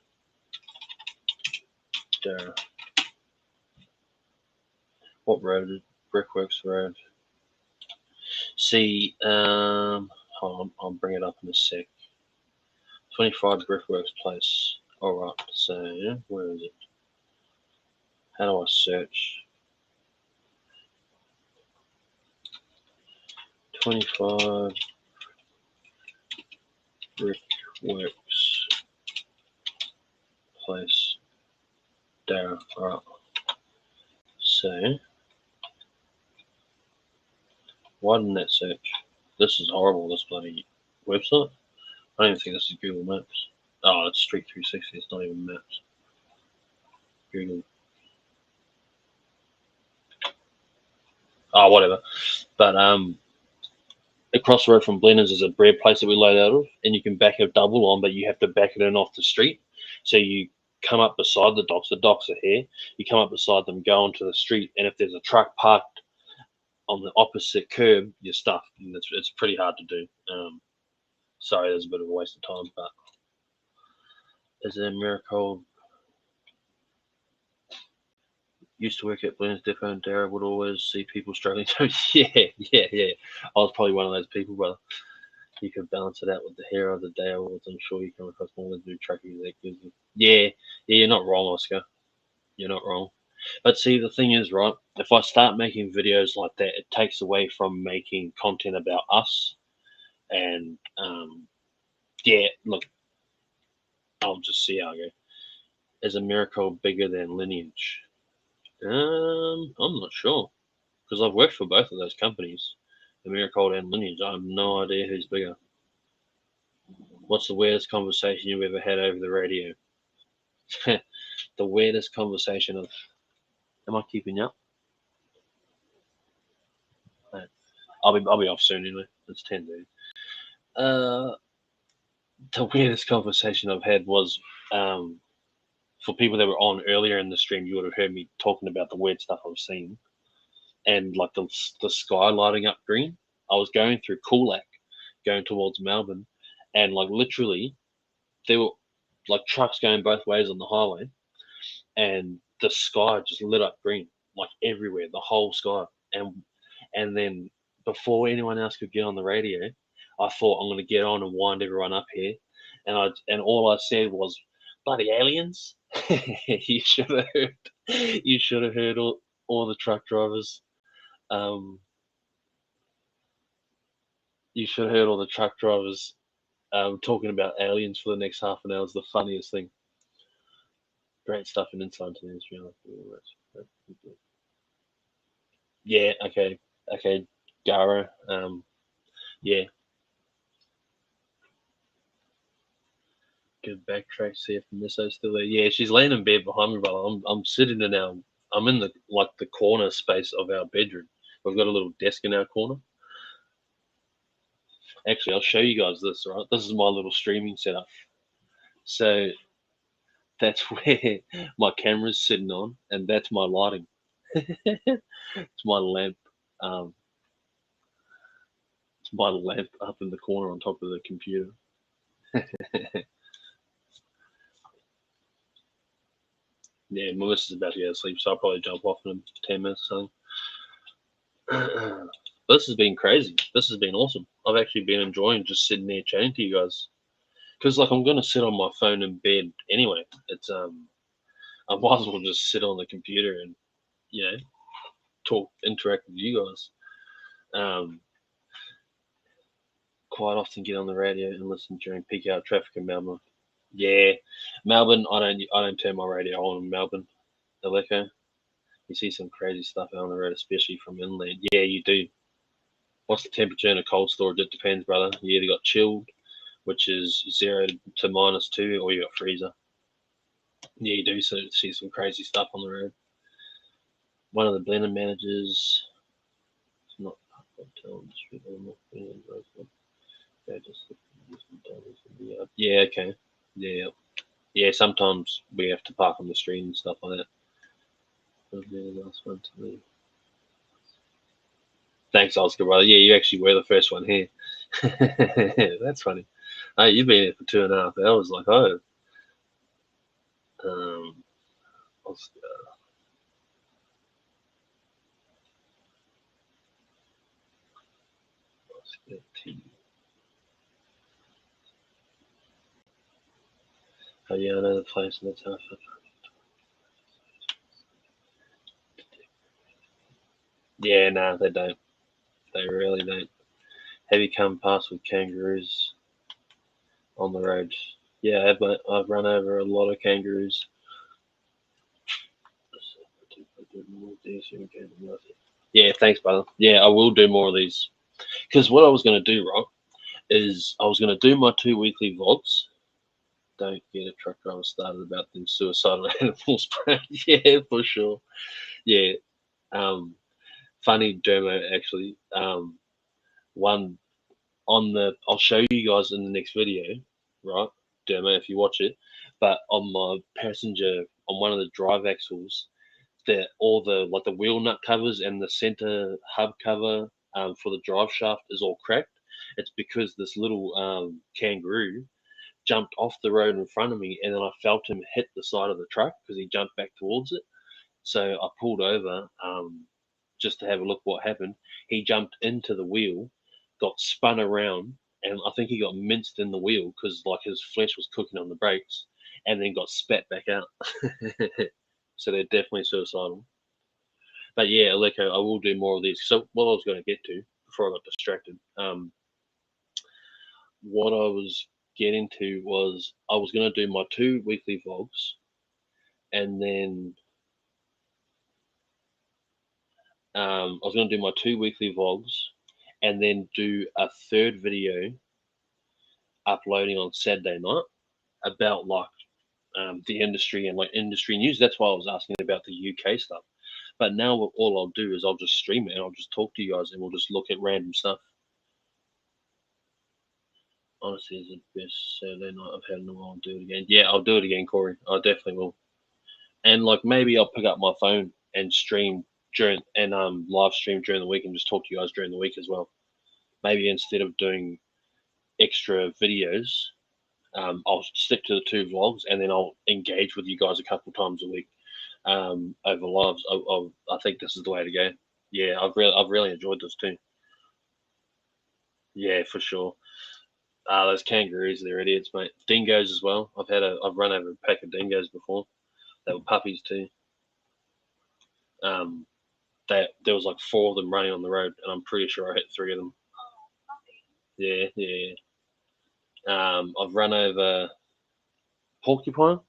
Darra. What road is Brickworks Road? See, hold on, I'll bring it up in a sec. 25 Brickworks Place. Alright, so where is it? How do I search? 25 Brickworks Place. Darra. Alright. So, why didn't that search? This is horrible, this bloody website. I don't even think this is Google Maps. Oh, it's Street 360, it's not even Maps. Google. Oh, whatever. But across the road from Blenders is a bread place that we load out of, and you can back a double on, but you have to back it in off the street. So you come up beside the docks are here. You come up beside them, go onto the street, and if there's a truck parked on the opposite curb, you're stuffed, and it's pretty hard to do. Sorry, there's a bit of a waste of time, but is it a miracle? Used to work at Blenders Depot, and Darra would always see people struggling. Yeah. I was probably one of those people, brother. You could balance it out with the Hero of the Day awards. I'm sure you come across more than new truck executives. Yeah, you're not wrong, Oscar. You're not wrong. But see, the thing is, right, if I start making videos like that, it takes away from making content about us. And, yeah, look, I'll just see how I go. Is a miracle bigger than Lineage? I'm not sure. Because I've worked for both of those companies, Americold and Lineage. I have no idea who's bigger. What's the weirdest conversation you've ever had over the radio? The weirdest conversation of... Am I keeping up? I'll be off soon anyway. It's 10 dude. The weirdest conversation I've had was for people that were on earlier in the stream, you would have heard me talking about the weird stuff I've seen, and like the sky lighting up green. I was going through Coolac, going towards Melbourne, and like literally, there were like trucks going both ways on the highway, and the sky just lit up green, like everywhere, the whole sky. And then before anyone else could get on the radio, I thought I'm gonna get on and wind everyone up here, and all I said was, "Bloody aliens!" You should have heard. You should have heard all the truck drivers. You should have heard all the truck drivers talking about aliens for the next half an hour. It was the funniest thing. Great stuff in Inside to the Industry. Yeah, okay, Gara. Yeah. Good backtrack, see if Nisso's still there. Yeah, she's laying in bed behind me, brother. I'm sitting in I'm in the corner space of our bedroom. We've got a little desk in our corner. Actually, I'll show you guys this, right? This is my little streaming setup. So that's where my camera's sitting on, and that's my lighting. It's my lamp. It's my lamp up in the corner on top of the computer. Yeah, Melissa's about to go to sleep, so I'll probably jump off in 10 minutes or something. This has been crazy. This has been awesome. I've actually been enjoying just sitting there chatting to you guys. Because, like, I'm going to sit on my phone in bed anyway. It's, I might as well just sit on the computer and, you know, interact with you guys. Quite often get on the radio and listen during peak hour traffic in Melbourne. Yeah, Melbourne. I don't turn my radio on in Melbourne. Aleko, you see some crazy stuff on the road, especially from inland. Yeah, you do. What's the temperature in a cold storage? It depends, brother. You either got chilled, which is 0 to -2, or you got freezer. Yeah, you do see some crazy stuff on the road. One of the blender managers, it's not yeah, okay. Yeah. Yeah, sometimes we have to park on the street and stuff like that. That'll be the last one to leave. Thanks, Oscar, brother. Yeah, you actually were the first one here. That's funny. Oh, you've been here for 2.5 hours. Like, oh. Oscar. Oscar T. Oh, yeah, I know the place, and that's how I feel. Yeah, no, they don't. They really don't. Have you come past with kangaroos on the road? Yeah, I've run over a lot of kangaroos. Yeah, thanks, brother. Yeah, I will do more of these. Because what I was going to do, right, is I was going to do my 2 weekly vlogs. Don't get a truck driver started about them suicidal animals, bro. Yeah, for sure. Yeah. Funny, Dermo, actually. One on the, I'll show you guys in the next video, right, Dermo, if you watch it. But on my passenger, on one of the drive axles, all the like the wheel nut covers and the center hub cover for the drive shaft is all cracked. It's because this little kangaroo jumped off the road in front of me, and then I felt him hit the side of the truck because he jumped back towards it. So I pulled over just to have a look what happened. He jumped into the wheel, got spun around, and I think he got minced in the wheel because like his flesh was cooking on the brakes, and then got spat back out. So they're definitely suicidal. But yeah, Aleko, I will do more of these. So what I was going to get to before I got distracted, what I was getting to was I was going to do my 2 weekly vlogs, and then I was going to do my 2 weekly vlogs, and then do a 3rd video uploading on Saturday night about like the industry and like industry news. That's why I was asking about the UK stuff. But now all I'll do is I'll just stream it and I'll just talk to you guys and we'll just look at random stuff. Honestly, it's the best Saturday night I've had in a while. I'll do it again. Yeah, I'll do it again, Corey. I definitely will. And like maybe I'll pick up my phone and stream during and live stream during the week and just talk to you guys during the week as well. Maybe instead of doing extra videos, I'll stick to the 2 vlogs and then I'll engage with you guys a couple times a week over lives. I think this is the way to go. Yeah, I've really enjoyed this too. Yeah, for sure. Those kangaroos, they're idiots, mate. Dingoes as well. I've run over a pack of dingoes before. They were puppies too. There was like 4 of them running on the road, and I'm pretty sure I hit 3 of them. Yeah, yeah. I've run over porcupine.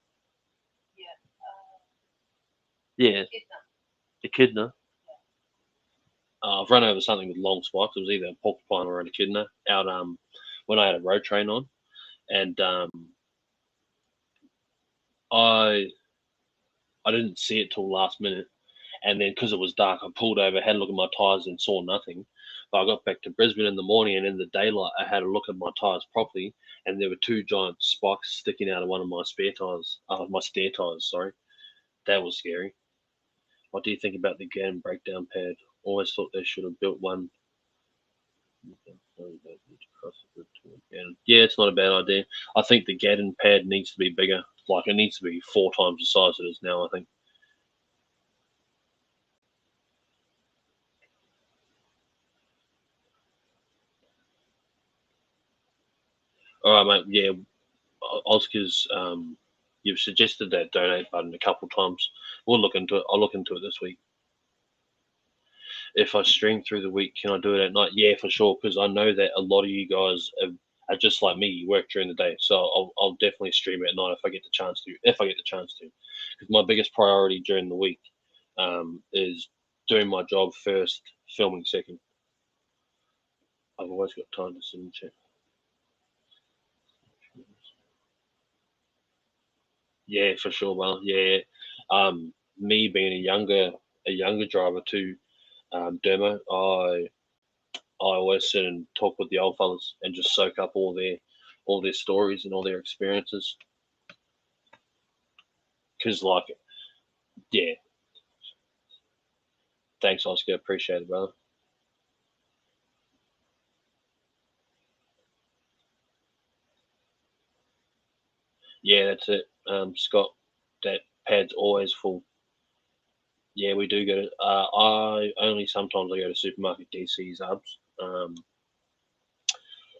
Yeah, echidna. I've run over something with long spikes. It was either a porcupine or an echidna out when I had a road train on, and I didn't see it till last minute, and then because it was dark, I pulled over, had a look at my tires, and saw nothing. But I got back to Brisbane in the morning, and in the daylight, I had a look at my tires properly, and there were 2 giant spikes sticking out of one of my spare tires, my stair tires. Sorry, that was scary. What do you think about the Gaddon breakdown pad? Always thought they should have built one. Yeah, it's not a bad idea. I think the Gaddon pad needs to be bigger. Like it needs to be 4 times the size it is now, I think. All right, mate. Yeah, Oscar's. You've suggested that donate button a couple times. We'll look into it. I'll look into it this week. If I stream through the week, can I do it at night? Yeah, for sure. Because I know that a lot of you guys are just like me. You work during the day, so I'll definitely stream it at night if I get the chance to. If I get the chance to, because my biggest priority during the week is doing my job first, filming second. I've always got time to sit and check. Yeah, for sure, man. Yeah. Me being a younger driver too, Dermo, I always sit and talk with the old fellas and just soak up all their stories and all their experiences. Cause like, yeah, thanks, Oscar. Appreciate it, brother. Yeah, that's it. Scott, that pad's always full. Yeah, we do go to. I only sometimes I go to supermarket DC's hubs.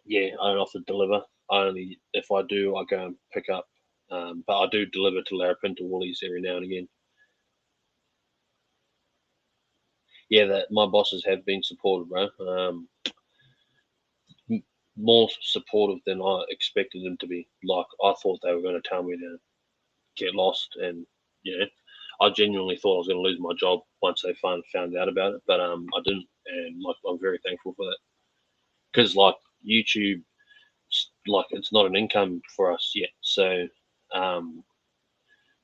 Yeah, I don't often deliver. I only if I do, I go and pick up. But I do deliver to Larapinta Woolies every now and again. Yeah, that my bosses have been supportive, bro. More supportive than I expected them to be. Like I thought they were going to tell me to get lost, and you know, I genuinely thought I was going to lose my job once they found out about it. But I didn't, and like I'm very thankful for that because like YouTube, like it's not an income for us yet, so um,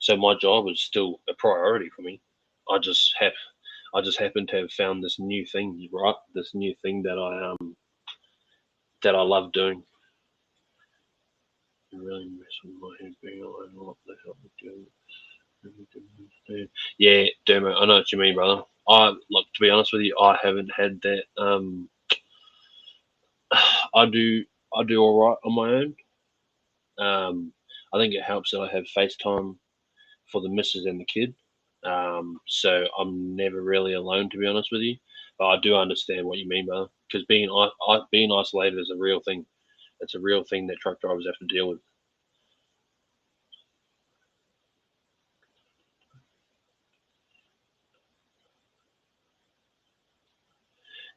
so my job is still a priority for me. I just have I just happen to have found this new thing, right? This new thing that I love doing. It really mess with my head being alone a lot. They help me do it. Yeah, Dermot, I know what you mean, brother. I look to be honest with you, I haven't had that. I do all right on my own. I think it helps that I have FaceTime for the missus and the kid. So I'm never really alone, to be honest with you. But I do understand what you mean, brother. Because being isolated is a real thing. It's a real thing that truck drivers have to deal with.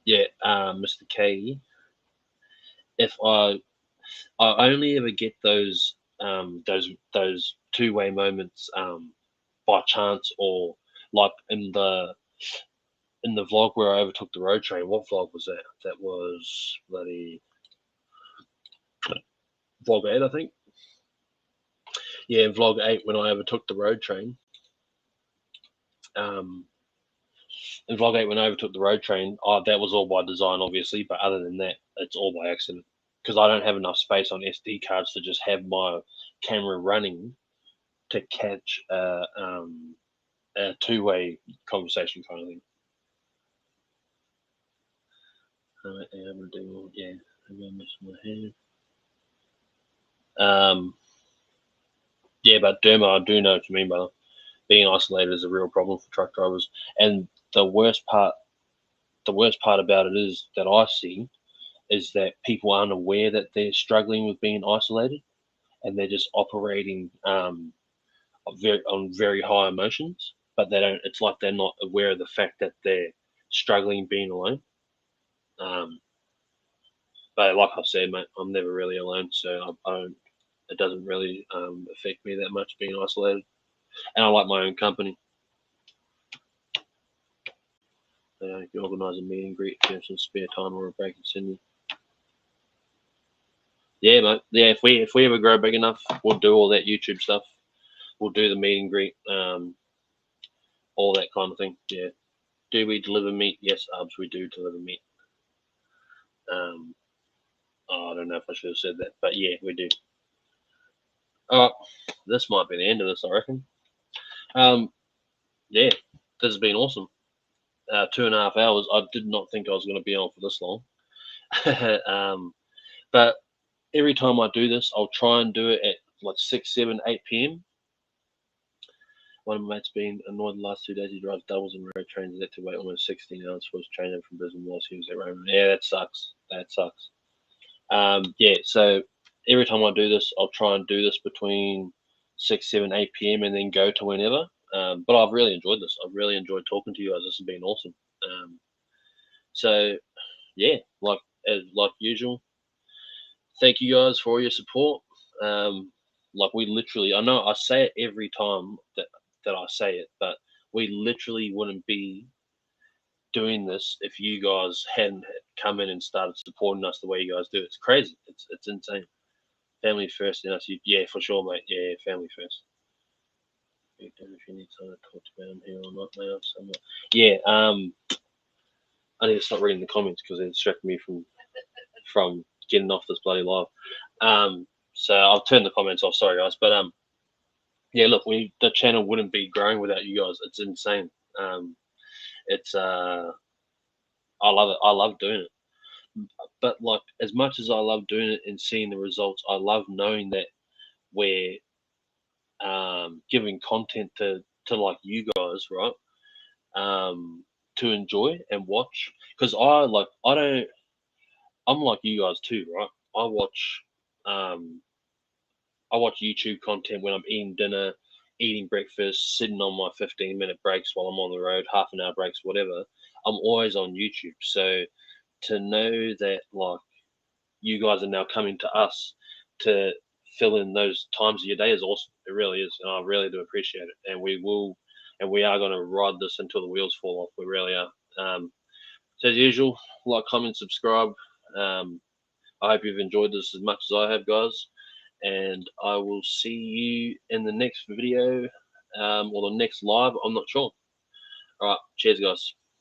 Yeah, Mr. K. If I only ever get those two-way moments by chance or like in the vlog where I overtook the road train. What vlog was that? That was bloody vlog 8, I think. Yeah, vlog 8 when I overtook the road train. Um, in vlog 8 when I overtook the road train, that was all by design, obviously. But other than that, it's all by accident because I don't have enough space on SD cards to just have my camera running to catch a two-way conversation kind of thing. Yeah, I'm gonna miss my head. Yeah, but Derma, I do know what you mean, brother. Being isolated is a real problem for truck drivers, and the worst part, the worst part about it is that I see is that people aren't aware that they're struggling with being isolated, and they're just operating on very high emotions, but they don't. It's like they're not aware of the fact that they're struggling being alone. Um, but like I said, mate, I'm never really alone, so I don't. It doesn't really affect me that much being isolated, and I like my own company. If you organise a meet and greet, if you have some spare time or a break in Sydney. Yeah, mate. Yeah, if we ever grow big enough, we'll do all that YouTube stuff. We'll do the meet and greet, all that kind of thing. Yeah. Do we deliver meat? Yes, Ubs, we do deliver meat. Um, I don't know if I should have said that, but yeah, we do. Oh, this might be the end of this, I reckon. Yeah, this has been awesome. 2.5 hours. I did not think I was going to be on for this long. But every time I do this, I'll try and do it at like 6, 7, 8 p.m. One of my mates been annoyed the last 2 days. He drives doubles and road trains. He had to wait almost 16 hours for his train from Brisbane whilst he was at Rome. Yeah, that sucks. That sucks. Yeah, so every time I do this, I'll try and do this between 6, 7, 8 p.m. and then go to whenever. But I've really enjoyed this. I've really enjoyed talking to you guys. This has been awesome. So yeah, like usual, thank you guys for all your support. Like we literally, I know I say it every time that I say it, but we literally wouldn't be doing this if you guys hadn't come in and started supporting us the way you guys do. It's crazy. It's insane. Family first, and us. Yeah, for sure, mate. Yeah, family first. If you need someone to talk about him here or not, now somewhere. Yeah, I need to stop reading the comments because it distracted me from getting off this bloody live. So I'll turn the comments off. Sorry, guys, but yeah, look, the channel wouldn't be growing without you guys. It's insane. It's I love it. I love doing it. But like, as much as I love doing it and seeing the results, I love knowing that we're giving content to like you guys, right? To enjoy and watch, because I'm like you guys too, right? I watch YouTube content when I'm eating dinner, eating breakfast, sitting on my 15-minute breaks while I'm on the road, half an hour breaks, whatever. I'm always on YouTube. So to know that like you guys are now coming to us to fill in those times of your day is awesome. It really is, and I really do appreciate it. And we are going to ride this until the wheels fall off. We really are. So as usual, like, comment, subscribe. I hope you've enjoyed this as much as I have, guys. And I will see you in the next video, or the next live. I'm not sure. All right, cheers, guys.